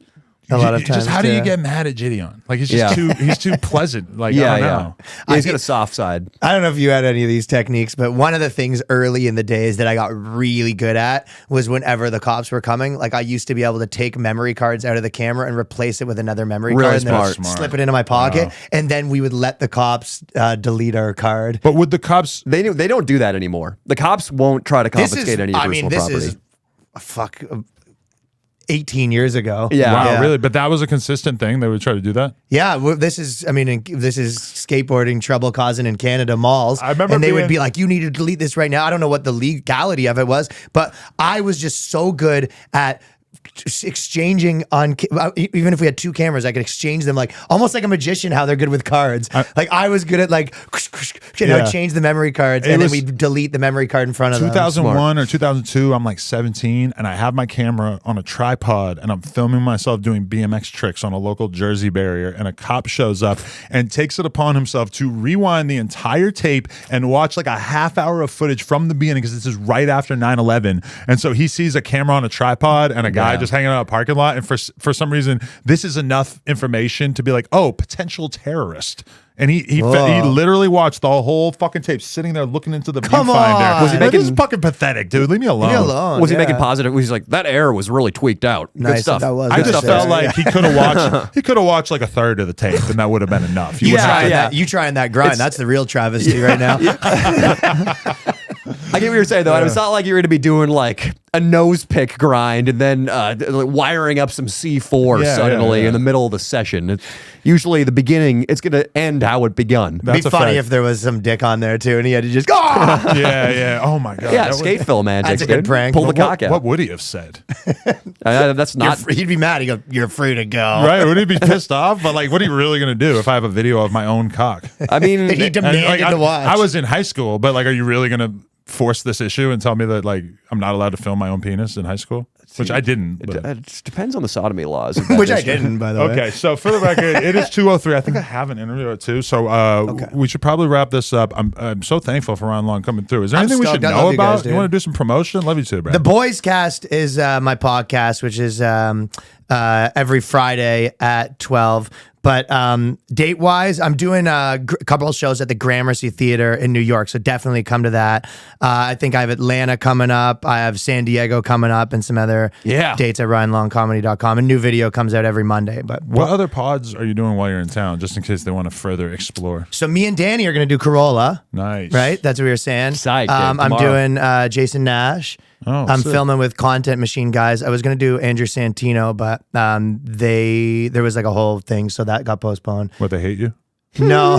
A lot of times. Just how do you get mad at Gideon? Like he's just he's too pleasant. Like I don't know. He's got a soft side. I don't know if you had any of these techniques, but one of the things early in the days that I got really good at was whenever the cops were coming, like I used to be able to take memory cards out of the camera and replace it with another memory card and then slip it into my pocket, and then we would let the cops delete our card. But would the cops? They don't do that anymore. The cops won't try to confiscate any personal property. This is 18 years ago. Wow, really? But that was a consistent thing. They would try to do that? Yeah, well, this is skateboarding trouble causing in Canada malls. I remember and they would be like, you need to delete this right now. I don't know what the legality of it was, but I was just so good at exchanging on, even if we had 2 cameras, I could exchange them like almost like a magician, how they're good with cards. Like I was good at like, change the memory cards and then we'd delete the memory card in front of them. 2001 or 2002, I'm like 17 and I have my camera on a tripod and I'm filming myself doing BMX tricks on a local Jersey barrier, and a cop shows up and takes it upon himself to rewind the entire tape and watch like a half hour of footage from the beginning, because this is right after 9/11. And so he sees a camera on a tripod and a guy just hanging out in a parking lot, and for some reason this is enough information to be like, oh, potential terrorist. And he literally watched the whole fucking tape, sitting there looking into the viewfinder. Was he making? This is fucking pathetic, dude. Leave me alone. Leave me alone. Was he making positive? Was he like, that error was really tweaked out? Nice, good stuff. that was I just felt like he could have watched. He could have watched like a third of the tape, and that would have been enough. You trying that grind? That's the real travesty right now. I get what you're saying though. It's not like you're going to be doing like a nose pick grind and then wiring up some C4 suddenly in the middle of the session. Usually the beginning, it's going to end how it begun. It'd be funny if there was some dick on there too, and he had to just go. Oh my god. Yeah, skate film magic. That's a good prank. Pull the cock out. What would he have said? That's not. He'd be mad. He'd go, "You're free to go." Right? Would he be pissed off? But like, what are you really going to do if I have a video of my own cock? I mean, he demanded to watch. I was in high school, but like, are you really going to force this issue and tell me that like I'm not allowed to film my own penis in high school? Which I didn't. It just depends on the sodomy laws. Which I didn't, by the way. Okay, so for the record, it is 2:03. I think I have an interview at 2, so we should probably wrap this up. I'm so thankful for Ron Long coming through. Is there anything we should know about? You want to do some promotion? Love you too, Brad. The Boys Cast is my podcast, which is every Friday at 12. But date wise, I'm doing a couple of shows at the Gramercy Theater in New York, so definitely come to that. I think I have Atlanta coming up. I have San Diego coming up, and some other dates at RyanLongComedy.com. A new video comes out every Monday. But what other pods are you doing while you're in town, just in case they want to further explore? So me and Danny are going to do Corolla. Nice, right? That's what we were saying. Psyched, I'm doing Jason Nash. I'm sick. filming with Content Machine guys. I was gonna do Andrew Santino, but there was like a whole thing, so that got postponed. What, they hate you? No,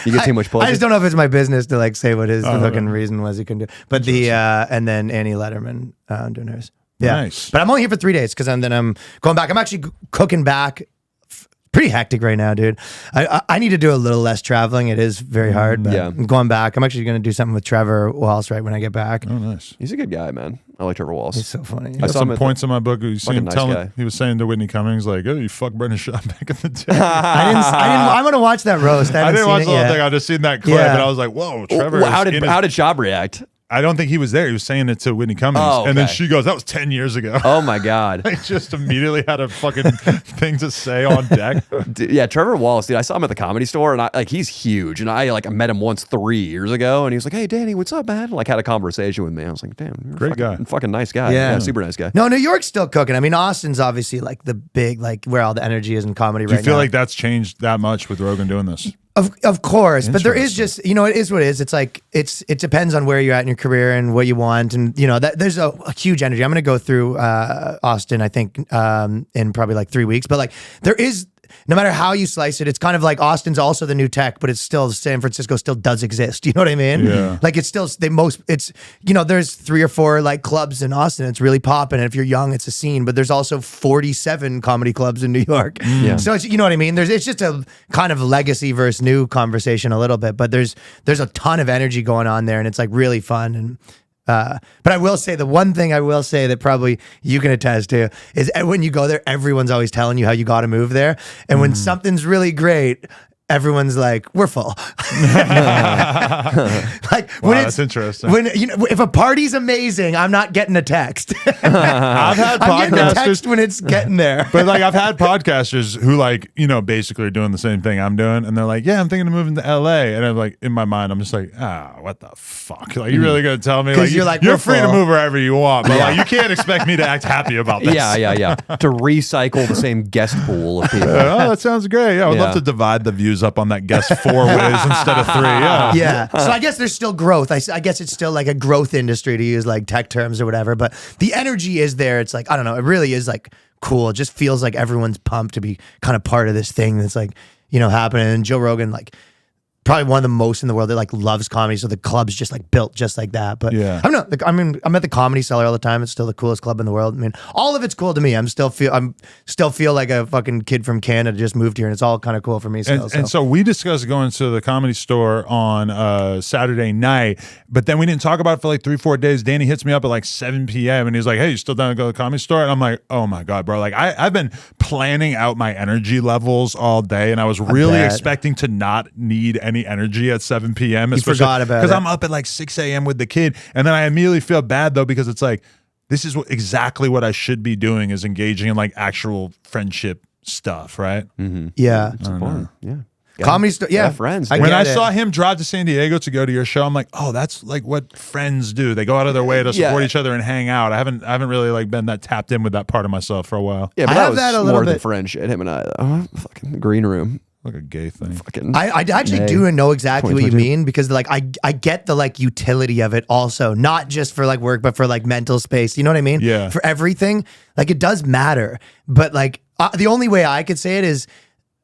You get too much pussy. I just don't know if it's my business to like say what his fucking reason was he couldn't do. But and then Annie Letterman doing hers. Yeah, Nice. But I'm only here for 3 days because then I'm going back. I'm actually cooking back. Pretty hectic right now, dude. I need to do a little less traveling. It is very hard, but I'm going back. I'm actually going to do something with Trevor Wallace right when I get back. Oh, nice. He's a good guy, man. I like Trevor Wallace. He's so funny. I saw some points in my book. You see him nice telling, guy. he was saying to Whitney Cummings, like, "Oh, you fucked Brendan Schaub back in the day." I'm going to watch that roast. I didn't watch the whole yet. thing. I just seen that clip, and I was like, "Whoa, Trevor!" How did Schaub react? I don't think he was there. He was saying it to Whitney Cummings, and then she goes, "That was 10 years ago." Oh my God. I just immediately had a fucking thing to say on deck. Yeah, Trevor Wallace, dude. I saw him at the Comedy Store, and he's huge. And I met him once 3 years ago, and he was like, "Hey, Danny, what's up, man?" Like had a conversation with me. I was like, "Damn, you're Great guy, fucking nice guy, yeah, super nice guy." No, New York's still cooking. I mean, Austin's obviously like the big, like where all the energy is in comedy right now. Do you feel like that's changed that much with Rogan doing this? Of course, but there is just, it is what it is. It's like it depends on where you're at in your career and what you want, and there's a huge energy. I'm going to go through Austin, I think, in probably like 3 weeks. But like there is, no matter how you slice it, it's kind of like Austin's also the new tech, but it's still San Francisco still does exist. You know what I mean? Yeah. Like it's still there's 3 or 4 like clubs in Austin. It's really popping. And if you're young, it's a scene. But there's also 47 comedy clubs in New York. Yeah. So it's, you know what I mean? It's just a kind of legacy versus new conversation a little bit. But there's a ton of energy going on there, and it's like really fun. And but I will say the one thing I will say that probably you can attest to is when you go there, everyone's always telling you how you got to move there. And when something's really great, everyone's like, "We're full." Like Wow, when that's interesting. When if a party's amazing, I'm not getting a text. I've had I'm getting a podcasters, text when it's getting there. but like I've had podcasters who like basically are doing the same thing I'm doing, and they're like, "Yeah, I'm thinking of moving to LA," and I'm like, in my mind, I'm just like, what the fuck? Like, you really gonna tell me? Like, you're free to move wherever you want, but like, you can't expect me to act happy about this. Yeah. To recycle the same guest pool of people. Oh, that sounds great. Yeah, I would love to divide the views up on that guest 4 ways instead of 3. Yeah. So I guess there's still growth. I guess it's still like a growth industry, to use like tech terms or whatever. But the energy is there. It's like, I don't know. It really is like cool. It just feels like everyone's pumped to be kind of part of this thing that's like, happening. And Joe Rogan, like, probably one of the most in the world that like loves comedy, so the club's just like built just like that. But yeah, I don't know. I'm at the Comedy Cellar all the time. It's still the coolest club in the world. I mean, all of it's cool to me. I'm still feel like a fucking kid from Canada just moved here, and it's all kind of cool for me. Still, and so we discussed going to the Comedy Store on Saturday night, but then we didn't talk about it for like 3-4 days. Danny hits me up at like 7 p.m. and he's like, "Hey, you still down to go to the Comedy Store?" And I'm like, "Oh my god, bro! Like I've been planning out my energy levels all day, and I was really expecting to not need any energy at 7 p.m. You forgot about it. Because I'm up at like 6 a.m. with the kid. And then I immediately feel bad though, because it's like, this is exactly what I should be doing, is engaging in like actual friendship stuff, right? Mm-hmm. Yeah. It's important. Yeah. Comedy Store, yeah. Friends. When I saw him drive to San Diego to go to your show, I'm like, oh, that's like what friends do. They go out of their way to support each other and hang out. I haven't really like been that tapped in with that part of myself for a while. Yeah, but I that have was that a little more than bit. friendship. Him and I, though. Fucking green room. Like a gay thing. I actually do know exactly what you mean, because like I get the like utility of it also, not just for like work, but for like mental space. You know what I mean? Yeah. For everything, like it does matter. But like the only way I could say it is,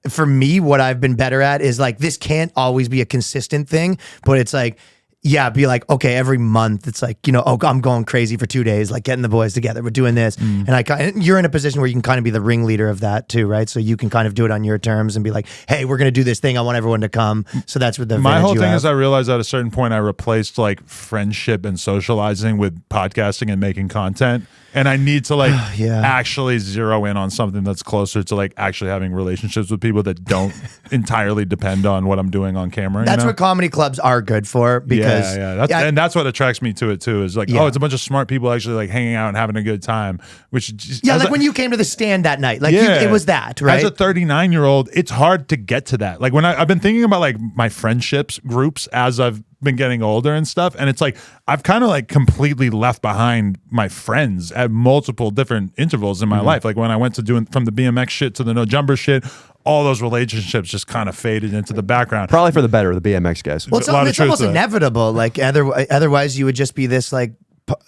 for me, what I've been better at is like, this can't always be a consistent thing, but it's like, yeah, be like, okay, every month it's like, I'm going crazy for 2 days, like getting the boys together, we're doing this. And you're in a position where you can kind of be the ringleader of that too, right? So you can kind of do it on your terms and be like, hey, we're going to do this thing. I want everyone to come. So that's what my whole thing is, I realized at a certain point I replaced like friendship and socializing with podcasting and making content. And I need to like actually zero in on something that's closer to like actually having relationships with people that don't entirely depend on what I'm doing on camera. That's what comedy clubs are good for, because because and that's what attracts me to it too. Is like, oh, it's a bunch of smart people actually like hanging out and having a good time. Which just, like when you came to the stand that night, like it was that, right? As a 39-year-old, it's hard to get to that. Like when I've been thinking about like my friendships groups as I've been getting older and stuff, and it's like I've kind of like completely left behind my friends at multiple different intervals in my life. Like when I went to doing from the BMX shit to the no jumper shit, all those relationships just kind of faded into the background. Probably for the better, the BMX guys. Well, it's almost inevitable. Like otherwise, you would just be this like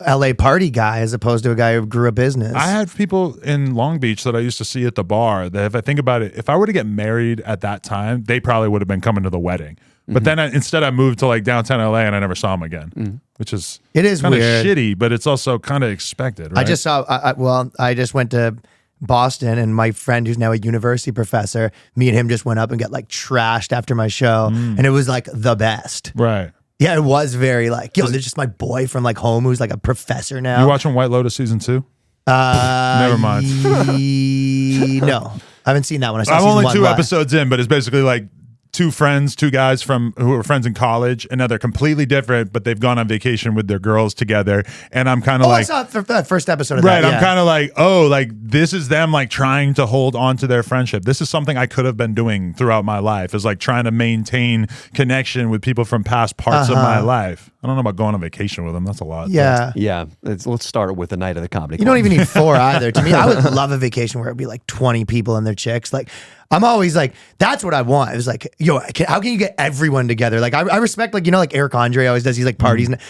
LA party guy as opposed to a guy who grew a business. I had people in Long Beach that I used to see at the bar that if I think about it, if I were to get married at that time, they probably would have been coming to the wedding. But then instead I moved to like downtown LA and I never saw them again, which is kind of shitty, but it's also kind of expected, right? I just saw, I just went to Boston and my friend who's now a university professor, me and him just went up and got like trashed after my show and it was like the best. Right. Yeah, it was very like, yo, there's just my boy from like home who's like a professor now. You watching White Lotus season 2? Never mind. No, I haven't seen that one. I'm only 2 episodes in, but it's basically like 2 guys who were friends in college, and now they're completely different, but they've gone on vacation with their girls together. And I'm kind of like, I saw the first episode of right, that. I'm kind of like, oh, like this is them like trying to hold on to their friendship. This is something I could have been doing throughout my life, is like trying to maintain connection with people from past parts of my life. I don't know about going on vacation with them. That's a lot. Yeah. Yeah. Let's start with the night of the comedy. You don't even need 4 either. To me, I would love a vacation where it'd be like 20 people and their chicks. Like, I'm always like, that's what I want. It was like, yo, how can you get everyone together? Like, I respect, like, you know, like Eric Andre always does these like parties. And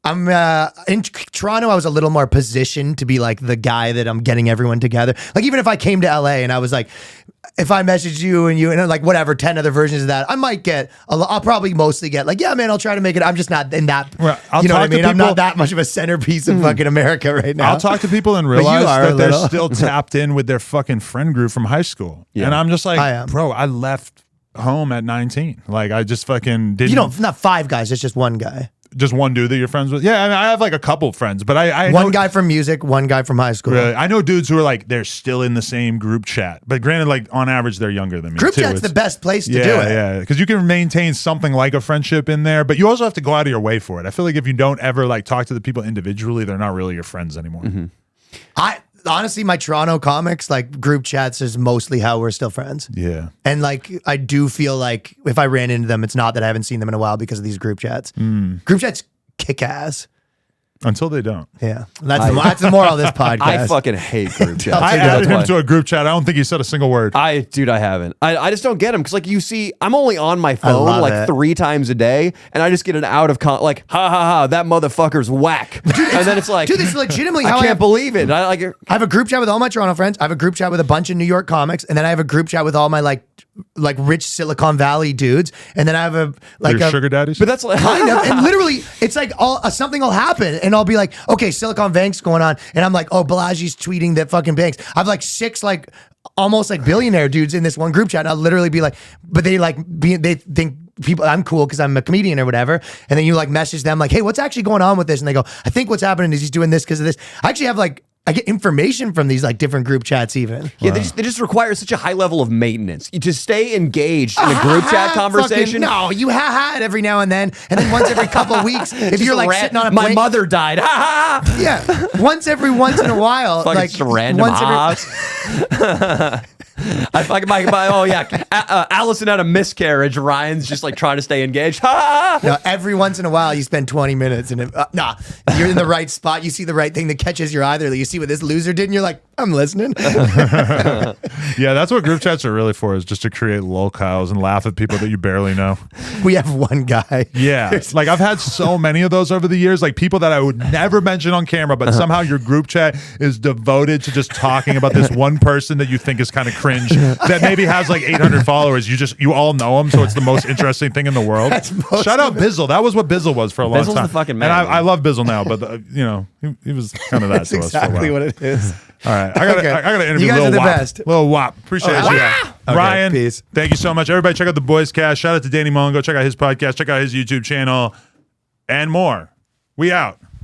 I'm in Toronto, I was a little more positioned to be like the guy that I'm getting everyone together. Like, even if I came to LA and I was like, if I messaged you and like whatever, 10 other versions of that, I might get, I'll probably mostly get like, yeah, man, I'll try to make it. I'm just not in that, you know what I mean? I'm not that much of a centerpiece of fucking America right now. I'll talk to people and realize that they're still tapped in with their fucking friend group from high school. Yeah. And I'm just like, bro, I left home at 19. Like, I just fucking didn't. You know, not 5 guys, it's just one guy. Just one dude that you're friends with? Yeah, I mean, I have like a couple friends, but I one guy from music, one guy from high school. Really, I know dudes who are like, they're still in the same group chat. But granted, like on average, they're younger than me. Group chat's the best place to do it. Yeah, because you can maintain something like a friendship in there, but you also have to go out of your way for it. I feel like if you don't ever like talk to the people individually, they're not really your friends anymore. Honestly, my Toronto comics, like group chats is mostly how we're still friends. Yeah. And like, I do feel like if I ran into them, it's not that I haven't seen them in a while because of these group chats. Group chats kick ass. Until they don't. Yeah. That's the moral of this podcast. I fucking hate group chats. I added him to a group chat. I don't think he said a single word. Dude, I haven't. I just don't get him. Because like you see, I'm only on my phone like 3 times a day. And I just get an out of like, ha ha ha, that motherfucker's whack. And then it's like, dude, this is legitimately how I can't believe it. I have a group chat with all my Toronto friends. I have a group chat with a bunch of New York comics. And then I have a group chat with all my like rich Silicon Valley dudes. And then I have a sugar daddies. But that's like kind of, and literally it's like something will happen and I'll be like, okay, Silicon Bank's going on, and I'm like, oh, Balaji's tweeting that fucking banks. I've like 6 like almost like billionaire dudes in this one group chat. And I'll literally be like, but they think people, I'm cool because I'm a comedian or whatever. And then you like message them like, hey, what's actually going on with this? And they go, I think what's happening is he's doing this because of this. I actually have like, I get information from these like different group chats even. Yeah, they just require such a high level of maintenance. To stay engaged in a group chat conversation. No, you ha it every now and then once every couple of weeks, if you're like sitting on a my mother died. Ha ha. Yeah, once in a while, like just random I fucking Allison had a miscarriage. Ryan's just like trying to stay engaged. Ha! No, every once in a while you spend 20 minutes and you're in the right spot. You see the right thing that catches your eye. You see what this loser did, and you're like, I'm listening. Yeah, that's what group chats are really for, is just to create lolcows and laugh at people that you barely know. We have one guy. Yeah, like I've had so many of those over the years, like people that I would never mention on camera, but somehow your group chat is devoted to just talking about this one person that you think is kind of cringe, that maybe has like 800 followers. You all know him, so it's the most interesting thing in the world. Shout out Bizzle. That was what Bizzle was for a long time. Bizzle's the fucking man. And I love Bizzle now, but he was kind of that That's to us for a while. exactly what it is. All right, I gotta interview you guys Lil are the Wop. best. Lil Wop, appreciate you. Okay, Ryan, peace. Thank you so much. Everybody, check out the Boys Cast. Shout out to Danny Mullen. Go check out his podcast. Check out his YouTube channel, and more. We out.